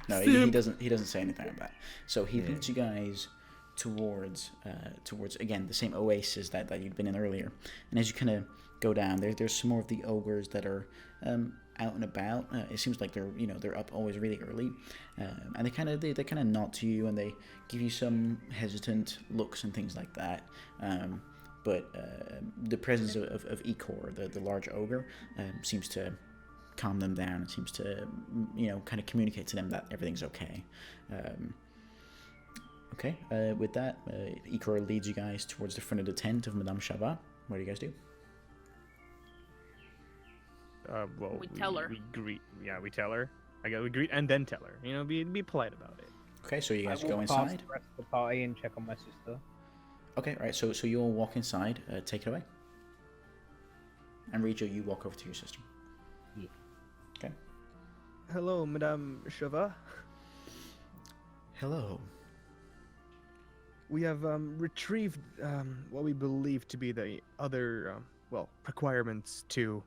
no, he doesn't say anything about that. So he leads you guys towards again the same oasis that you'd been in earlier. And as you kind of go down, there's some more of the ogres that are out and about. It seems like they're up always really early, and they kind of nod to you and they give you some hesitant looks and things like that. But the presence of Ikor, the large ogre, seems to calm them down. It seems to kind of communicate to them that everything's okay. Okay, with that, Ikor leads you guys towards the front of the tent of Madame Chava. What do you guys do? well, We tell her. We greet. Yeah, we tell her. I guess we greet and then tell her. Be polite about it. Okay, so you guys I go walk past inside. the rest of the party and check on my sister. Okay, right. So you all walk inside. Take it away. And Rijo, you walk over to your sister. Yeah. Okay. Hello, Madame Chava. Hello. We have retrieved what we believe to be the other requirements to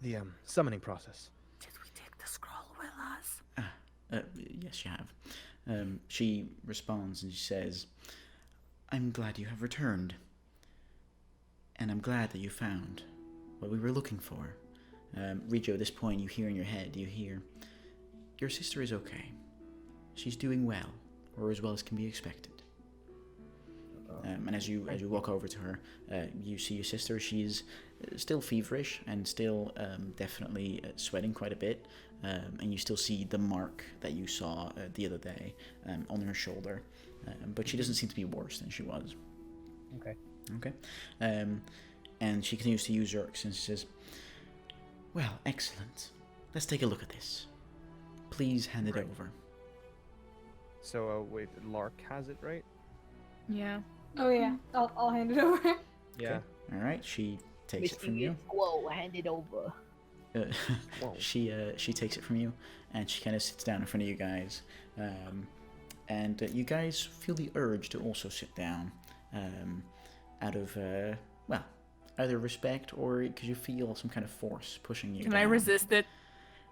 the summoning process. Did we take the scroll with us? Yes, you have. She responds and she says, "I'm glad you have returned. And I'm glad that you found what we were looking for." Rijo, at this point, you hear in your head, your sister is okay. She's doing well, or as well as can be expected. And as you walk over to her, you see your sister. She's still feverish and still definitely sweating quite a bit. And you still see the mark that you saw the other day on her shoulder. But she doesn't seem to be worse than she was. Okay. Okay. And she continues to use Zerks and she says, "Well, excellent. Let's take a look at this. Please hand it Right. over." So wait, Lark has it, right? Yeah. Oh yeah, I'll hand it over. Yeah. All right. She takes it from you. Whoa, hand it over. Whoa. She takes it from you, and she kind of sits down in front of you guys, and you guys feel the urge to also sit down, out of either respect or because you feel some kind of force pushing you. Can down. I resist it?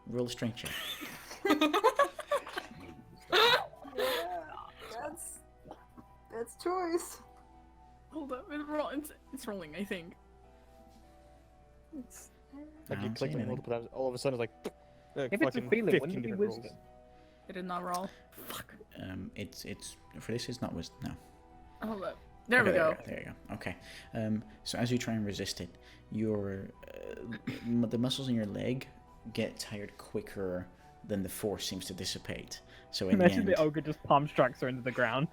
Roll a strength check. That's choice. Hold up. It's rolling, I think. It's, Like I you don't click see it anything. multiple times, all of a sudden it's like. If it's a fucking feeling, 15 wouldn't it be different rolls. wisdom? It did not roll. Fuck. It's for this. It's not wisdom. No. Hold up. There Okay, we go. There you go. Okay. So as you try and resist it, your the muscles in your leg get tired quicker than the force seems to dissipate. So in Imagine the the end, ogre just palm strikes her into the ground.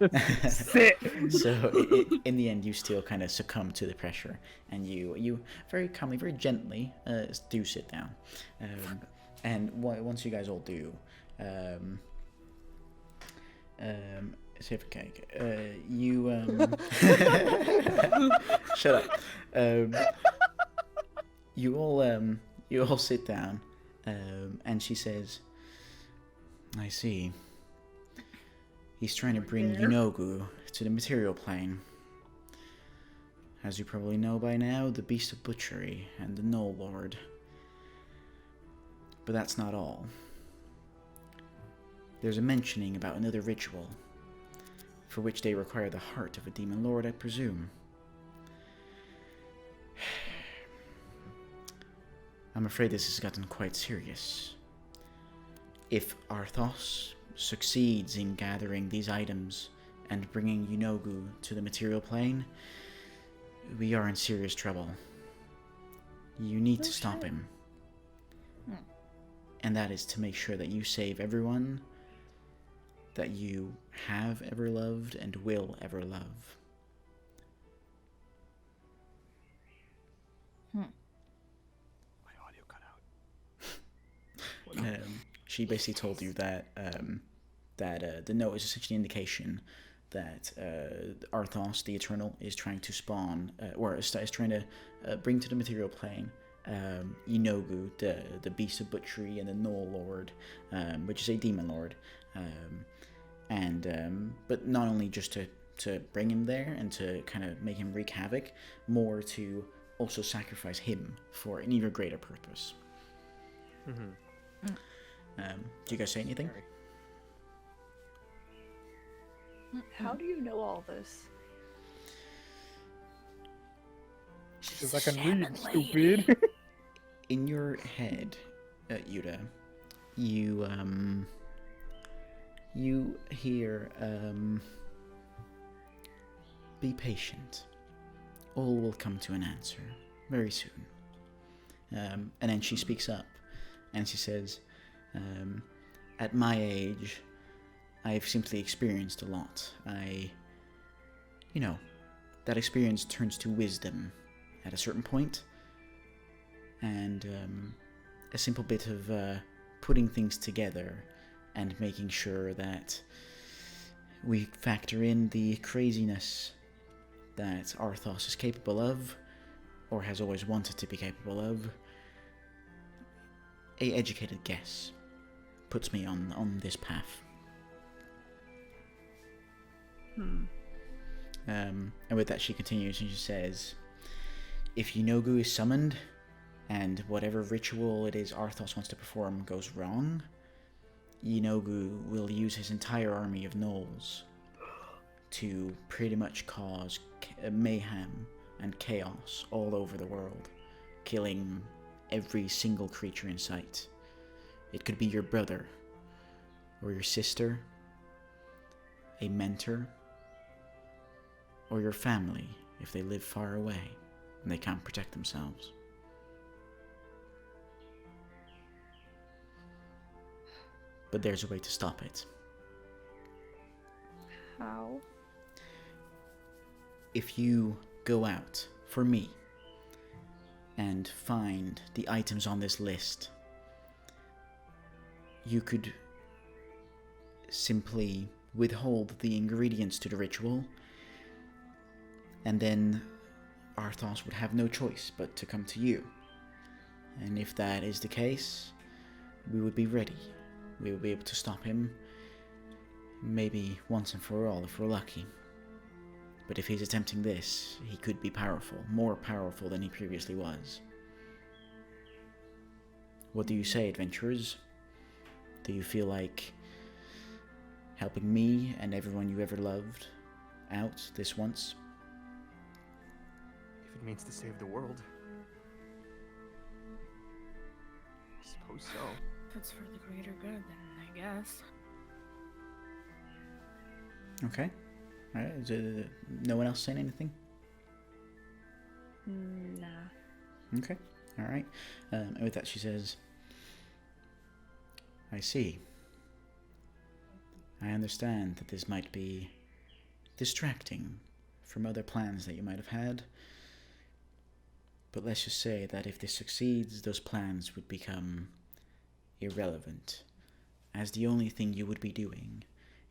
Sit. so in the end, you still kind of succumb to the pressure, and you very calmly, very gently do sit down. And once you guys all do, save a cake. Shut up. You all sit down, and she says, "I see. He's trying to bring Yunogu to the material plane. As you probably know by now, the Beast of Butchery and the Knoll Lord. But that's not all. There's a mentioning about another ritual, for which they require the heart of a demon lord, I presume. I'm afraid this has gotten quite serious. If Arthos succeeds in gathering these items and bringing Yunogu to the material plane, we are in serious trouble. You need to stop him. And that is to make sure that you save everyone that you have ever loved and will ever love. My audio cut out. She basically told you that the note is essentially an indication that Arthos, the Eternal, is trying to spawn, or is trying to bring to the material plane Inogu, the Beast of Butchery, and the Knoll Lord, which is a Demon Lord. But not only just to bring him there and to kind of make him wreak havoc, more to also sacrifice him for an even greater purpose. Mm-hmm. Do you guys say anything? How do you know all this? Because I can read, stupid. In your head, Yuda, you hear, be patient. All will come to an answer very soon. And then she speaks up, and she says, at my age, I've simply experienced a lot. That experience turns to wisdom at a certain point, and a simple bit of putting things together and making sure that we factor in the craziness that Arthos is capable of, or has always wanted to be capable of. A educated guess puts me on this path. And with that she continues and she says, if Yunogu is summoned, and whatever ritual it is Arthos wants to perform goes wrong, Yunogu will use his entire army of gnolls to pretty much cause mayhem and chaos all over the world, killing every single creature in sight. It could be your brother, or your sister, a mentor, or your family if they live far away and they can't protect themselves. But there's a way to stop it. How? If you go out, for me, and find the items on this list, you could simply withhold the ingredients to the ritual, and then Arthos would have no choice but to come to you. And if that is the case, we would be ready. We would be able to stop him, maybe once and for all if we're lucky. But if he's attempting this, he could be powerful, more powerful than he previously was. What do you say, adventurers? Do you feel like helping me and everyone you ever loved out this once? If it means to save the world. I suppose so. If it's for the greater good, then I guess. Okay. Alright, is no one else saying anything? Nah. Okay, alright. And with that she says, I see. I understand that this might be distracting from other plans that you might have had, but let's just say that if this succeeds, those plans would become irrelevant, as the only thing you would be doing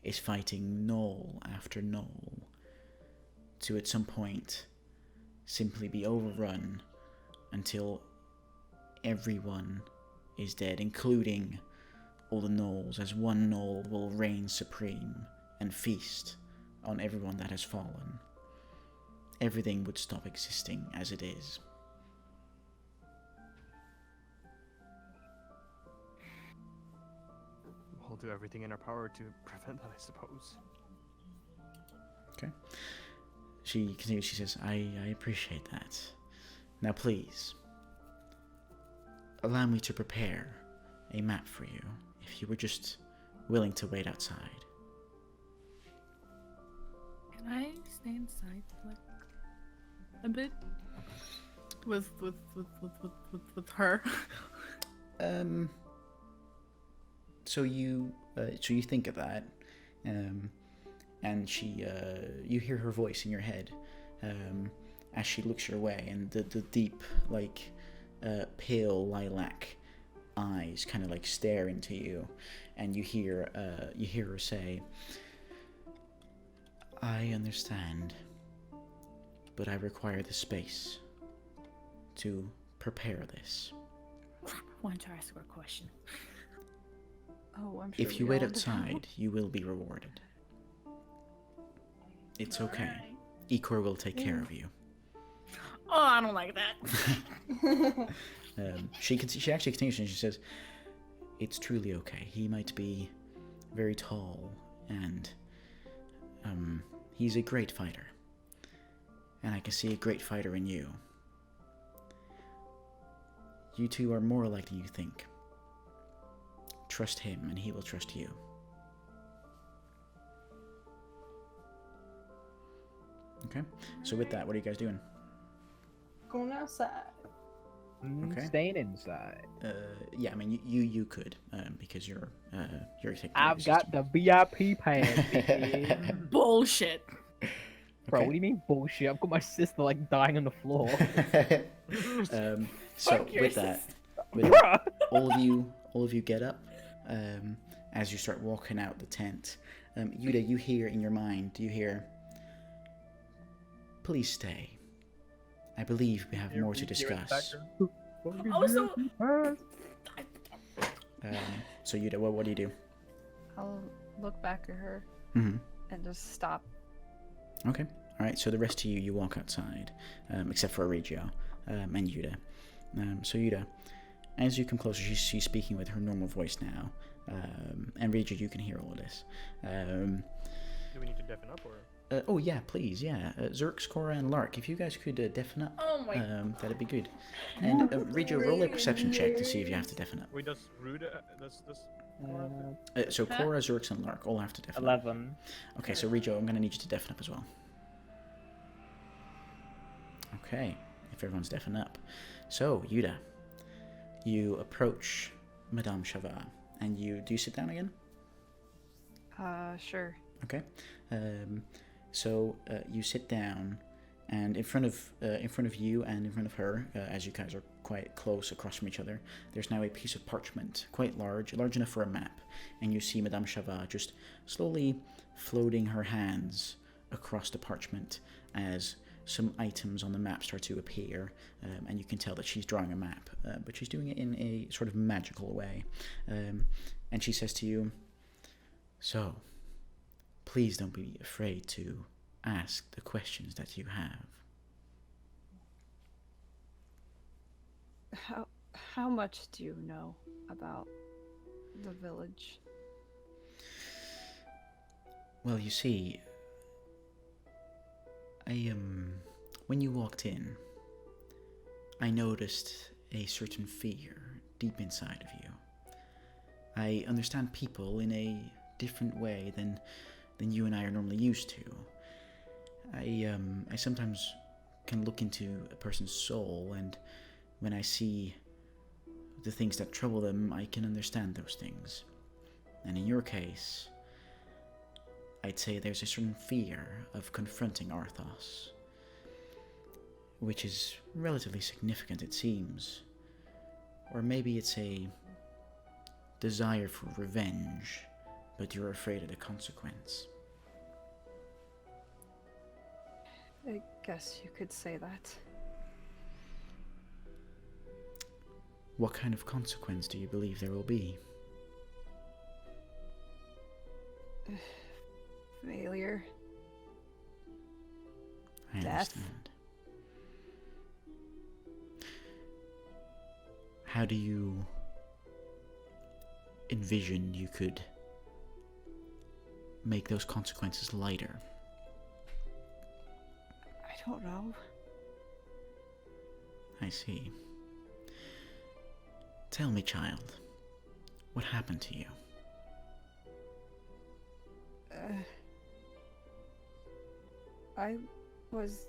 is fighting gnoll after gnoll, to at some point simply be overrun until everyone is dead, including all the gnolls, as one gnoll will reign supreme and feast on everyone that has fallen. Everything would stop existing as it is. We'll do everything in our power to prevent that, I suppose. Okay. She continues, she says, I appreciate that. Now please, allow me to prepare a map for you if you were just willing to wait outside. Can I stay inside for like a bit with her? So you think of that, and you hear her voice in your head, as she looks your way, and the deep, like, pale lilac eyes kind of like stare into you, and you hear her say, "I understand, but I require the space to prepare this. I want to ask her a question. Oh, I'm sure. If you wait outside, you will be rewarded. It's okay. Ikor will take care of you." Oh, I don't like that. She actually continues, and she says, "It's truly okay. He might be very tall, and he's a great fighter. And I can see a great fighter in you. You two are more alike than you think. Trust him, and he will trust you." Okay. So with that, what are you guys doing? Going outside. Okay. Staying inside. Yeah, I mean, you could, because you're taking. I've got the VIP pass. bitch. Bullshit. Bro, Okay. what do you mean bullshit? I've got my sister like dying on the floor. So Fuck your with that, Bruh. all of you get up, as you start walking out the tent. Yuda, you hear in your mind, you hear, "Please stay. I believe we have more to discuss." Also, So Yuda, what do you do? I'll look back at her Mm-hmm. and just stop. Okay. All right. So the rest of you walk outside, except for Regio and Yuda. So Yuda, as you come closer, she's speaking with her normal voice now. And Regio, you can hear all of this. Do we need to deafen up or? Oh yeah, please, yeah. Zerx, Cora, and Lark, if you guys could deafen up, oh my. that'd be good. And Regio, roll a perception check to see if you have to deafen up. Wait, does Rude? Does So Huh? Cora, Zerx, and Lark all have to deafen up. 11. Okay, so Regio, I'm gonna need you to deafen up as well. Okay, if everyone's deafen up. So, Yuda, you approach Madame Chavat, and do you sit down again? Sure. Okay. So you sit down, and in front of you and in front of her, as you guys are quite close across from each other, there's now a piece of parchment, quite large enough for a map, and you see Madame Chavat just slowly floating her hands across the parchment as some items on the map start to appear, and you can tell that she's drawing a map, but she's doing it in a sort of magical way, and she says to you, "So, please don't be afraid to ask the questions that you have." How much do you know about the village? Well, you see, when you walked in, I noticed a certain fear deep inside of you. I understand people in a different way than you and I are normally used to. I sometimes can look into a person's soul, and when I see the things that trouble them, I can understand those things. And in your case, I'd say there's a certain fear of confronting Arthas, which is relatively significant, it seems. Or maybe it's a desire for revenge, but you're afraid of the consequence. I guess you could say that. What kind of consequence do you believe there will be? Failure. I Death. understand. How do you envision you could make those consequences lighter? I don't know. I see. Tell me, child, what happened to you? I was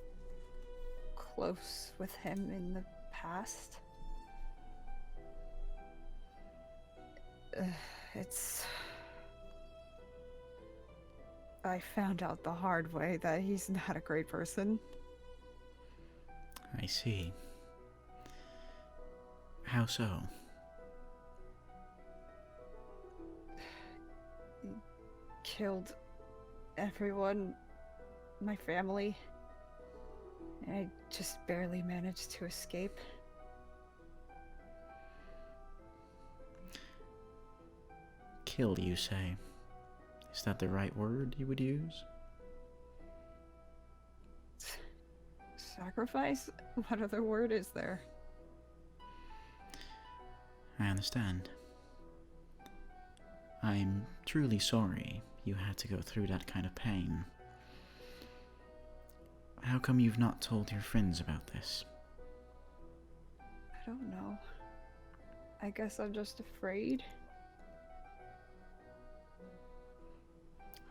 close with him in the past. I found out the hard way that he's not a great person. I see. How so? He killed everyone, my family. I just barely managed to escape. Killed, you say? Is that the right word you would use? Sacrifice? What other word is there? I understand. I'm truly sorry you had to go through that kind of pain. How come you've not told your friends about this? I don't know. I guess I'm just afraid.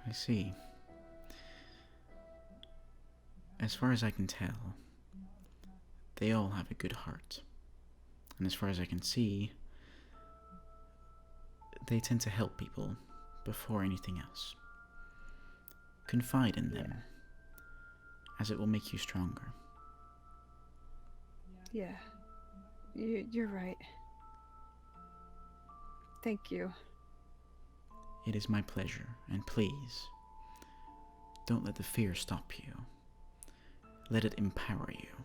I see. As far as I can tell, they all have a good heart. And as far as I can see, they tend to help people before anything else. Confide in them, as it will make you stronger. Yeah, you're right. Thank you. It is my pleasure, and please, don't let the fear stop you. Let it empower you.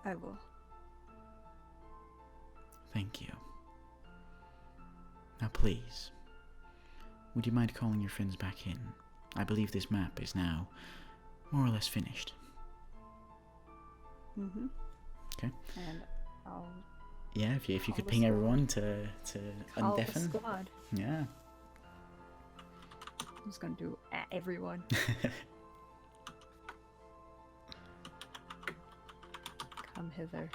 I will. Thank you. Now please, would you mind calling your friends back in? I believe this map is now more or less finished. Mm-hmm. Okay. And I'll Yeah, if you call could the ping squad. everyone to call the undeafen. squad. Yeah. I'm just gonna do everyone. Come hither.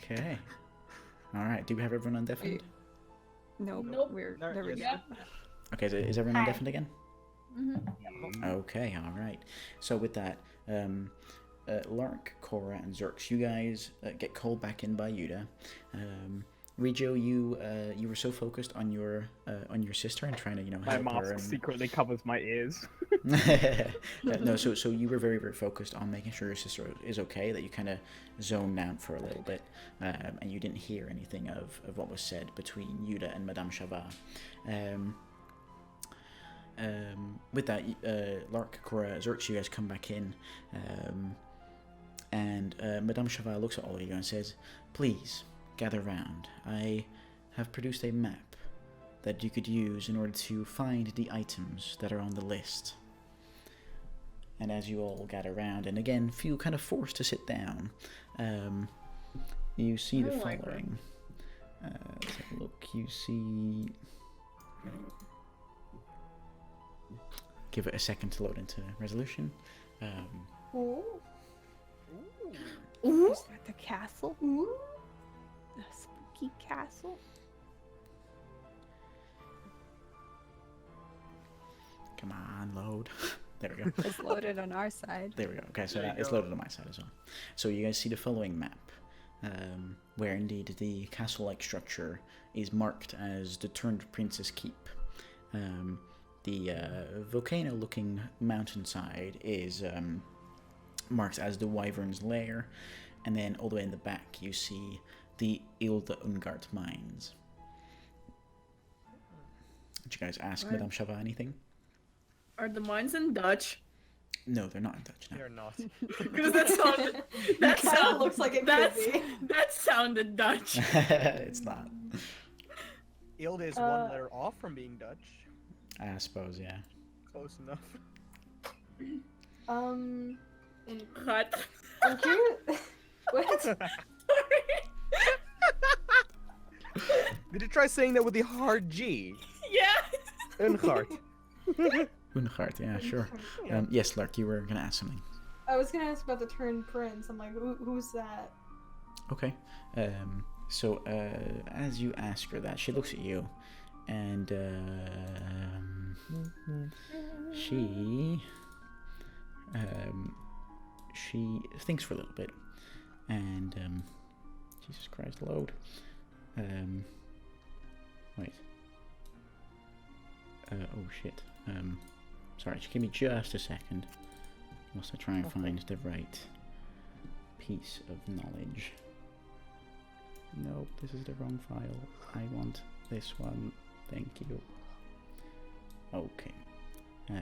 Okay. Alright, do we have everyone undeafened? Nope. Nope. There we go. Yeah. Okay, so is everyone Hi. undeafened again? Okay, alright. So with that, Lark, Cora, and Zerx, you guys get called back in by Yuda. Regio, you were so focused on your sister and trying to My help mask her. And... secretly covers my ears. No, so you were very focused on making sure your sister is okay. That you kind of zoned out for a little bit, and you didn't hear anything of what was said between Yuda and Madame Chavat. With that, Lark, Cora, Zerx, you guys come back in, and Madame Chavat looks at all of you and says, "Please gather round. I have produced a map that you could use in order to find the items that are on the list." And as you all gather around, and again feel kind of forced to sit down, you see the following. Let's have a look. You see. Give it a second to load into resolution. Ooh. Is that the castle? Ooh. The spooky castle? Come on, load. There we go. It's loaded on our side. There we go. Okay, so it's loaded on my side as well. So you guys see the following map, where indeed the castle-like structure is marked as the Turned Princess Keep. The volcano-looking mountainside is marked as the Wyvern's Lair, and then all the way in the back you see the Ilde Ungart mines. Did you guys ask Madame Chavat anything? Are the mines in Dutch? No, they're not in Dutch. No. They're not. Because that sounded. That Kinda sound looks like it could that's, be. That sounded Dutch. It's not. Ilde is one letter off from being Dutch. I suppose, yeah. Close enough. And What? I'm curious. What? Sorry. Did you try saying that with the hard G? Yeah. Unhart. Unhart, yeah, sure. Yes, Lark, you were going to ask something. I was gonna ask about the Turned Prince. I'm like, who's that? Okay. So as you ask her that, she looks at you, and she thinks for a little bit, and Jesus Christ, load. Wait. Oh shit. Sorry, just give me just a second. Whilst I try and find the right piece of knowledge. Nope, this is the wrong file. I want this one. Thank you. Okay. Where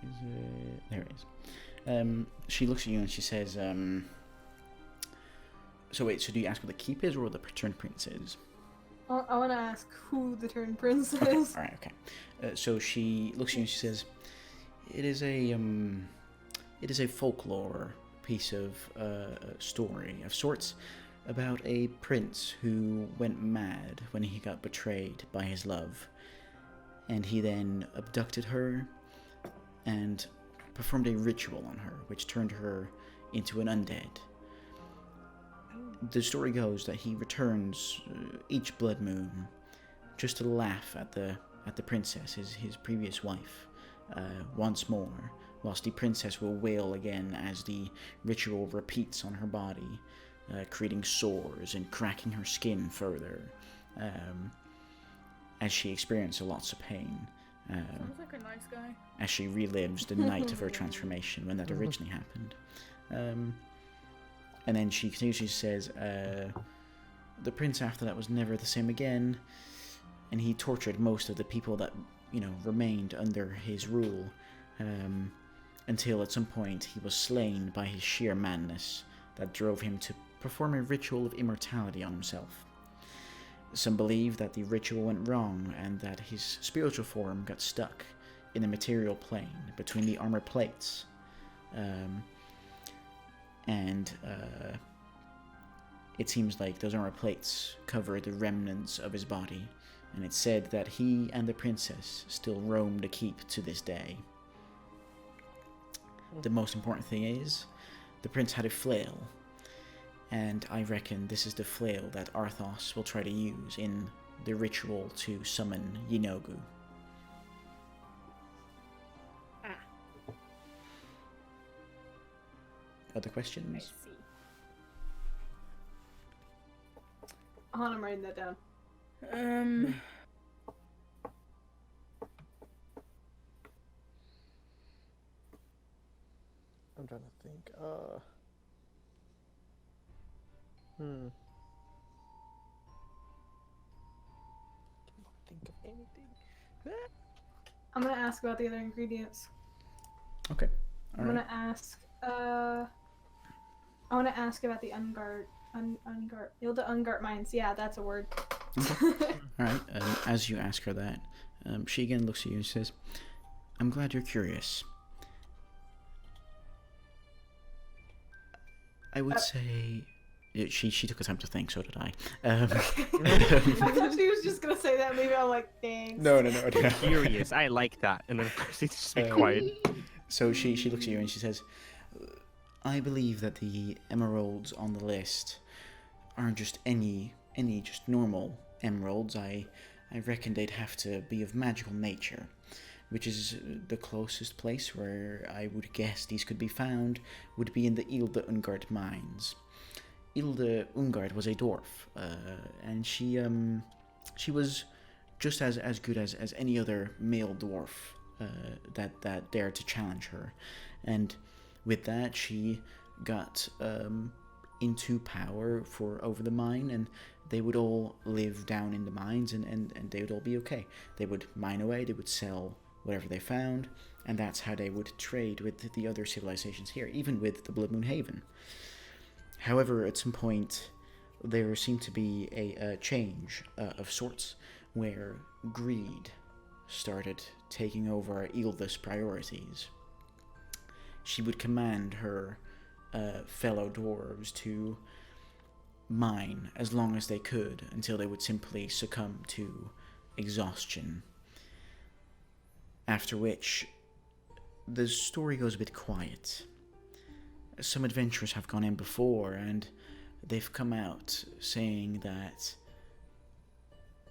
is it? There it is. She looks at you and she says, so wait, so do you ask what the keep is or what the Turned Prince is? I want to ask who the Turned Prince is. Alright, okay. So she looks at you and she says, it is a folklore piece of story of sorts about a prince who went mad when he got betrayed by his love, and he then abducted her and performed a ritual on her, which turned her into an undead. The story goes that he returns each blood moon just to laugh at the princess, his previous wife, once more, whilst the princess will wail again as the ritual repeats on her body, creating sores and cracking her skin further, as she experiences lots of pain. Sounds like a nice guy. As she relives the night of her transformation when that originally happened. And then she continues, she says, the prince after that was never the same again, and he tortured most of the people that, remained under his rule, until at some point he was slain by his sheer madness that drove him to perform a ritual of immortality on himself. Some believe that the ritual went wrong and that his spiritual form got stuck in the material plane between the armor plates. It seems like those armor plates cover the remnants of his body, and it's said that he and the princess still roam the keep to this day. The most important thing is, the prince had a flail, and I reckon this is the flail that Arthos will try to use in the ritual to summon Yinogu. Other questions? I see. I'm writing that down. I'm trying to think. Can't think of anything. I'm gonna ask about the other ingredients. Okay. I'm gonna ask. I want to ask about the Ungart. The Ungart mines. Yeah, that's a word. Okay. Alright, as you ask her that, she again looks at you and says, I'm glad you're curious. I would say... She took a time to think, so did I. I thought she was just gonna say that. Maybe I'm like, thanks. No. Curious. I like that. And then proceeds to just be quiet. So she looks at you and she says, I believe that the emeralds on the list aren't just any just normal emeralds. I reckon they'd have to be of magical nature, which is the closest place where I would guess these could be found would be in the Ilde Ungard mines. Ilde Ungard was a dwarf, and she was just as good as any other male dwarf that dared to challenge her, and with that she got into power over the mine, and they would all live down in the mines, and they would all be okay. They would mine away, they would sell whatever they found, and that's how they would trade with the other civilizations here, even with the Blood Moon Haven. However, at some point, there seemed to be a change of sorts, where greed started taking over Ilda's priorities. She would command her fellow dwarves to mine as long as they could, until they would simply succumb to exhaustion. After which, the story goes a bit quiet. Some adventurers have gone in before, and they've come out saying that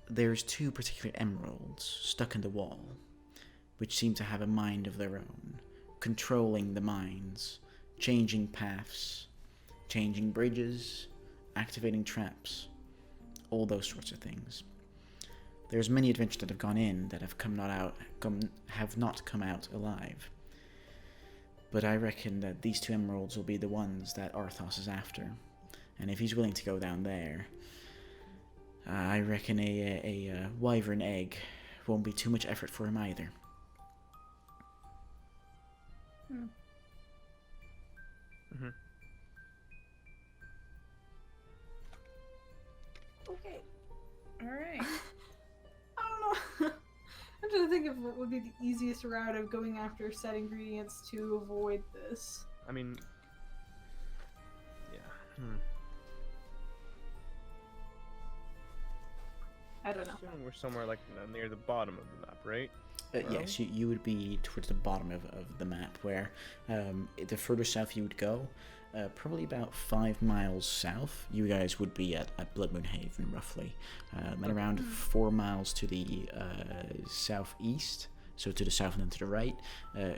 there's 2 particular emeralds stuck in the wall, which seem to have a mind of their own, controlling the mines, changing paths, changing bridges, activating traps, all those sorts of things. There's many adventurers that have gone in that have not come out alive. But I reckon that these 2 emeralds will be the ones that Arthos is after. And if he's willing to go down there, I reckon a wyvern egg won't be too much effort for him either. Mm-hmm. Okay. All right. I don't know. I'm trying to think of what would be the easiest route of going after set ingredients to avoid this. I mean, yeah. I don't know. Assuming we're somewhere like near the bottom of the map, right? Yes, you would be towards the bottom of the map, where the further south you would go, probably about 5 miles south, you guys would be at Blood Moon Haven, roughly. And around 4 miles to the southeast, so to the south and then to the right,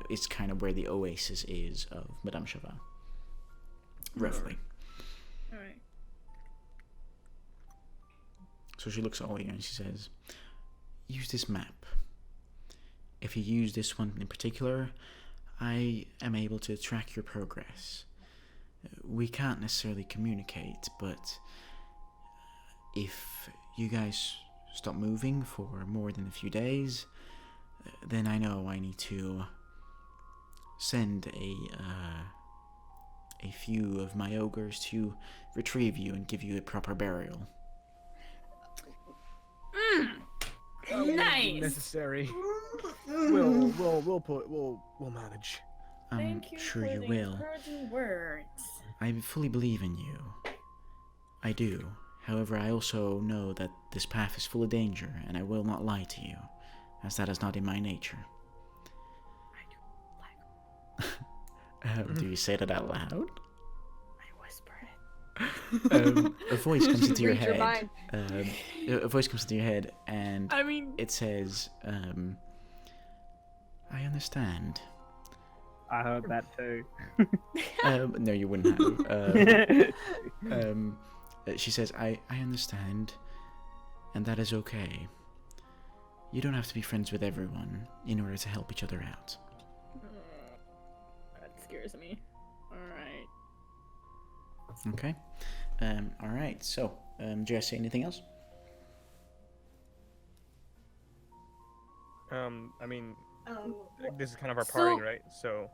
is kind of where the oasis is of Madame Chaval. Roughly. Alright. So she looks at all you and she says, use this map. If you use this one in particular, I am able to track your progress. We can't necessarily communicate, but if you guys stop moving for more than a few days, then I know I need to send a few of my ogres to retrieve you and give you a proper burial. Nice. Necessary. We'll manage. Thank you sure for you the will. encouraging words. I fully believe in you. I do. However, I also know that this path is full of danger, and I will not lie to you, as that is not in my nature. Do you say that out loud? I whisper it. A voice comes into your Read your head. mind. A voice comes into your head, and I mean, it says, I understand. I heard that too. No, you wouldn't have. She says, I understand, and that is okay. You don't have to be friends with everyone in order to help each other out. that scares me. Alright. Okay. Alright, so, do you guys say anything else? I mean, Um, this is kind of our So- parting, right? So,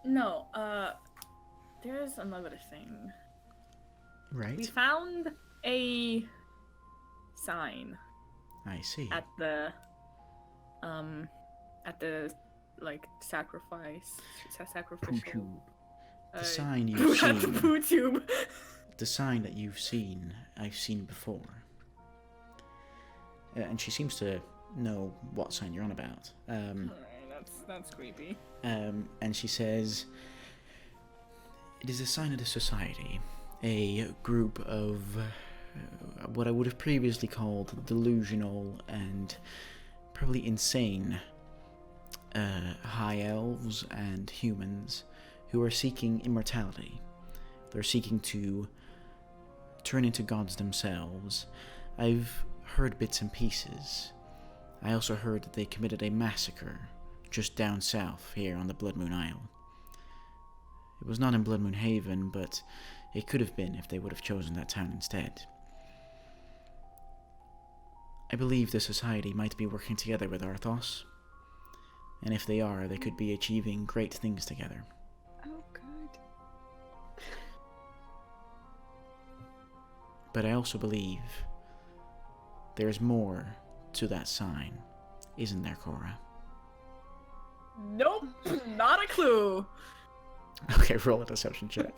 No, there's another thing. We Right. found a sign I see. at the like sacrificial Poo-choo. The sign you've at the seen. poo tube. The sign that you've seen, I've seen before. And she seems to know what sign you're on about. Alright, that's creepy. And she says, it is a sign of the society, a group of what I would have previously called delusional and probably insane high elves and humans who are seeking immortality. They're seeking to turn into gods themselves. I've heard bits and pieces. I also heard that they committed a massacre just down south here on the Blood Moon Isle. It was not in Blood Moon Haven, but it could have been if they would have chosen that town instead. I believe the society might be working together with Arthos, and if they are, they could be achieving great things together. Oh, good. But I also believe there's more to that sign, isn't there, Cora? Nope, not a clue. Okay, roll a deception check.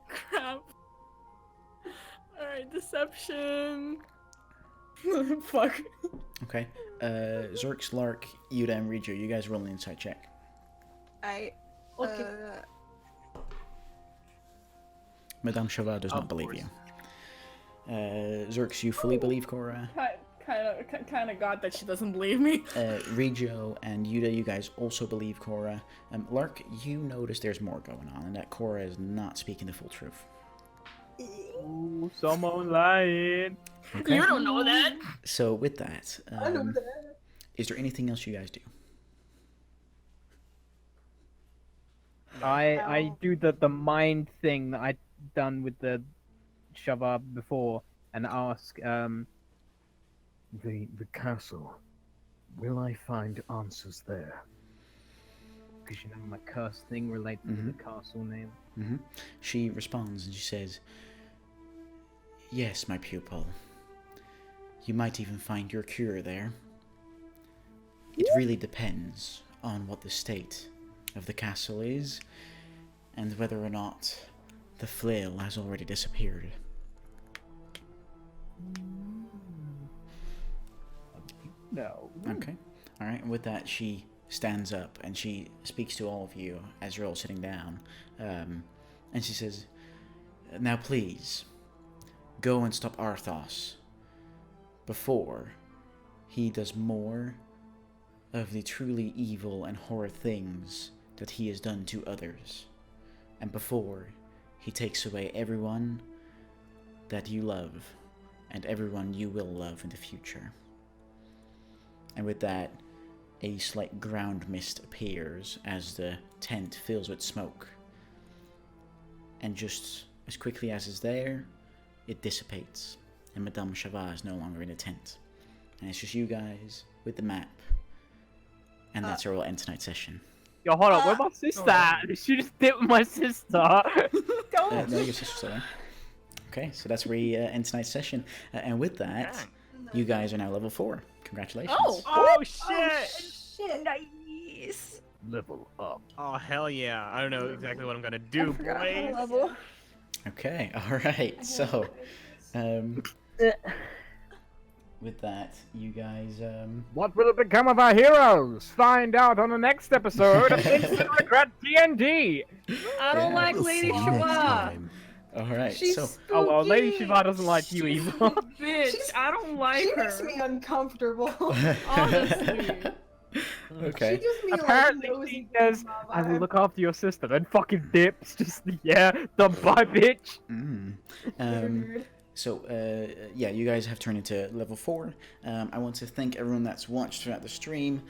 Crap. Alright, deception. Fuck. Okay. Zerx, Lark, Yuda, and Rijo, you guys roll an insight check. I. Okay. Madame Chavat does not believe you. Zerx, you fully believe Cora. Kind of got that she doesn't believe me. Rijo and Yuda, you guys also believe Cora. Lark, you notice there's more going on, and that Cora is not speaking the full truth. Ooh, someone lying. Okay. You don't know that. So with that, I know that. is there anything else you guys do? I do the mind thing that I'd done with the Shabab before and ask, The castle. Will I find answers there? because you know my curse thing related to the castle name. She responds and she says, "Yes, my pupil. You might even find your cure there. It really depends on what the state of the castle is, and whether or not the flail has already disappeared." No. Okay. Alright, and with that, she stands up and she speaks to all of you as you're all sitting down. And she says, "Now please, go and stop Arthos before he does more of the truly evil and horrid things that he has done to others, and before he takes away everyone that you love and everyone you will love in the future." And with that, a slight ground mist appears as the tent fills with smoke. And just as quickly as it's there, it dissipates, and Madame Chavat is no longer in the tent. And it's just you guys with the map. And that's where we'll end tonight's session. Yo, hold on, where's my sister at? Did she just dip with my sister? Don't. No, your sister's still there. Okay, so that's where we end tonight's session. And with that, you guys are now level 4. Congratulations. Oh shit! Shit. Nice. Level up. Oh hell yeah! I don't know exactly what I'm gonna do, Forgot boys. how level. Okay, alright, so... with that, you guys... What will become of our heroes? Find out on the next episode of Instant Regret D&D. I don't like Lady Shabbat. Alright, She's so... spooky. Oh well, Lady Shiva doesn't like you either. Bitch, I don't like She her. makes me uncomfortable. Honestly. Okay. She gives me Apparently like she nosy says, grandma "I will vibe. look after your sister," then fucking dips. Just yeah, the bye bitch. Weird. So, yeah, you guys have turned into level 4. I want to thank everyone that's watched throughout the stream.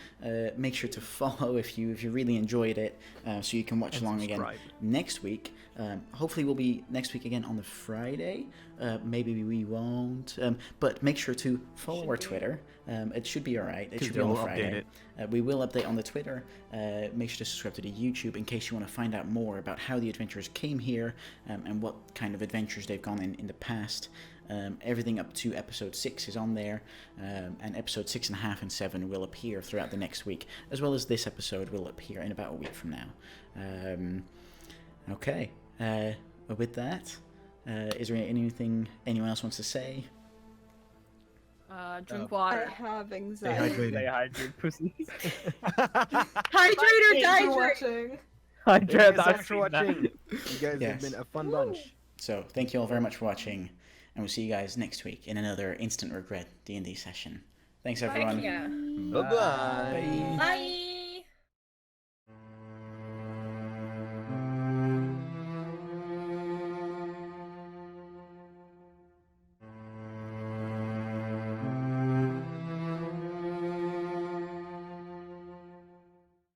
Make sure to follow if you really enjoyed it, so you can watch along again next week. Hopefully we'll be next week again on the Friday. Maybe we won't. But make sure to follow our Twitter. It should be alright. It should be on the Friday. We will update on the Twitter. Make sure to subscribe to the YouTube in case you want to find out more about how the adventurers came here and what kind of adventures they've gone in the past. Everything up to episode 6 is on there, and episode 6.5 and 7 will appear throughout the next week, as well as this episode will appear in about a week from now. Okay, with that, is there anything anyone else wants to say? Drink I water. have Stay anxiety. hydrated. Stay hydrated, pussies. Hydrate or Thanks for dihydrate. watching. Hydrate. Thanks for watching. You guys Yes. have been a fun bunch. So, thank you all very much for watching, and we'll see you guys next week in another Instant Regret D&D session. Thanks, everyone. Yeah. Bye bye. Bye.